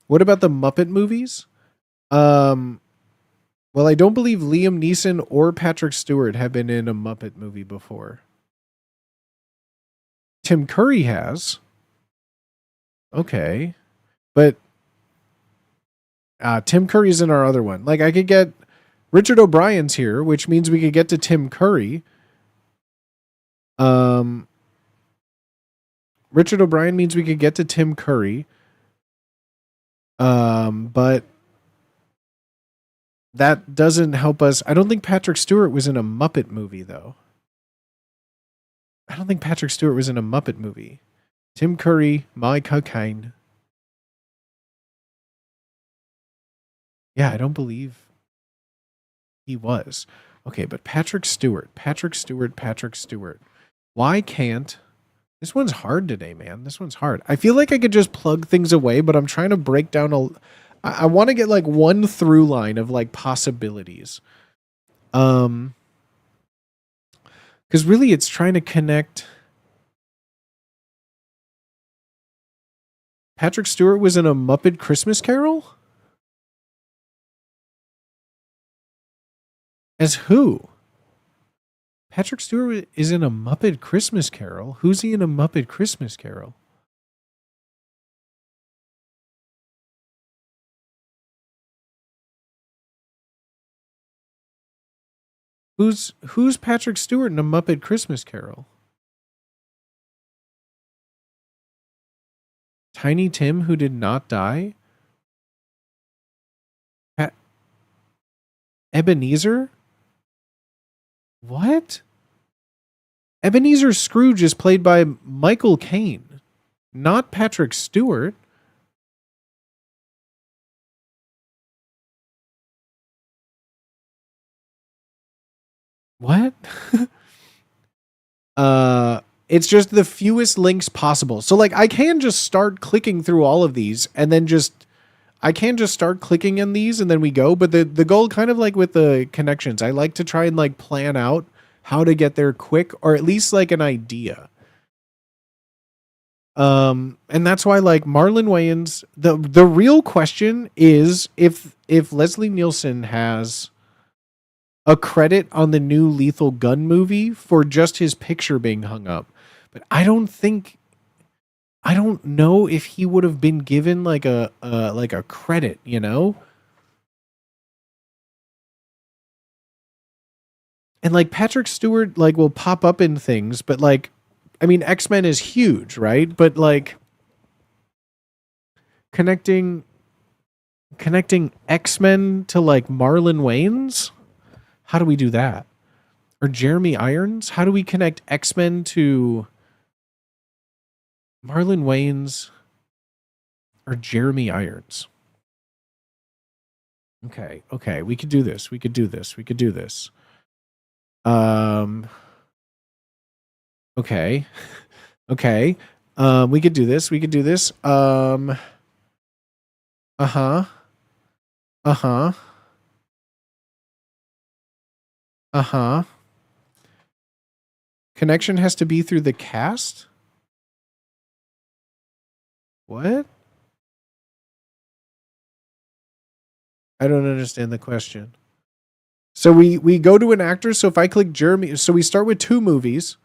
What about the Muppet movies? Well, I don't believe Liam Neeson or Patrick Stewart have been in a Muppet movie before. Tim Curry has. Okay. But Tim Curry's in our other one. Like, I could get Richard O'Brien's here, which means we could get to Tim Curry. Richard O'Brien means we could get to Tim Curry. But that doesn't help us. I don't think Patrick Stewart was in a Muppet movie, though. Tim Curry, my cocaine. Yeah, I don't believe he was. Okay, but Patrick Stewart. Why can't... This one's hard today, man. This one's hard. I feel like I could just plug things away, but I'm trying to break down I want to get, like, one through line of, like, possibilities. Because really it's trying to connect. Patrick Stewart was in a Muppet Christmas Carol? As who? Patrick Stewart is in a Muppet Christmas Carol? Who's he in a Muppet Christmas Carol? Who's Patrick Stewart in a Muppet Christmas Carol? Tiny Tim, who did not die? Ebenezer? What? Ebenezer Scrooge is played by Michael Caine, not Patrick Stewart. What? It's just the fewest links possible. So like I can just start clicking through all of these and then I can just start clicking in these and then we go. But the goal, kind of like with the connections, I like to try and like plan out how to get there quick, or at least like an idea. And that's why like Marlon Wayans, the real question is if Leslie Nielsen has a credit on the new Lethal Gun movie for just his picture being hung up. But I don't know if he would have been given like a credit, you know? And like Patrick Stewart like will pop up in things, but like I mean X-Men is huge, right? But like connecting X-Men to like Marlon Wayans? How do we do that? Or Jeremy Irons? How do we connect X-Men to Marlon Wayans or Jeremy Irons? Okay. We could do this. Okay. We could do this. Connection has to be through the cast? What? I don't understand the question. So we go to an actor. So if I click Jeremy, so we start with 2 movies,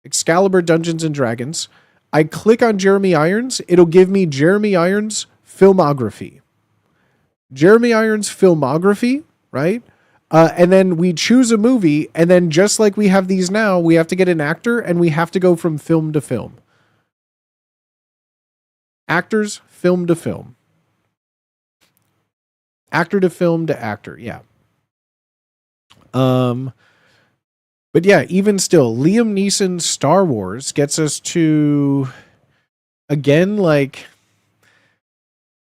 Excalibur, Dungeons and Dragons. I click on Jeremy Irons. It'll give me Jeremy Irons filmography. Jeremy Irons filmography, right? And then we choose a movie, and then just like we have these now, we have to get an actor, and we have to go from film to film. Actors, film to film. Actor to film to actor, yeah. But yeah, even still, Liam Neeson's Star Wars gets us to, again, like,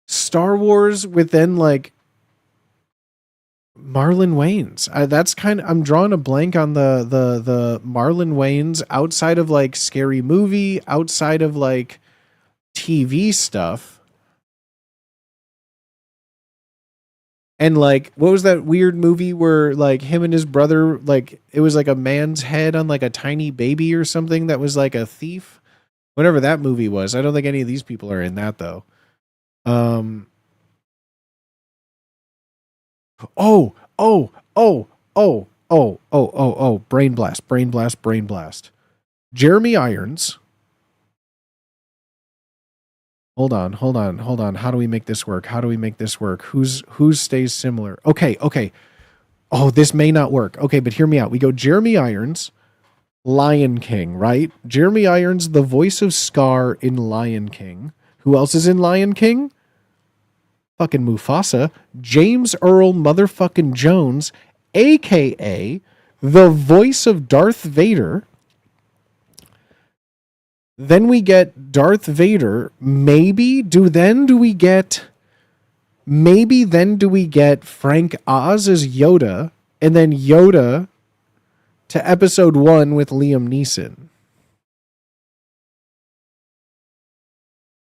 Star Wars with then, like, Marlon Wayans. That's kind of, I'm drawing a blank on the Marlon Wayans outside of, like, Scary Movie, outside of, like, TV stuff. And like, what was that weird movie where like him and his brother, like it was like a man's head on like a tiny baby or something that was like a thief? Whatever that movie was. I don't think any of these people are in that though. Brain blast. Jeremy Irons. Hold on. How do we make this work? Who stays similar? Okay. Oh, this may not work. Okay, but hear me out. We go Jeremy Irons, Lion King, right? Jeremy Irons, the voice of Scar in Lion King. Who else is in Lion King? Fucking Mufasa. James Earl motherfucking Jones, a.k.a. the voice of Darth Vader. Then we get Darth Vader. Maybe then do we get Frank Oz as Yoda, and then Yoda to episode 1 with Liam Neeson.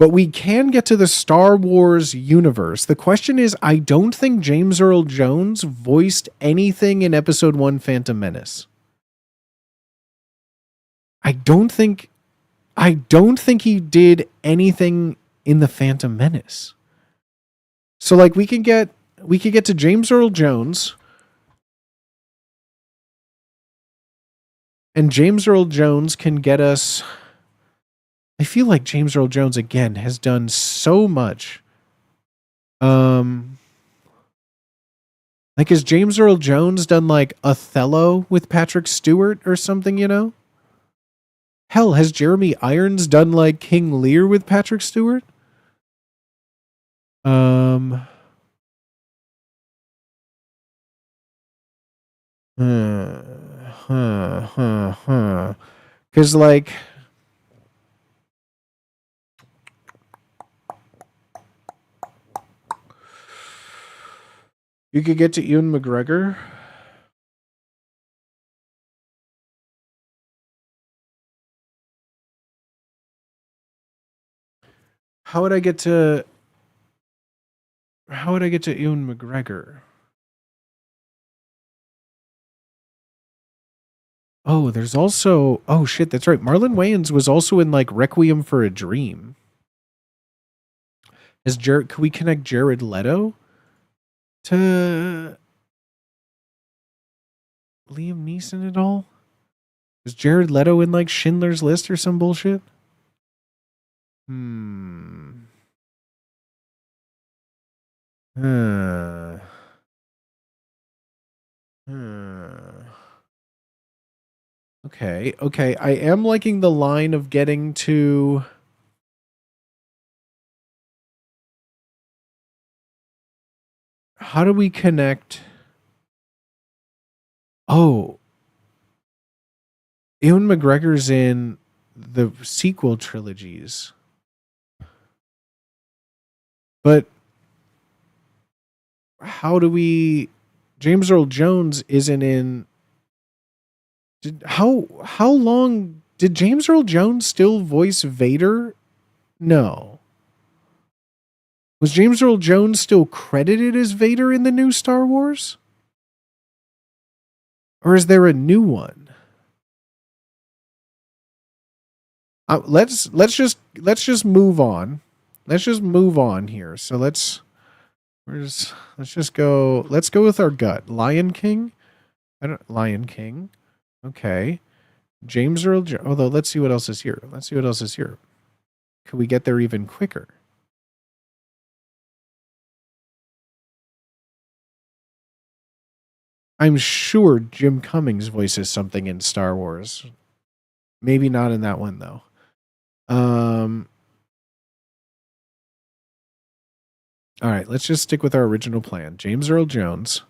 But we can get to the Star Wars universe. The question is, I don't think James Earl Jones voiced anything in episode 1 Phantom Menace. I don't think he did anything in the Phantom Menace. So like we could get to James Earl Jones, and James Earl Jones can get us. I feel like James Earl Jones again has done so much. Like has James Earl Jones done like Othello with Patrick Stewart or something, you know? Hell, has Jeremy Irons done like King Lear with Patrick Stewart? Cause like you could get to Ewan McGregor. How would I get to Ewan McGregor? Oh, there's also, oh shit, that's right. Marlon Wayans was also in like Requiem for a Dream. Can we connect Jared Leto to Liam Neeson at all? Is Jared Leto in like Schindler's List or some bullshit? Okay. I am liking the line of getting to... How do we connect? Oh. Ewan McGregor's in the sequel trilogies. But how do we... James Earl Jones isn't in... How long... Did James Earl Jones still voice Vader? No. Was James Earl Jones still credited as Vader in the new Star Wars? Or is there a new one? Let's just move on. Let's just move on here. So let's just go. Let's go with our gut. Lion King. Lion King. Okay. James Earl Jones. Although let's see what else is here. Can we get there even quicker? I'm sure Jim Cummings voices something in Star Wars. Maybe not in that one though. All right, let's just stick with our original plan. James Earl Jones,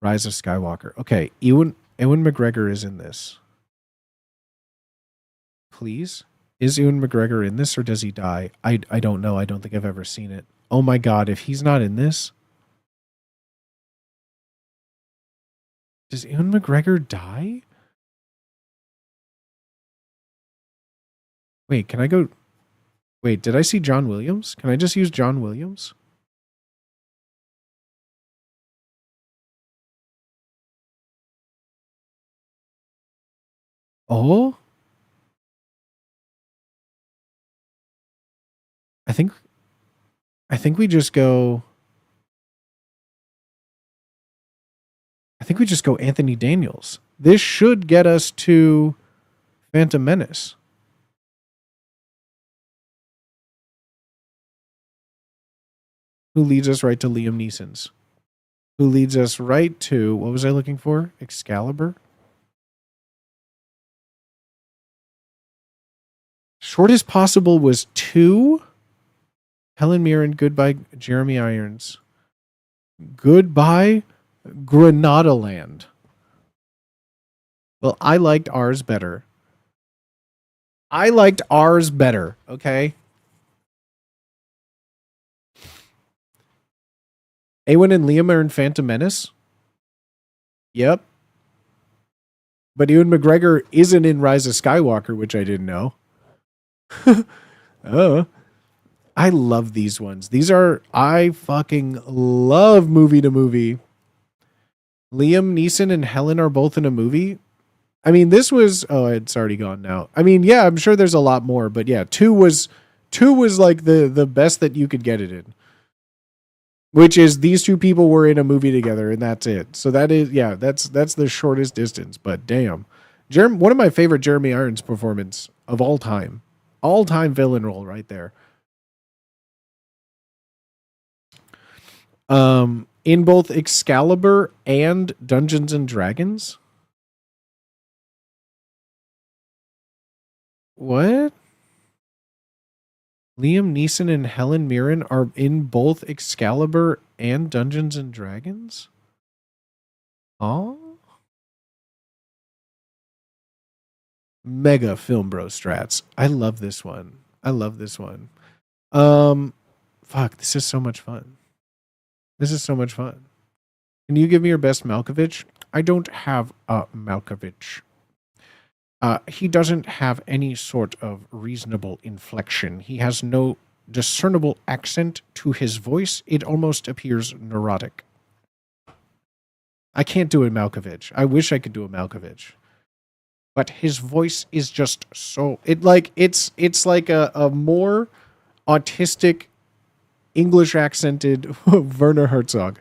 Rise of Skywalker. Okay, Ewan McGregor is in this. Please? Is Ewan McGregor in this or does he die? I don't know. I don't think I've ever seen it. Oh my God, if he's not in this... Does Ewan McGregor die? Wait, can I go... Wait, did I see John Williams? Can I just use John Williams? Oh? I think we just go... I think we just go Anthony Daniels. This should get us to Phantom Menace. Who leads us right to Liam Neeson's? Who leads us right to, what was I looking for? Excalibur? Shortest possible was 2. Helen Mirren, Goodbye, Jeremy Irons. Goodbye, Granada Land. Well, I liked ours better. Okay? Ewan and Liam are in Phantom Menace? Yep. But Ewan McGregor isn't in Rise of Skywalker, which I didn't know. Oh. I love these ones. I fucking love movie to movie. Liam Neeson and Helen are both in a movie. I mean, this was, oh, it's already gone now. I mean, yeah, I'm sure there's a lot more, but yeah, 2 was like the best that you could get it in. Which is these two people were in a movie together and that's it. So that is, yeah, that's the shortest distance, but damn. One of my favorite Jeremy Irons performance of all time. All-time villain role right there. In both Excalibur and Dungeons and Dragons? What? Liam Neeson and Helen Mirren are in both Excalibur and Dungeons and Dragons? Oh? Mega Film Bro strats. I love this one. Fuck, this is so much fun. Can you give me your best Malkovich? I don't have a Malkovich. He doesn't have any sort of reasonable inflection. He has no discernible accent to his voice, it almost appears neurotic. I can't do a Malkovich. I wish I could do a Malkovich. But his voice is just so... It's like a more autistic, English accented Werner Herzog.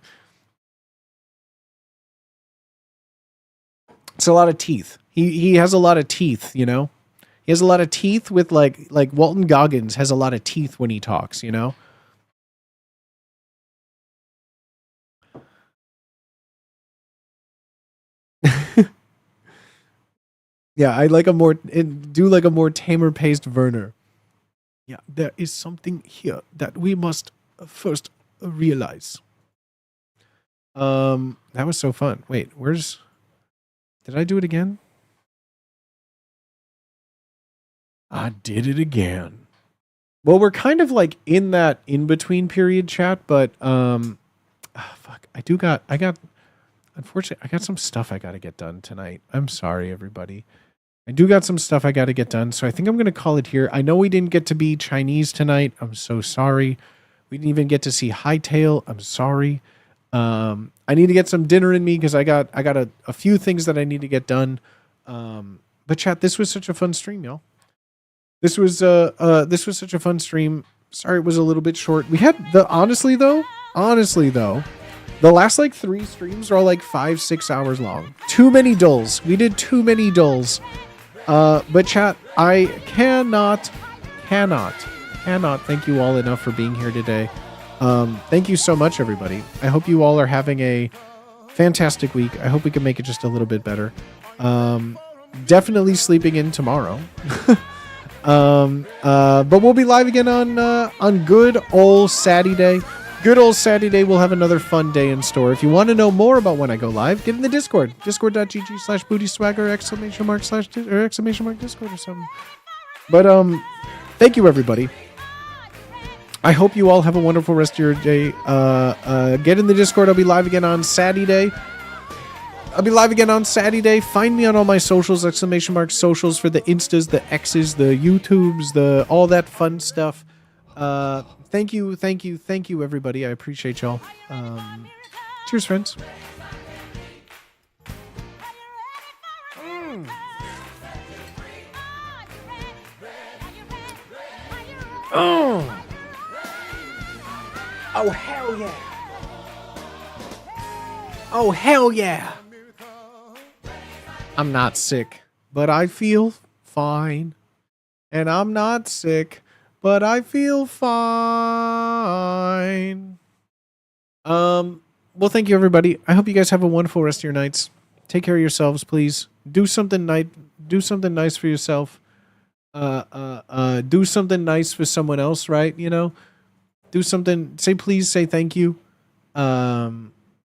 It's a lot of teeth. He has a lot of teeth, you know? He has a lot of teeth with like Walton Goggins has a lot of teeth when he talks, you know? Yeah, I like do like a more tamer paced Werner. Yeah, there is something here that we must first realize. That was so fun. Wait, did I do it again? I did it again. Well, we're kind of like in that in-between period, chat, but fuck. Unfortunately, I got some stuff I gotta get done tonight. I'm sorry, everybody. I do got some stuff I gotta get done, so I think I'm gonna call it here. I know we didn't get to be Chinese tonight. I'm so sorry. We didn't even get to see Hightail. I'm sorry. I need to get some dinner in me because I got a few things that I need to get done. But chat, this was such a fun stream, y'all. This was such a fun stream. Sorry it was a little bit short. We had honestly though, the last like 3 streams are all like 5-6 hours long. Too many dulls. We did too many dulls. But chat, I cannot thank you all enough for being here today. Thank you so much, everybody. I hope you all are having a fantastic week. I hope we can make it just a little bit better. Definitely sleeping in tomorrow. But we'll be live again on good old Saturday. Good old Saturday. We'll have another fun day in store. If you want to know more about when I go live, get in the Discord. Discord.gg/bootyswagger !/Discord or something. But thank you, everybody. I hope you all have a wonderful rest of your day. Get in the Discord. I'll be live again on Saturday. Find me on all my socials, !socials for the Instas, the X's, the YouTubes, the all that fun stuff. Thank you, everybody. I appreciate y'all. Cheers, friends. Oh, hell yeah. Oh, hell yeah. I'm not sick, but I feel fine. And I'm not sick, but I feel fine. Well, thank you, everybody. I hope you guys have a wonderful rest of your nights. Take care of yourselves, please. Do something nice for yourself. Do something nice for someone else, right? You know? Do something, say please, say thank you.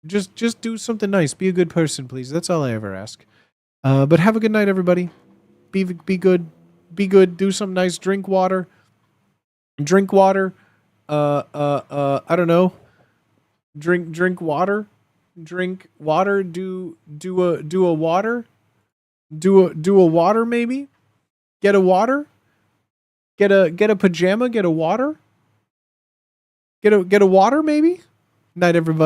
Just do something nice. Be a good person, please. That's all I ever ask. But have a good night, everybody. Be good. Be good. Do something nice. Drink water. I don't know. Drink water. Drink water. Do a water. Do a water maybe. Get a water. Get a pajama. Get a water. Get a water maybe. Night, everybody.